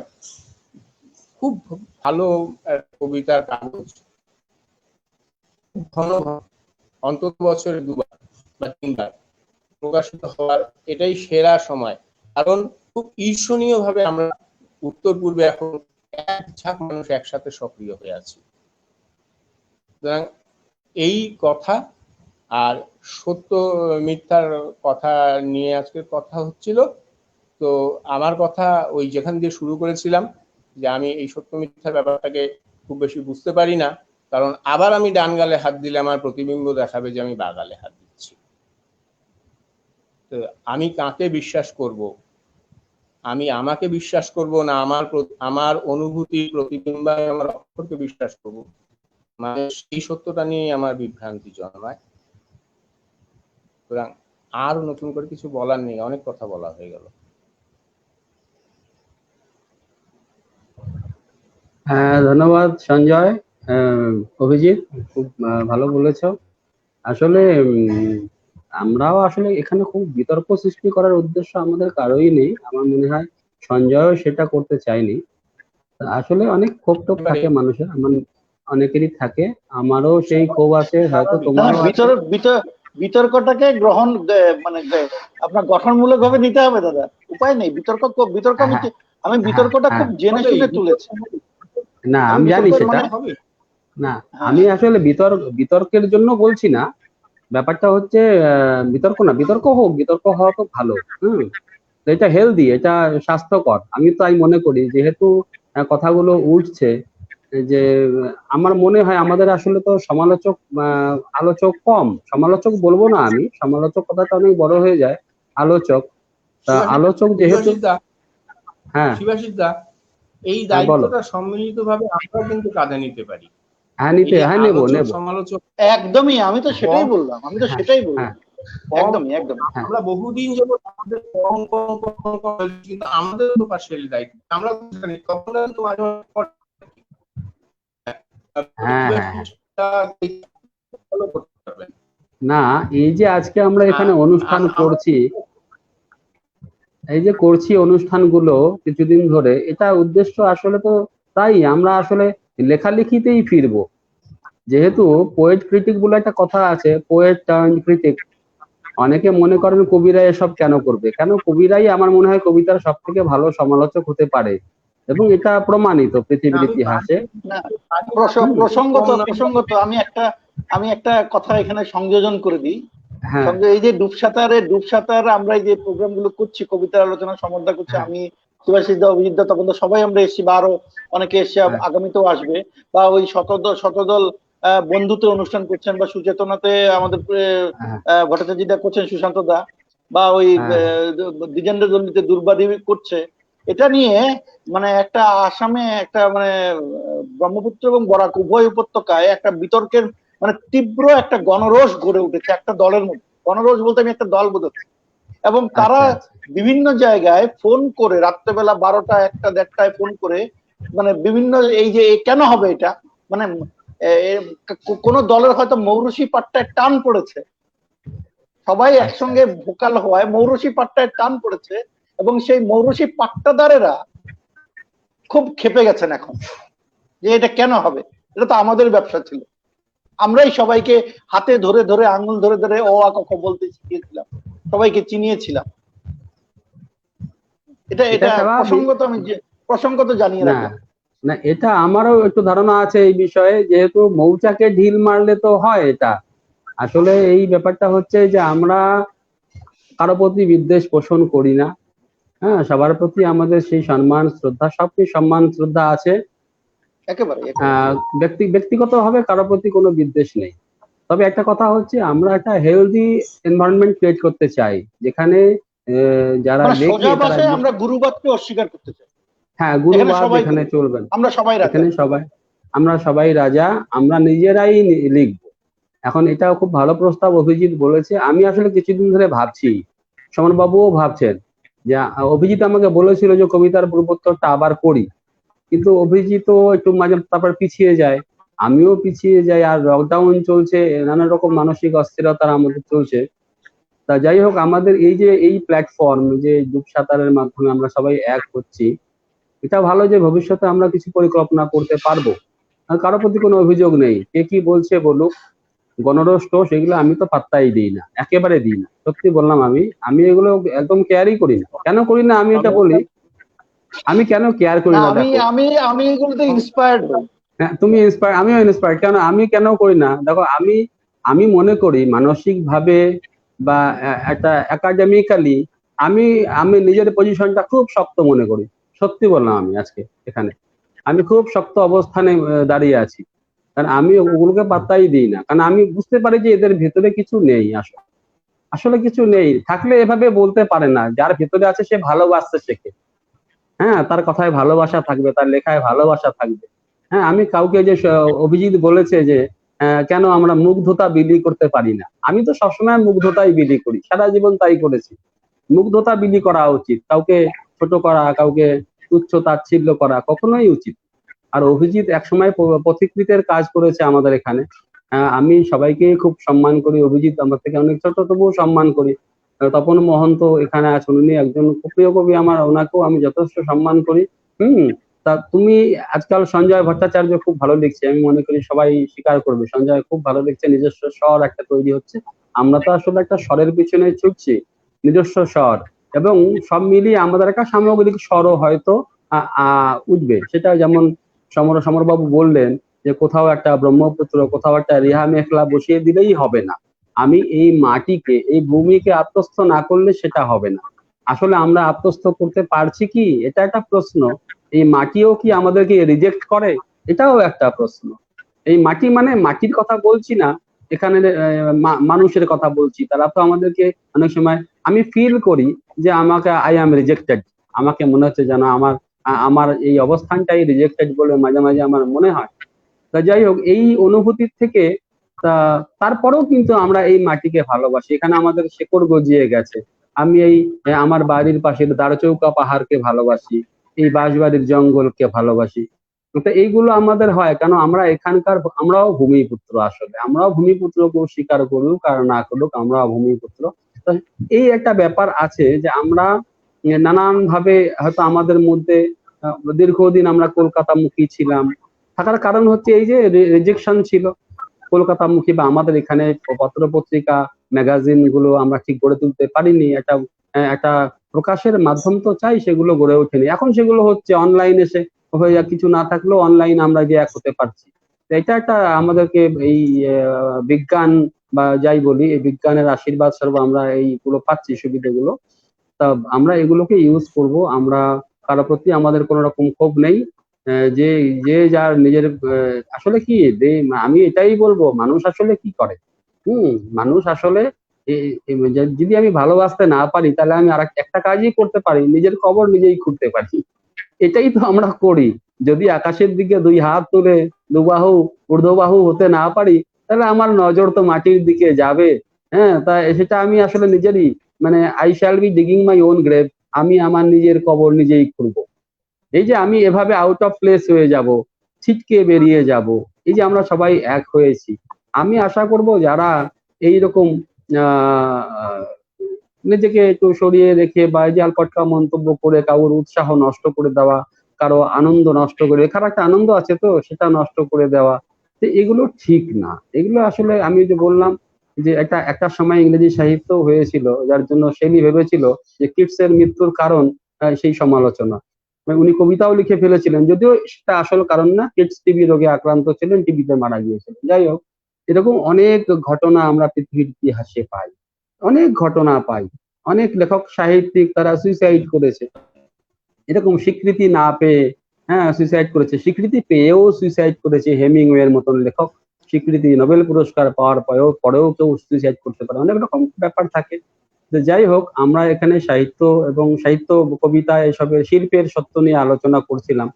খুব ভালো কবিতার কাগজ ঘন অন্তত বছরে 2বার বা 3বার প্রকাশিত হওয়ার এটাই সেরা সময়। কারণ খুব ঈর্ষণীয় ভাবে আমরা উত্তর পূর্বে এখন এক ঝাঁক মানুষ একসাথে সক্রিয় হয়ে আছি। সুতরাং এই কথা আর সত্য মিথ্যার কথা নিয়ে আজকের কথা হচ্ছিল। তো আমার কথা ওই যেখান দিয়ে শুরু করেছিলাম, যে আমি এই সত্য মিথ্যার ব্যাপারটাকে খুব বেশি বুঝতে পারি না, কারণ আবার আমি ডান গালে হাত দিলে আমার প্রতিবিম্ব দেখাবে যে আমি বা গালে হাত দিচ্ছি। তো আমি কাকে বিশ্বাস করব? আমি আমাকে বিশ্বাস করব না আমার অনুভূতি প্রতিবিম্ব আমার অক্ষরকে বিশ্বাস করব? মানে সেই সত্যটা নিয়ে আমার বিভ্রান্তি জন্মায়। সুতরাং আর নতুন করে কিছু বলার নেই, অনেক কথা বলা হয়ে গেল। ধন্যবাদ সঞ্জয়। অভিজিৎ, খুব ভালো বলেছ। আসলে আমরাও আসলে এখানে খুব বিতর্ক সৃষ্টি করার উদ্দেশ্য আমাদের কারোই নেই। আমার মনে হয় সঞ্জয়ও সেটা করতে চায়নি। আসলে অনেক ক্ষোভ টোপ থাকে মানুষের, আমার অনেকেরই থাকে, আমারও সেই ক্ষোভ আছে, হয়তো তোমারও আছে। বিতর্কটাকে গ্রহণ মানে আপনার গঠনমূলক ভাবে নিতে হবে দাদা, উপায় নেই। বিতর্ক হ্যাঁ, আমি বিতর্কটা খুব জেনে শুনে তুলেছি। না আমি জানি বিতর্কের সেটা মানে না, হ্যাঁ, আমি আসলে বিতর্কের জন্য বলছি না। ব্যাপারটা হচ্ছে বিতর্ক হোক, বিতর্ক হওয়া তো ভালো। তো এটা হেলদি, এটা স্বাস্থ্যকর, আমি তাই মনে করি। যেহেতু কথাগুলো উঠছে যে আমার মনে হয় আমাদের আসলে তো সমালোচক আলোচক কম। সমালোচক বলবো না, আমি সমালোচক কথাটা অনেক বড় হয়ে যায়। আলোচক, তা আলোচক যেহেতু হ্যাঁ শিবাশিস দা, এই হ্যাঁ বলো। দায়িত্বটা সম্মিলিতভাবে আমরাও কিন্তু কাঁধে নিতে পারি। হ্যাঁ নেবো আলোচক নেবো। সমালোচক একদমই, আমি তো সেটাই বললাম, হ্যাঁ হ্যাঁ একদমই একদমই। আমরা বহুদিন যাবত আমাদের কম কম কম কম হয়েছে, কিন্তু আমাদের তো পার্সিয়ালি দায়িত্ব আমরা জানি, তখন কিন্তু মাঝে মাঝে হ্যাঁ হ্যাঁ হ্যাঁ। follow করতে হবে। না, এই যে আজকে আমরা এখানে অনুষ্ঠান করছি, এই যে করছি অনুষ্ঠানগুলো কিছুদিন ধরে, এটা উদ্দেশ্য আসলে তো তাই আমরা আসলে লেখালেখিতেই ফিরবো। যেহেতু পোয়েট ক্রিটিক বলে একটা কথা আছে, পোয়েট টার্ন ক্রিটিক। অনেকে মনে করেন কবিরা এসব কেন করবে, কেন কবিরাই আমার মনে হয় কবিতার সব থেকে ভালো সমালোচক হতে পারে, এবং এটা প্রমাণিত পৃথিবীর ইতিহাসে। না, প্রসঙ্গত আমি একটা কথা এখানে সংযোজন করে দিই। হ্যাঁ এই যে ডুবসাঁতার আমরা এই যে প্রোগ্রাম গুলো করছি, কবিতার আলোচনা সমর্থন করছি, হ্যাঁ আমি সুভাষিস দা, অভিজিৎ দা, তখন তো সবাই আমরা এসেছি, বা আরো অনেকে এসে হ্যাঁ আগামীতেও আসবে, বা ওই শতদল বন্ধুতে অনুষ্ঠান করছেন, বা সুচেতনাতে আমাদের হ্যাঁ ভট্টাচার্য দা করছেন, সুশান্ত দা, বা ওই হ্যাঁ দ্বিজেন্দ্র দন্ডিতে দুর্বাদী করছে। এটা নিয়ে মানে একটা আসামে একটা মানে ব্রহ্মপুত্র এবং বরাক উভয় উপত্যকায় একটা বিতর্কের মানে তীব্র একটা গণরোষ গড়ে উঠেছে একটা দলের মধ্যে। গণরোষ বলতে আমি একটা দল বোঝাচ্ছি। এবং তারা আচ্ছা আচ্ছা বিভিন্ন জায়গায় ফোন করে, রাত্রেবেলা 12টা 1টা 1:30টায় ফোন করে, মানে বিভিন্ন এই যে কেন হবে এটা, মানে কোন দলের হয়তো মৌরসি পাট্টায় টান পড়েছে, সবাই আচ্ছা একসঙ্গে ভোকাল হওয়ায় মৌরসি পাট্টায় টান পড়েছে, এবং সেই মৌরসি পাট্টাদারেরা খুব ক্ষেপে গেছেন এখন, যে এটা কেন হবে, এটা তো আমাদের ব্যবসা ছিল, আমরাই সবাইকে হাতে ধরে ধরে আঙুল ধরে ধরে ও আ ক খ বলতে শিখিয়েছিলাম, সবাইকে চিনিয়েছিলাম। এটা এটা স্বাভাবিক। প্রসঙ্গত জানিয়ে না রাখলাম। না, এটা আমারও একটু ধারণা আছে এই বিষয়ে। যেহেতু মৌচাকে ঢিল মারলে তো হয় এটা। আসলে এই ব্যাপারটা হচ্ছে যে আমরা কারো প্রতি বিদ্বেষ পোষণ করি না। হ্যাঁ, সবার প্রতি আমাদের সেই সম্মান শ্রদ্ধা, সবকিছু সম্মান শ্রদ্ধা আছে। একেবারে ব্যক্তিগত ভাবে কারো প্রতি কোনো বিদ্বেষ নেই। তবে একটা কথা হচ্ছে, আমরা একটা হেলদি এনভায়রনমেন্ট ক্রিয়েট করতে চাই, যেখানে যারা মানে লেখে সোজা তারা, ভাষায় আমরা গুরুবাদকে অস্বীকার করতে চাই। হ্যাঁ এখানে গুরুবাদ সবাই এখানে গুরু, চলবে না। আমরা সবাই রাজা। এখানে আমরা সবাই রাজা, আমরা নিজেরাই লিখবো। এখন এটাও খুব ভালো প্রস্তাব অভিজিৎ বলেছে। আমি আসলে কিছুদিন ধরে ভাবছি, সমর বাবুও ভাবছেন, যে অভিজিৎ আমাকে বলেছিল যে কবিতার পূর্বোত্তরটা আবার করি, কিন্তু অভিজিৎও একটু মাঝে তারপর পিছিয়ে যায়, আমিও পিছিয়ে যাই, আর লকডাউন চলছে, নানা রকম মানসিক অস্থিরতার আমাদের চলছে। তা যাই হোক, আমাদের এই যে এই প্ল্যাটফর্ম, যে ডুবসাঁতারের মাধ্যমে আমরা সবাই এক হচ্ছি, এটা ভালো যে ভবিষ্যতে আমরা কিছু পরিকল্পনা করতে পারবো। আর কারোর প্রতি কোনো অভিযোগ নেই, কে কি বলছে বলুক। গণরোষ টোষ এগুলো আমি তো পাত্তাই দিই না, একেবারে দিই না, সত্যি বললাম। আমি এগুলো একদম কেয়ারই করি না। কেন করি না আমি এটা বলি, আমি কেন কেয়ার করি না, না আমি দেখো। আমি আমি এগুলোতে ইন্সপায়ার্ড হই। হ্যাঁ, তুমি ইন্সপায়ার, আমিও ইন্সপায়ার। কেন আমি কেন করি না দেখো, আমি মনে করি মানসিক ভাবে বা একটা একাডেমিক্যালি আমি আমি নিজের পজিশনটা খুব শক্ত মনে করি। সত্যি বললাম, আমি আজকে এখানে আমি খুব শক্ত অবস্থানে দাঁড়িয়ে আছি। কারণ আমি ওগুলোকে পাত্তাই দিই না, কারণ আমি বুঝতে পারি যে এদের ভেতরে কিছু নেই। আসলে কিছু নেই, থাকলে এভাবে বলতে পারে না। যার ভেতরে আছে সে ভালোবাসতে শেখে। হ্যাঁ, তার কথায় ভালোবাসা থাকবে, তার লেখায় ভালোবাসা থাকবে। হ্যাঁ, আমি কাউকে যে অভিজিৎ বলেছে যে কেন আমরা মুগ্ধতা বিলি করতে পারি না, আমি তো সবসময় মুগ্ধতাই বিলি করি, সারা জীবন তাই করেছি। মুগ্ধতা বিলি করা উচিত, কাউকে ছোট করা, কাউকে তুচ্ছ তাচ্ছিল্য করা কখনোই উচিত। আর অভিজিৎ একসময় পথিকৃতের কাজ করেছে আমাদের এখানে। আমি সবাইকে খুব সম্মান করি, অভিজিৎ আমার থেকে অনেক ছোট তবুও সম্মান করি। তপন মহন্ত এখানে আছেন, উনি একজন খুব প্রিয় কবি আমার, ওনাকেও আমি যথেষ্ট সম্মান করি। হুম। তা তুমি আজকাল সঞ্জয় ভট্টাচার্য খুব ভালো লিখছে, আমি মনে করি সবাই স্বীকার করবে সঞ্জয় খুব ভালো লিখছে, নিজস্ব স্বর একটা তৈরি হচ্ছে। আমরা তো আসলে একটা স্বরের পিছনে ছুটছি, নিজস্ব স্বর, এবং সব মিলিয়ে আমাদের একটা সামগ্রিক স্বরও হয়তো উঠবে। সেটা যেমন সমরবাবু বললেন যে কোথাও একটা ব্রহ্মপুত্র, কোথাও একটা রিহা মেখলা বসিয়ে দিলেই হবে না। আমি এই মাটিকে, এই ভূমিকে আত্মস্থ না করলে সেটা হবে না। আসলে আমরা আত্মস্থ করতে পারছি কি, এটা একটা প্রশ্ন। এই মাটিও কি আমাদেরকে রিজেক্ট করে, এটাও একটা প্রশ্ন। এই মাটি মানে মাটির কথা বলছি না, এখানে মানুষের কথা বলছি। তারা তো আমাদেরকে অনেক সময়, আমি ফিল করি যে আমাকে আই অ্যাম রিজেক্টেড, আমাকে মনে হচ্ছে যেন আমার আমার এই অবস্থানটাই রিজেক্টেড বলে মাঝে মাঝে আমার মনে হয়। তা যাই হোক, এই অনুভূতির থেকে তারপরেও কিন্তু আমরা এই মাটিকে ভালোবাসি, এখানে আমাদের শেকড় গজিয়ে গেছে। আমি এই আমার বাড়ির পাশের দারচৌকা পাহাড়কে ভালোবাসি, এই বাঁশবাড়ির জঙ্গলকে ভালোবাসি। তো এইগুলো আমাদের হয় কেন, আমরা এখানকার, আমরাও ভূমিপুত্র, আসলে আমরাও ভূমিপুত্র, কেউ স্বীকার করুক আর না করুক, আমরাও ভূমিপুত্র। তো এই একটা ব্যাপার আছে যে আমরা নানান ভাবে হয়তো আমাদের মধ্যে দীর্ঘদিন আমরা কলকাতামুখী ছিলাম, থাকার কারণ হচ্ছে এই যে রিজেকশন ছিল কলকাতামুখী, বা আমাদের এখানে পত্র পত্রিকা ম্যাগাজিন গুলো আমরা ঠিক গড়ে তুলতে পারিনি, একটা প্রকাশের মাধ্যম তো চাই, সেগুলো গড়ে ওঠেনি। এখন সেগুলো হচ্ছে অনলাইন এসে হয়ে কিছু না থাকলেও অনলাইন আমরা যে এক হতে পারছি। এটা একটা আমাদেরকে এই বিজ্ঞান বা যাই বলি, এই বিজ্ঞানের আশীর্বাদ স্বরূপ আমরা এইগুলো পাচ্ছি, সুবিধাগুলো। তা আমরা এগুলোকে ইউজ করব। আমরা কারো প্রতি আমাদের কোনো রকম ক্ষোভ নেই। যে যে যার নিজের আসলে কি, আমি এটাই বলবো, মানুষ আসলে কি করে, মানুষ আসলে যদি আমি ভালোবাসতে না পারি, তাহলে আমি আর একটা কাজই করতে পারি, নিজের কবর নিজেই খুঁড়তে পারি। এটাই তো আমরা করি। যদি আকাশের দিকে দুই হাত তুলে দুবাহু ঊর্ধ্ববাহু হতে না পারি, তাহলে আমার নজর তো মাটির দিকে যাবে। হ্যাঁ, তা সেটা আমি আসলে নিজেরই, মানে I shall be digging my own grave, আমি আমার নিজের কবর নিজেই খুঁড়বো। এই যে আমি এভাবে আউট অফ প্লেস হয়ে যাব, ছিটকে বেরিয়ে যাব, এই যে আমরা সবাই এক হয়েছি, আমি আশা করব যারা এইরকম নিজেকে একটু সরিয়ে রেখে বা এই যে আলপটকা মন্তব্য করে কারোর উৎসাহ নষ্ট করে দেওয়া, কারো আনন্দ নষ্ট করে, কারো একটা আনন্দ আছে তো সেটা নষ্ট করে দেওয়া, তো এগুলো ঠিক না। এগুলো আসলে আমি যে বললাম যে একটা সময় ইংরেজি সাহিত্য হয়েছিল, যার জন্য শেলি ভেবেছিল যে কিটসের মৃত্যুর কারণ সেই সমালোচনা। উনি কবিতাও লিখে ফেলেছিলেন, যদিও সেটা আসল কারণ না, কিটস টিবি রোগে আক্রান্ত ছিলেন, টিবিতে মারা গিয়েছিলেন। যাই হোক, এরকম অনেক ঘটনা আমরা পৃথিবীর ইতিহাসে পাই, অনেক ঘটনা পাই। অনেক লেখক সাহিত্যিক তারা সুইসাইড করেছে, এরকম স্বীকৃতি না পেয়ে, হ্যাঁ সুইসাইড করেছে, স্বীকৃতি পেয়েও সুইসাইড করেছে। হেমিংওয়ের মতন লেখক স্বীকৃতি, নোবেল পুরস্কার পাওয়ার পরেও কেউ সুইসাইড করতে পারে, অনেক রকম ব্যাপার থাকে। তো যাই হোক, আমরা এখানে সাহিত্য এবং সাহিত্য, কবিতা, এসবের শিল্পের সত্য নিয়ে আলোচনা করছিলাম।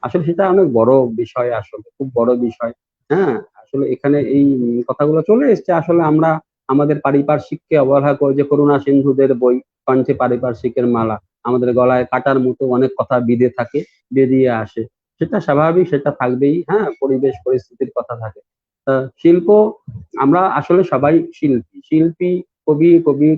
আসলে সেটা অনেক বড় বিষয়, আসলে খুব বড় বিষয়। হ্যাঁ, আসলে এখানে এই কথাগুলো চলে এসছে, আসলে আমরা আমাদের পারিপার্শ্বিককে অবহেলা করে, যে করুণা সিন্ধুদের বই কণ্ঠে পারিপার্শ্বিকের মালা, আমাদের গলায় কাটার মতো অনেক কথা বিঁধে থাকে, বেরিয়ে আসে, সেটা স্বাভাবিক, সেটা থাকবেই। হ্যাঁ, পরিবেশ পরিস্থিতির কথা থাকে। শিল্প, আমরা আসলে সবাই শিল্পী, শিল্পী,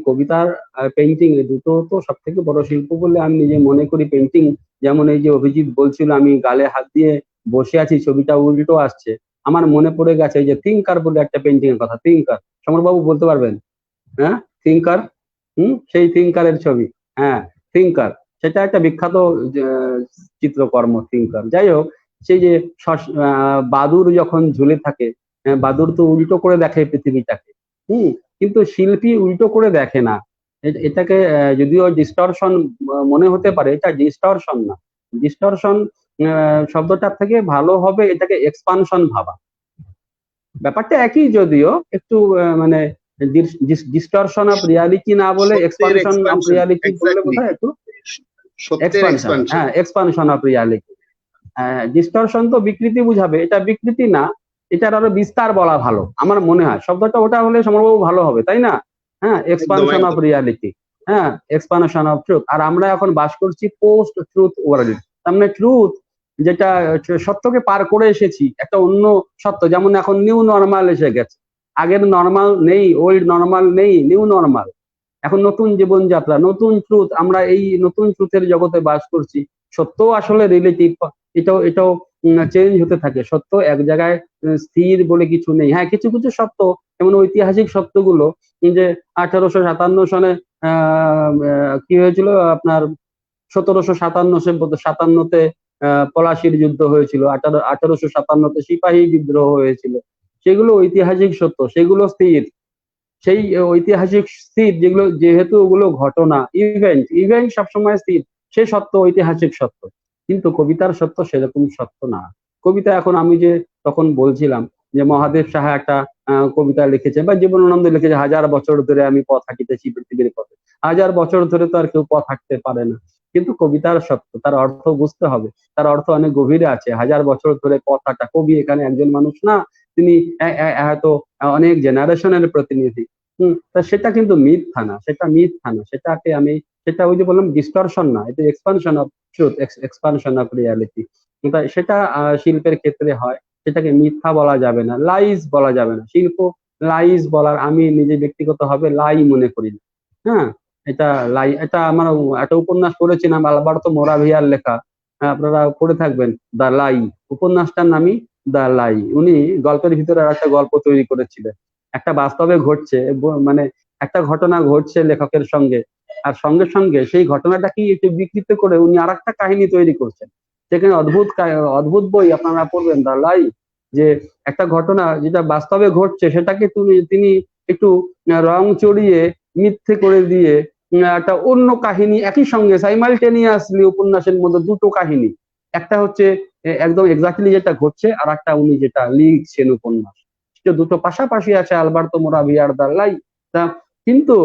কবিতার পেইন্টিং, এই দুটো তো সব থেকে বড় শিল্প বলে আমি নিজে মনে করি। পেইন্টিং, যেমন এই যে অভিজিৎ বলছিল আমি গালে হাত দিয়ে বসে আছি, ছবিটা উল্টো আসছে, আমার মনে পড়ে গেছে এই যে থিঙ্কার বলে একটা পেইন্টিং এর কথা। থিঙ্কার, সমরবাবু বলতে পারবেন? হ্যাঁ, থিঙ্কার, সেই থিঙ্কারের ছবি। হ্যাঁ, থিঙ্কার, সেটা একটা বিখ্যাত চিত্রকর্ম, থিঙ্কার। যাই হোক, সেই যে বাদুর যখন ঝুলে থাকে, বাদুর তো উল্টো করে দেখে পৃথিবীটাকে, কিন্তু শিল্পী উল্টো করে দেখে না। এটাকে যদিও ডিস্টরশন মনে হতে পারে, এটা ডিস্টরশন না। ডিস্টরশন শব্দটার থেকে ভালো হবে এটাকে এক্সপানশন ভাবা। ব্যাপারটা একই, যদিও একটু মানে ডিস্টরশন অফ রিয়ালিটি না বলে এক্সপানশন অফ রিয়ালিটি বললে বোধহয় একটু এক্সপানশন। হ্যাঁ, এক্সপানশন অফ রিয়ালিটি। ডিস্টরশন তো বিকৃতি বুঝাবে, এটা বিকৃতি না, এটার আরো বিস্তার বলা ভালো আমার মনে হয়। শব্দটা ওটা হলে সমরবাবু ভালো হবে, তাই না? হ্যাঁ, এক্সপানশন অফ রিয়ালিটি, হ্যাঁ, এক্সপানশন অফ ট্রুথ। আর আমরা এখন বাস করছি পোস্ট ট্রুথ ওয়ার্ল্ড। তার মানে ট্রুথ, যেটা সত্যকে পার করে এসেছি, একটা অন্য সত্য, যেমন এখন নিউ নর্মাল এসে গেছে। আগের নর্মাল নেই, ওল্ড নর্মাল নেই, নিউ নর্মাল, এখন নতুন জীবনযাত্রা, নতুন ট্রুথ। আমরা এই নতুন ট্রুথের জগতে বাস করছি। সত্য আসলে রিলেটিভ, এটাও চেঞ্জ হতে থাকে। সত্য এক জায়গায় স্থির বলে কিছু নেই। হ্যাঁ, কিছু কিছু সত্য, যেমন ঐতিহাসিক সত্যগুলো, যে 1857 সনে কি হয়েছিল আপনার, 1757-57তে পলাশির যুদ্ধ হয়েছিল, 1857তে সিপাহী বিদ্রোহ হয়েছিল, সেগুলো ঐতিহাসিক সত্য, সেগুলো স্থির। সেই ঐতিহাসিক স্থির যেগুলো, যেহেতু ওগুলো ঘটনা, ইভেন্ট সবসময় স্থির, সে সত্য ঐতিহাসিক সত্য। কিন্তু কবিতার সত্য সেরকম সত্য না। কবিতা, এখন আমি যে তখন বলছিলাম যে মহাদেব সাহা একটা কবিতা লিখেছে, বা জীবনানন্দ লিখেছে, 1000 বছর ধরে আমি পথ হাঁটিতেছি পৃথিবীর পথে। 1000 বছর ধরে তো আর কেউ পথ হাঁটতে পারে না, কিন্তু কবিতার সত্য, তার অর্থ বুঝতে হবে, তার অর্থ অনেক গভীরে আছে। 1000 বছর ধরে পথ হাঁটা, কবি এখানে একজন মানুষ না, তিনি হয়তো অনেক জেনারেশনের প্রতিনিধি। তা সেটা কিন্তু মিথ্যা না, সেটাকে আমি, সেটা ওই যে বললাম ডিস্টরশন না, এটা expansion of truth, expansion of reality. সেটা শিল্পের ক্ষেত্রে হয়, সেটাকে মিথ্যা বলা যাবে না, লাইজ বলা যাবে না। শিল্প লাইজ বলার আমি নিজে ব্যক্তিগতভাবে লাই মনে করি না। হ্যাঁ, এটা লাই, এটা আমার একটা উপন্যাস পড়েছিলাম আলবার্তো মোরাভিয়ার লেখা, আপনারা পড়ে থাকবেন, দ্য লাই, উপন্যাসটার নামই দ্য লাই। উনি গল্পের ভিতরে আর একটা গল্প তৈরি করেছিলেন, একটা বাস্তবে ঘটছে, মানে একটা ঘটনা ঘটছে লেখকের সঙ্গে, আর সঙ্গে সঙ্গে সেই ঘটনাটাকে একটু বিকৃত করে উনি আর একটা কাহিনী তৈরি করছেন। সেখানে অদ্ভুত বই আপনারা পড়বেন, দা লাই, যে একটা ঘটনা যেটা বাস্তবে ঘটছে সেটাকে তিনি একটু রং চড়িয়ে মিথ্যে করে দিয়ে একটা অন্য কাহিনী, একই সঙ্গে সাইমালটেনিয়াসলি উপন্যাসের মধ্যে দুটো কাহিনী, একটা হচ্ছে একদম এক্স্যাক্টলি যেটা ঘটছে, আর একটা উনি যেটা লিখছেন উপন্যাস, দুটো পাশাপাশি আছে আলবার্তো মোরাভিয়ার দা লাই। তা কিন্তু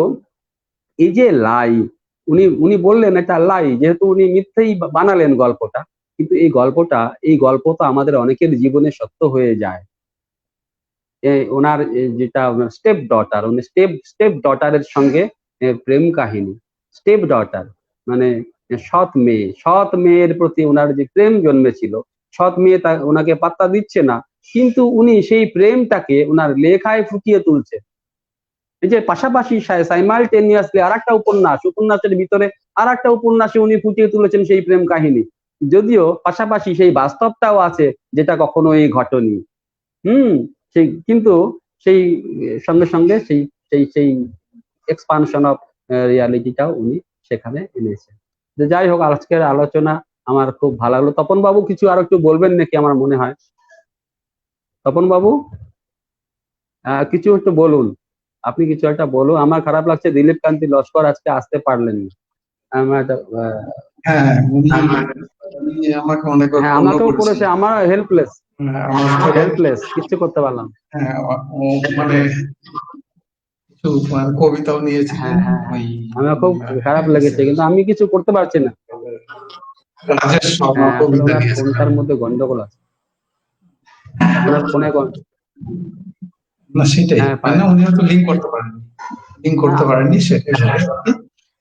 এই যে লাই, উনি বললেন এটা লাই, যেহেতু উনি মিথ্যেই বানালেন গল্পটা, কিন্তু এই গল্প তো আমাদের অনেকের জীবনে সত্য হয়ে যায়। ওনার যেটা উনি স্টেপ ডটারের সঙ্গে প্রেম কাহিনী, স্টেপ ডটার মানে সৎ মেয়ের প্রতি ওনার যে প্রেম জন্মেছিল, সৎ মেয়ে ওনাকে পাত্তা দিচ্ছে না, কিন্তু উনি সেই প্রেমটাকে ওনার লেখায় ফুটিয়ে তুলছে। এই যে পাশাপাশি সাইমালটেনিয়াসলি আর একটা উপন্যাসের ভিতরে আর একটা উপন্যাসে উনি ফুটিয়ে তুলেছেন সেই প্রেম কাহিনী, যদিও পাশাপাশি সেই বাস্তবটাও আছে যেটা কখনোই ঘটেনি। সেই কিন্তু সেই সঙ্গে সঙ্গে সেই সেই সেই এক্সপানশন অফ রিয়ালিটিটাও উনি সেখানে এনেছেন। যাই হোক, আজকের আলোচনা আমার খুব ভালো লাগলো। তপন বাবু কিছু আর একটু বলবেন নাকি? আমার মনে হয় তপন বাবু কিছু একটু বলুন, আপনি কিছু একটা বলুন। আমার খারাপ লাগছে দিলীপ কান্তি লস্কর আজকে আসতে পারলেন না। হ্যাঁ, আমাকে অনেক আমাকেও করেছে, আমার হেল্পলেস, কিছু করতে পারলাম। হ্যাঁ, মানে কিছু কবিতাও নিয়েছিলেন। আমার খুব খারাপ লেগেছে, কিন্তু আমি কিছু করতে পারছি না। রাজেশ শর্মা কবিতা নিয়েছেন, ফোনটার মধ্যে গন্ডগোল আছে, ওনার ফোনে না সেটাই, মানে উনি হয়তো লিঙ্ক করতে পারেননি সেটাই।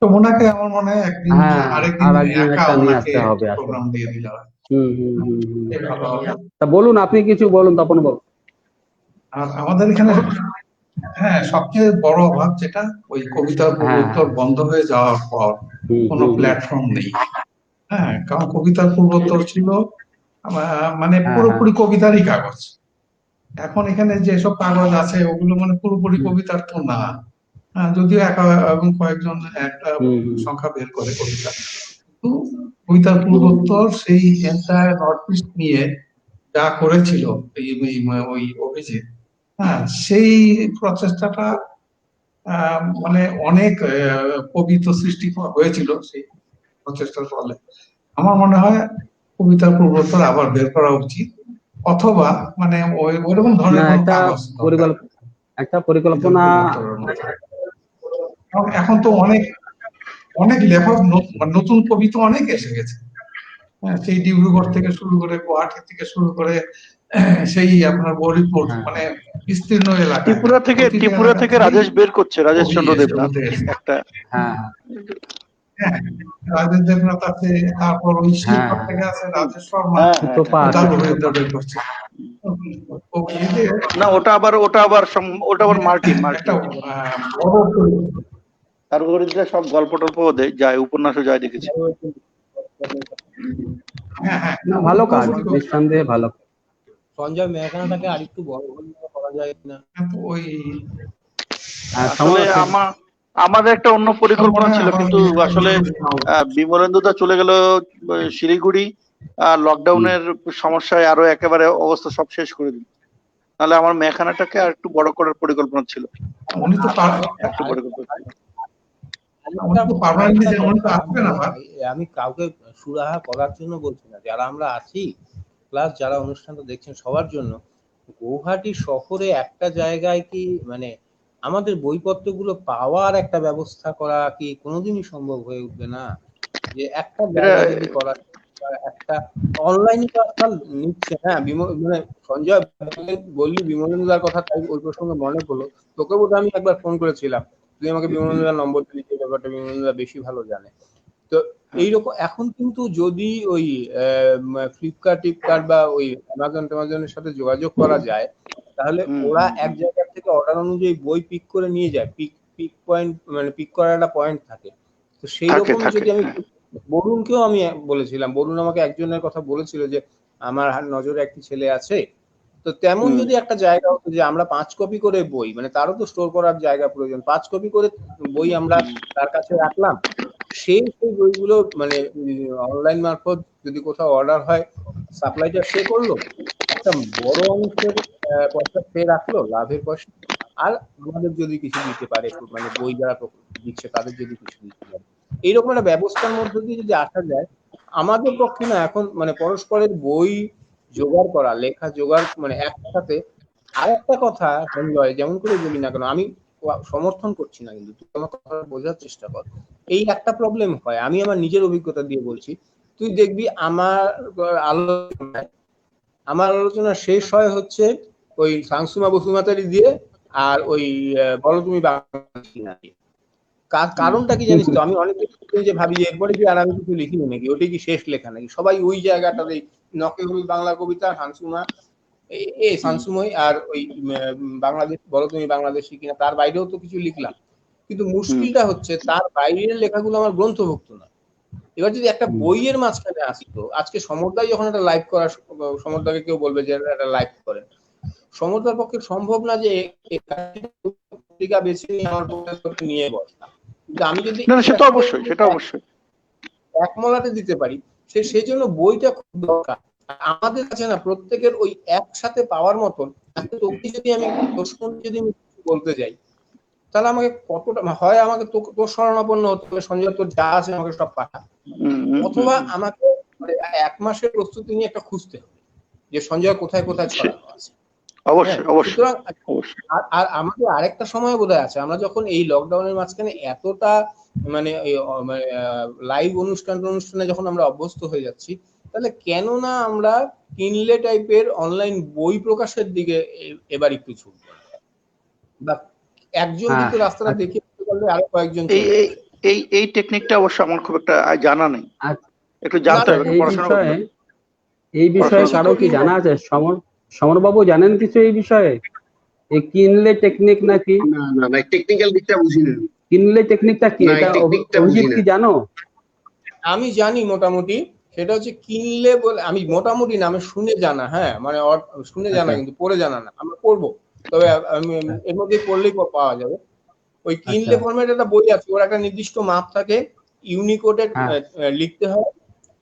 তো ওনাকে আমার মনে হয় একদিন আরেকদিন একা ওনাকে প্রোগ্রাম দিয়ে দিতে হবে। তা বলুন, আপনি কিছু বলুন তপন বাবু। আর আমাদের এখানে হ্যাঁ সবচেয়ে বড় অভাব যেটা, ওই কবিতার পূর্বোত্তর বন্ধ হয়ে যাওয়ার পর কোনো প্ল্যাটফর্ম নেই। হ্যাঁ, কারণ কবিতার পূর্বোত্তর ছিল মানে পুরোপুরি কবিতারই কাগজ। এখন এখানে যেসব কাগজ আছে ওগুলো মানে পুরোপুরি কবিতার তো না, যদিও এবং কয়েকজন একটা সংখ্যা বের করে কবিতা, কিন্তু কবিতার পূর্বোত্তর সেই এন্টায়ার নর্থ ইস্ট নিয়ে যা করেছিল ওই অভিজিৎ, হ্যাঁ, সেই প্রচেষ্টাটা মানে অনেক কবিতা সৃষ্টি হয়েছিল সেই প্রচেষ্টার ফলে। আমার মনে হয় কবিতার পূর্বোত্তর আবার বের করা উচিত, অথবা মানে ওইরকম ধরনের একটা পরিকল্পনা। এখন তো অনেক লেখক, নতুন কবি তো অনেক এসে গেছে। সেই ডিব্রুগড় থেকে শুরু করে, গুয়াহাটি থেকে শুরু করে, সেই আপনার হরিপুর, মানে বিস্তীর্ণ এলাকা। ত্রিপুরা থেকে রাজেশ বের করছে, রাজেশ চন্দ্র দেবনাথ একটা। রাজেশ দেবনাথ আছে, তারপর ওই শিলচর থেকে আছে রাজেশ শর্মা, বের করছে। না, ওটা আবার মার্টিন তার সব গল্প টল্প যায়, উপন্যাসও যায়, দেখেছি। হ্যাঁ হ্যাঁ না, ভালো কাজ, অনুপ্রবেশ নিঃসন্দেহে ভালো। সঞ্জয় মেহখানাটাকে আরেকটু বড় করা যায় কিনা? ওই আসলে আমাদের একটা অন্য পরিকল্পনা ছিল, কিন্তু আসলে বিমলেন্দুদা চলে গেল শিলিগুড়ি, লকডাউনের সমস্যায় আরো একেবারে অবস্থা সব শেষ করে দিল। তাহলে আমার মেখানাটাকে আর একটু বড় করার পরিকল্পনা ছিল, উনি তো একটু বড় করতে। আমি কাউকে সুরাহা করার জন্য বলছি না, যারা আমরা আছি প্লাস যারা অনুষ্ঠানটা দেখছেন সবার জন্য, গৌহাটি শহরে একটা জায়গায় কি মানে আমাদের বইপত্রগুলো পাওয়ার একটা ব্যবস্থা করা কি কোনোদিনই সম্ভব হয়ে উঠবে না? যে একটা জায়গা যদি করা, একটা অনলাইনে তো আজকাল নিচ্ছে। হ্যাঁ, মানে সঞ্জয় বললি বিমলেন্দুদার কথা, তাই ওই প্রসঙ্গে মনে পড়লো, তোকে বোধহয় আমি একবার ফোন করেছিলাম, তুই আমাকে বিমলেন্দুদার নম্বর দিলি, এই ব্যাপারটা বিমলেন্দুদা বেশি ভালো জানে। তো এইরকম এখন কিন্তু যদি ওই ফ্লিপকার্ট বা ওই অ্যামাজনের সাথে যোগাযোগ করা যায়, তাহলে ওরা এক জায়গা থেকে অর্ডার অনুযায়ী বই পিক করে নিয়ে যায়। পিক পয়েন্ট মানে পিক করার একটা পয়েন্ট থাকে। তো সেই রকম যদি আমি বরুণকেও আমি বলেছিলাম, বরুণ আমাকে একজনের কথা বলেছিল যে আমার নজরে একটি ছেলে আছে, তো তেমন যদি একটা জায়গা হতো যে আমরা 5 কপি করে বই, মানে তারও তো স্টোর করার জায়গা প্রয়োজন, 5 কপি করে বই আমরা তার কাছে রাখলাম, সেই বইগুলো মানে অনলাইন মারফত যদি কোথাও অর্ডার হয়, সাপ্লাইটা সে করলো, একটা বড় অংশের পয়সা সে রাখলো, লাভের পয়সা, আর আমাদের যদি কিছু দিতে পারে, মানে বই যারা দিচ্ছে তাদের যদি কিছু দিতে পারে, এইরকম একটা ব্যবস্থার মধ্যে দিয়ে যদি আসা যায়, আমাদের পক্ষে না এখন মানে পরস্পরের বই জোগাড় করা, লেখা জোগাড় মানে একসাথে। আর একটা কথা সঞ্জয়, যেমন করে বলি না কেন, আমি সমর্থন করছি না, কিন্তু তুই আমার কথা বোঝার চেষ্টা কর। এই একটা প্রবলেম হয়, আমি আমার নিজের অভিজ্ঞতা দিয়ে বলছি, তুই দেখবি আমার আলোচনা শেষ হয় হচ্ছে ওই সাংসুমা বসুমাতারি দিয়ে আর ওই বলো তুমি বাংলা। কারণটা কি জানিস তো? আমি অনেক যে ভাবি যে এরপরে কি আর আমি কিছু লিখিনি নাকি, ওটাই কি শেষ লেখা নাকি, সবাই ওই জায়গাটাতে নকেহুল বাংলা কবিতা, সানসুমা সানসুময় আর ওই বাংলাদেশ বলো তুমি বাংলাদেশি কিনা, তার বাইরেও তো কিছু লিখলাম, কিন্তু মুশকিলটা হচ্ছে তার বাইরের লেখাগুলো আমার গ্রন্থভুক্ত না। এবার যদি একটা বইয়ের মাঝখানে আসতো, আজকে সমরদাই যখন একটা লাইভ করা, সমরদাকে কেউ বলবে যে একটা লাইভ করেন, সমরদার পক্ষে সম্ভব না যে পত্রিকা বেছে নিয়ে আমার নিয়ে বসা, কিন্তু আমি যদি সেটা অবশ্যই এক মলাটে দিতে পারি, সেই জন্য বইটা খুব দরকার আমাদের কাছে না, প্রত্যেকের ওই একসাথে পাওয়ার মতন। যদি আমি যদি বলতে যাই, তাহলে আমাকে কতটা হয়, আমাকে তোর শরণাপন্ন হতে হবে, সঞ্জয় তোর যা আছে আমাকে সব পাঠা, অথবা আমাকে এক মাসের প্রস্তুতি নিয়ে একটা খুঁজতে হবে যে সঞ্জয় কোথায় কোথায় ছড়ানো আছে। অবশ্যই। আর আমাদের আরেকটা সময় বোধহয় আছে, আমরা যখন এই লকডাউনের মাঝখানে এতটা মানে লাইভ অনুষ্ঠানে যখন আমরা অভ্যস্ত হয়ে যাচ্ছি, তাহলে কেন না আমরা কিনলে টাইপের অনলাইন বই প্রকাশের দিকে এবার একটু ছুটব, বা একজন কিন্তু রাস্তাটা দেখে পারলে আরো কয়েকজন। এই টেকনিকটা অবশ্য আমার খুব একটা জানা নেই, একটু জানতে হবে, পড়াশোনা করতে হবে। এই বিষয়ে কারো কি জানা আছে? সমরবাবু জানেন কিছু এই বিষয়ে? এই কিনলে টেকনিক নাকি? না টেকনিক্যাল দিকটা বুঝি না। কিনলে টেকনিকটা কি, এটা অভিজিৎ কি জানো? আমি জানি মোটামুটি, সেটা হচ্ছে কিনলে বলে, আমি মোটামুটি না, আমি শুনে জানা, হ্যাঁ মানে শুনে জানা, কিন্তু পড়ে জানা না। আমরা পড়বো, তবে আমি এর মধ্যে পড়লেই পাওয়া যাবে। ওই কিনলে ফরম্যাট একটা বই আছে, ওর একটা নির্দিষ্ট মাপ থাকে, ইউনিকোডে লিখতে হয়,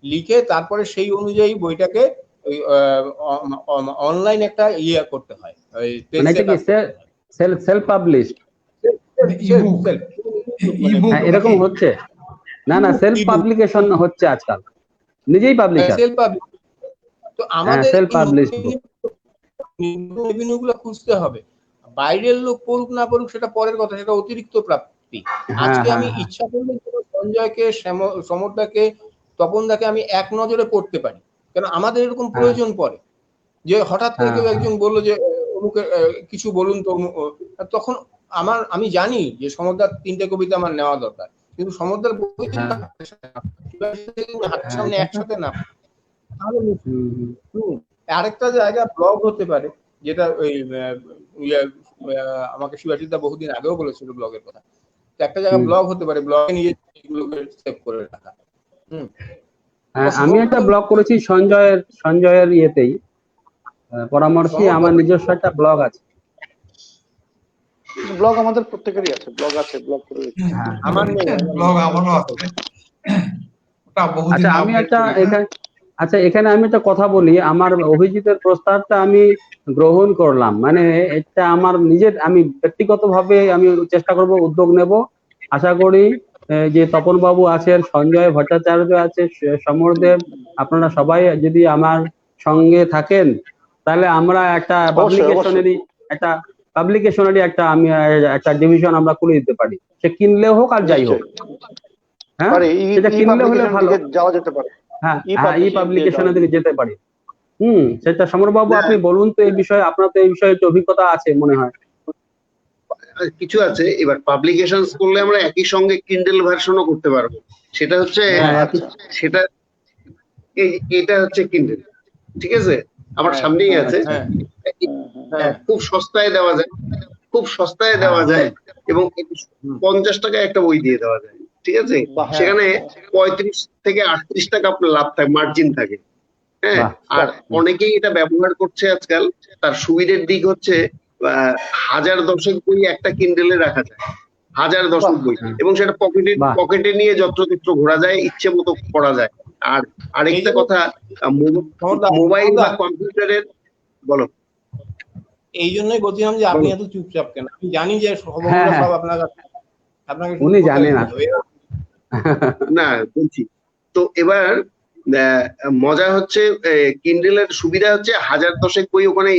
লিখে তারপরে সেই অনুযায়ী বইটাকে অনলাইন একটা করতে হয়, সেলফ পাবলিশড এরকম হচ্ছে না? সেলফ পাবলিকেশন হচ্ছে আজকাল, নিজেই পাবলিশার। তো আমাদের সেলফ পাবলিশড গুলো খুঁজতে হবে, বাইরের লোক পড়ুক না পড়ুক সেটা পরের কথা, সেটা অতিরিক্ত প্রাপ্তি। আজকে আমি ইচ্ছা করলে সঞ্জয়কে, সমরদাকে, তপনদাকে আমি এক নজরে পড়তে পারি, কারণ আমাদের এরকম প্রয়োজন পড়ে যে হঠাৎ করে কেউ একজন বললো যে অমুকে কিছু বলুন তো, তখন আমি জানি যে সমরদার 3টে কবিতা আমার নেওয়া দরকার, কিন্তু সমরদার বই হাতের সামনে একসাথে না, তাহলে আরেকটা জায়গা ব্লগ হতে পারে, যেটা ওই আমাকে শিবাজিৎদা বহুদিন আগেও বলেছিল ব্লগের কথা, একটা জায়গা ব্লগ হতে পারে, ব্লগে নিজে সেভ করে রাখা। হ্যাঁ, আমি একটা ব্লগ করেছি সঞ্জয়ের ইয়েতেই পরামর্শে, আমার নিজস্ব একটা ব্লগ আছে। ব্লগ আমাদের প্রত্যেকেরই আছে, ব্লগ আছে, ব্লগ করে রেখেছি। আমার নেই, ব্লগ আমারও আছে, ওটা বহুদিন আচ্ছা আমি আপডেট একটা করি। হ্যাঁ, এখানে আমি একটা কথা বলি, আমার অভিজিতের প্রস্তাবটা আমি গ্রহণ করলাম, মানে এটা আমার নিজের, আমি ব্যক্তিগতভাবে আমি চেষ্টা করব, উদ্যোগ নেব। আশা করি যে তপন বাবু আছেন, সঞ্জয় ভট্টাচার্য আছে, সমরদেব, আপনারা সবাই যদি আমার সঙ্গে থাকেন, তাহলে আমরা একটা অবশ্যই, অবশ্যই। পাবলিকেশনেরই একটা ডিভিশন আমরা খুলে দিতে পারি, সে কিনলে হোক আর যাই হোক। নিশ্চয়ই হ্যাঁ, পারে, সেটা ই কিনলে হলে পাবলিকেশন ভালো। দিকে যাওয়া যেতে পারে। হ্যাঁ, ই ই পাবলিকেশনের দিকে যেতে পারি। সেটা সমরবাবু না, আপনি বলুন তো এই বিষয়ে, আপনার তো এই বিষয়ে একটু অভিজ্ঞতা আছে মনে হয়। কিছু আছে। এবার পাবলিকেশনস করলে আমরা একই সঙ্গে কিন্ডেল ভার্সনও করতে পারবো। সেটা হচ্ছে হ্যাঁ, সেটা এটা হচ্ছে কিন্ডেল, ঠিক আছে, আমার হ্যাঁ, সামনেই হ্যাঁ, আছে। হ্যাঁ, হ্যাঁ, খুব সস্তায় দেওয়া যায়, খুব সস্তায় দেওয়া হ্যাঁ, যায়, এবং হুম, 50 টাকায় একটা বই দিয়ে দেওয়া যায়, ঠিক আছে। বাহ, সেখানে 35 থেকে 38 টাকা আপনার লাভ থাকে, মার্জিন থাকে। হ্যাঁ, বাহ, আর অনেকেই এটা ব্যবহার করছে আজকাল। তার সুবিধের দিক হচ্ছে 1000 বই একটা কিন্ডেলে রাখা যায়, 1000 বই, হ্যাঁ, এবং সেটা বাহ, পকেটে নিয়ে যত্রতত্র ঘোরা যায়, ইচ্ছে মতো পড়া যায়। আর এই আরেকটা জন্য কথা, মোবাইল বা কম্পিউটারের, বলো। এই জন্যই বলছিলাম যে আপনি বলো। এত চুপচাপ কেন, আমি জানি যে হ্যাঁ, খবরগুলো হ্যাঁ, সব আপনার কাছে, আপনাকে শুধু উনি কথা জানেন দিতে না। হবে। না, বলছি তো। এবার মজা হচ্ছে, কিন্ডেলের সুবিধা হচ্ছে 1000 বই ওখানে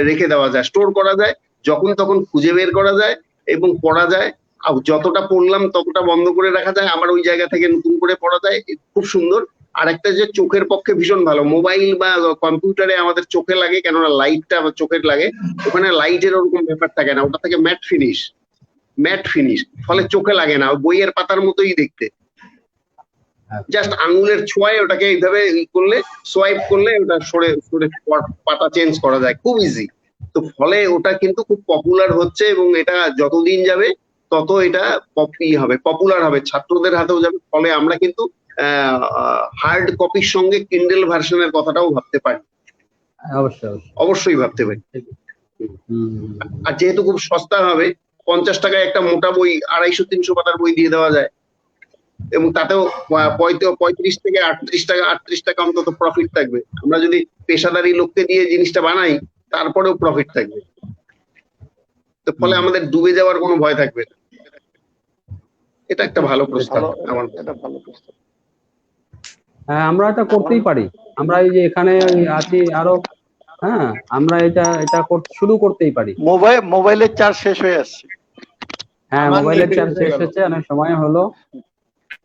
রেখে দেওয়া যায়, স্টোর করা যায়, যখন তখন খুঁজে বের করা যায় এবং পড়া যায়। আর যতটা পড়লাম ততটা বন্ধ করে রাখা যায়, আবার ওই জায়গা থেকে নতুন করে পড়া যায়, খুব সুন্দর। আর একটা যে চোখের পক্ষে ভীষণ ভালো, মোবাইল বা কম্পিউটারে আমাদের চোখে লাগে, কেননা লাইটটা চোখের লাগে, ওখানে লাইটের ওরকম ব্যাপার থাকে না, ওটা থেকে ম্যাট ফিনিশ, ফলে চোখে লাগে না, বইয়ের পাতার মতোই দেখতে। জাস্ট আঙুলের ছোঁয়ায় ওটাকে এইভাবে করলে, সোয়াইপ করলে ওটা সরে সরে পাতা চেঞ্জ করা যায়, খুব ইজি। তো ফলে ওটা কিন্তু খুব পপুলার হচ্ছে, এবং এটা যতদিন যাবে তত এটা পপুলার হবে, ছাত্রদের হাতেও যাবে। ফলে আমরা কিন্তু হার্ড কপির সঙ্গে কিন্ডেল ভার্সনের কথাটাও ভাবতে পারি, অবশ্যই, অবশ্যই ভাবতে পারি। হুম, আর যেহেতু খুব সস্তা হবে, 50 টাকায় একটা মোটা বই, 250-300 পাতার বই দিয়ে দেওয়া যায়, এবং তাতেও 35 থেকে 38 টাকা অন্তত প্রফিট থাকবে। আমরা যদি পেশাদারি লোককে দিয়ে জিনিসটা বানাই, তারপরেও প্রফিট থাকবে। তো ফলে আমাদের ডুবে যাওয়ার কোনো ভয় থাকবে না। এটা একটা ভালো প্রস্তাব আমার। এটা ভালো প্রস্তাব। হ্যাঁ, আমরা এটা করতেই পারি। আমরা এই যে এখানে আছি আরো, হ্যাঁ, আমরা এটা শুরু করতেই পারি। মোবাইলের চার্জ শেষ হয়ে আসছে। হ্যাঁ, আমার মোবাইলের নেট চার্জ শেষ হয়ে শেষ গেল। হচ্ছে, অনেক সময় হলো।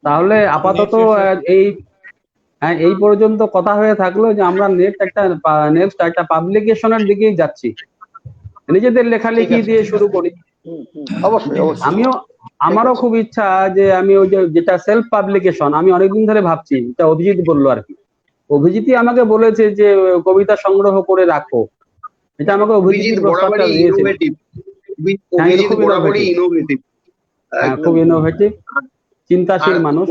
তাহলে আপাতত শেষ হয়ে- এই পর্যন্ত কথা হয়ে থাকলো যে আমরা নেক্সট একটা পাবলিকেশনের দিকেই যাচ্ছি, নিজেদের লেখালেখি ঠিক আছে, দিয়ে শুরু করি। অবশ্যই, অবশ্যই। আমারও খুব ইচ্ছা যে আমি ওই যেটা সেলফ পাবলিকেশন, আমি অনেকদিন ধরে ভাবছি, এটা অভিজিৎ বললো আর কি। অভিজিৎই আমাকে বলেছে যে কবিতা সংগ্রহ করে রাখো, এটা আমাকে অভিজিৎ অভিজিৎই প্রস্তাবটা বরাবরই দিয়েছিল। ইনোভেটিভ, হ্যাঁ, অভিজিৎ খুব বরাবরই ইনোভেটিভ। ইনোভেটিভ, হ্যাঁ, খুব ইনোভেটিভ, আর চিন্তাশীল মানুষ।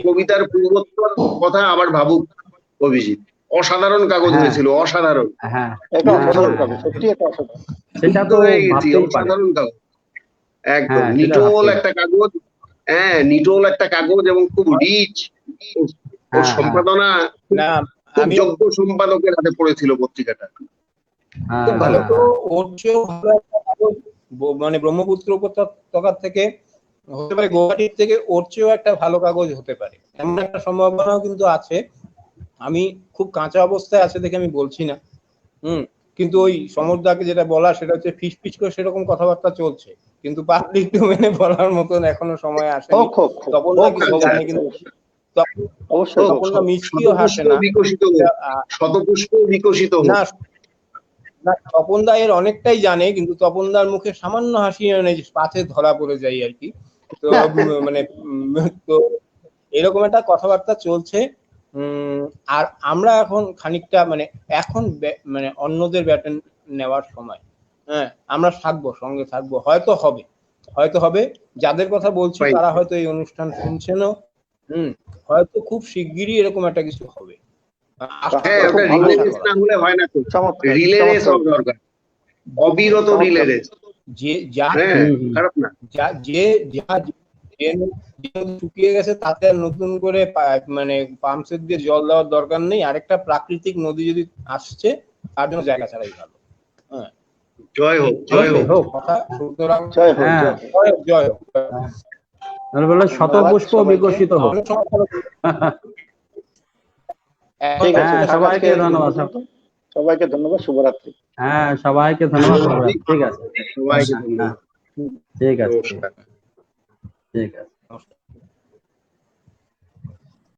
কবিতার পূর্বোত্তর কথা আবার ভাবুক অভিজিৎ। অসাধারণ কাগজ হ্যাঁ, হয়েছিল, অসাধারণ। হ্যাঁ, এটা হ্যাঁ, অসাধারণ হ্যাঁ, কাগজ, সত্যি এটা অসাধারণ। সেটা মুগ্ধ তো হয়ে গেছি, ভাবতেই পারে। অসাধারণ কাগজ, একদম হ্যাঁ, সেটা নিটোল ভাবতেই। একটা কাগজ। হ্যাঁ, নিটোল একটা কাগজ, এবং খুব রিচ। ওর হ্যাঁ, হ্যাঁ, সম্পাদনা না, খুব আমি যোগ্য সম্পাদকের হাতে পড়েছিল পত্রিকাটা, খুব ভালো। তো ওর চেয়েও ভালো একটা কাগজ, মানে ব্রহ্মপুত্র উপত্যকার থেকে হতে পারে, গৌহাটির থেকে ওর চেয়েও একটা ভালো কাগজ হতে পারে, এমন একটা সম্ভাবনাও কিন্তু আছে। আমি খুব কাঁচা অবস্থায় আছে দেখে আমি বলছি না, কিন্তু ওই সমরদাকে যেটা বলা, সেটা হচ্ছে ফিস করে সেরকম কথাবার্তা চলছে, কিন্তু পাবলিক ডোমেনে বলার মতন এখনো সময় আসেনি। তপন দা কিছু জানে, কিন্তু অবশ্যই তপন দা মিষ্টিও হাসে না। শতপুষ্প বিকশিত হোক। না, তপন দা এর অনেকটাই জানে, কিন্তু তপন দার মুখে সামান্য হাসি নেই, পাথে ধরা পড়ে যায় আর কি। তো মানে তো এরকম একটা কথাবার্তা চলছে। আর আমরা এখন খানিকটা মানে অন্যদের ব্যাটন নেওয়ার সময়। হ্যাঁ, আমরা সঙ্গে থাকবো, হয়তো হবে। যাদের কথা বলছি তারা হয়তো এই অনুষ্ঠান শুনছেনও, হয়তো খুব শিগগিরই এরকম একটা কিছু হবে। হ্যাঁ, ওটা রিলে রেস না হলে হয় না তো, রিলে রেস হওয়া দরকার, অবিরত রিলে রেস। যে যা হ্যাঁ, খারাপ না। যে শুকিয়ে গেছে তাতে আর নতুন করে মানে পাম্প সেট দিয়ে জল দেওয়ার দরকার নেই। আরেকটা প্রাকৃতিক নদী যদি আসছে তার জন্য জায়গা ছাড়াই ভালো। হ্যাঁ, জয় হোক, জয় হোক। কথা সুতরাং জয় হোক, হ্যাঁ। জয় হোক। বলে শতপুষ্প বিকশিত হোক। ঠিক আছে, সবাইকে ধন্যবাদ। সবাইকে ধন্যবাদ, শুভরাত্রি। হ্যাঁ, সবাইকে ধন্যবাদ। ঠিক আছে, সবাইকে ধন্যবাদ। ঠিক আছে, নমস্কার। ঠিক আছে।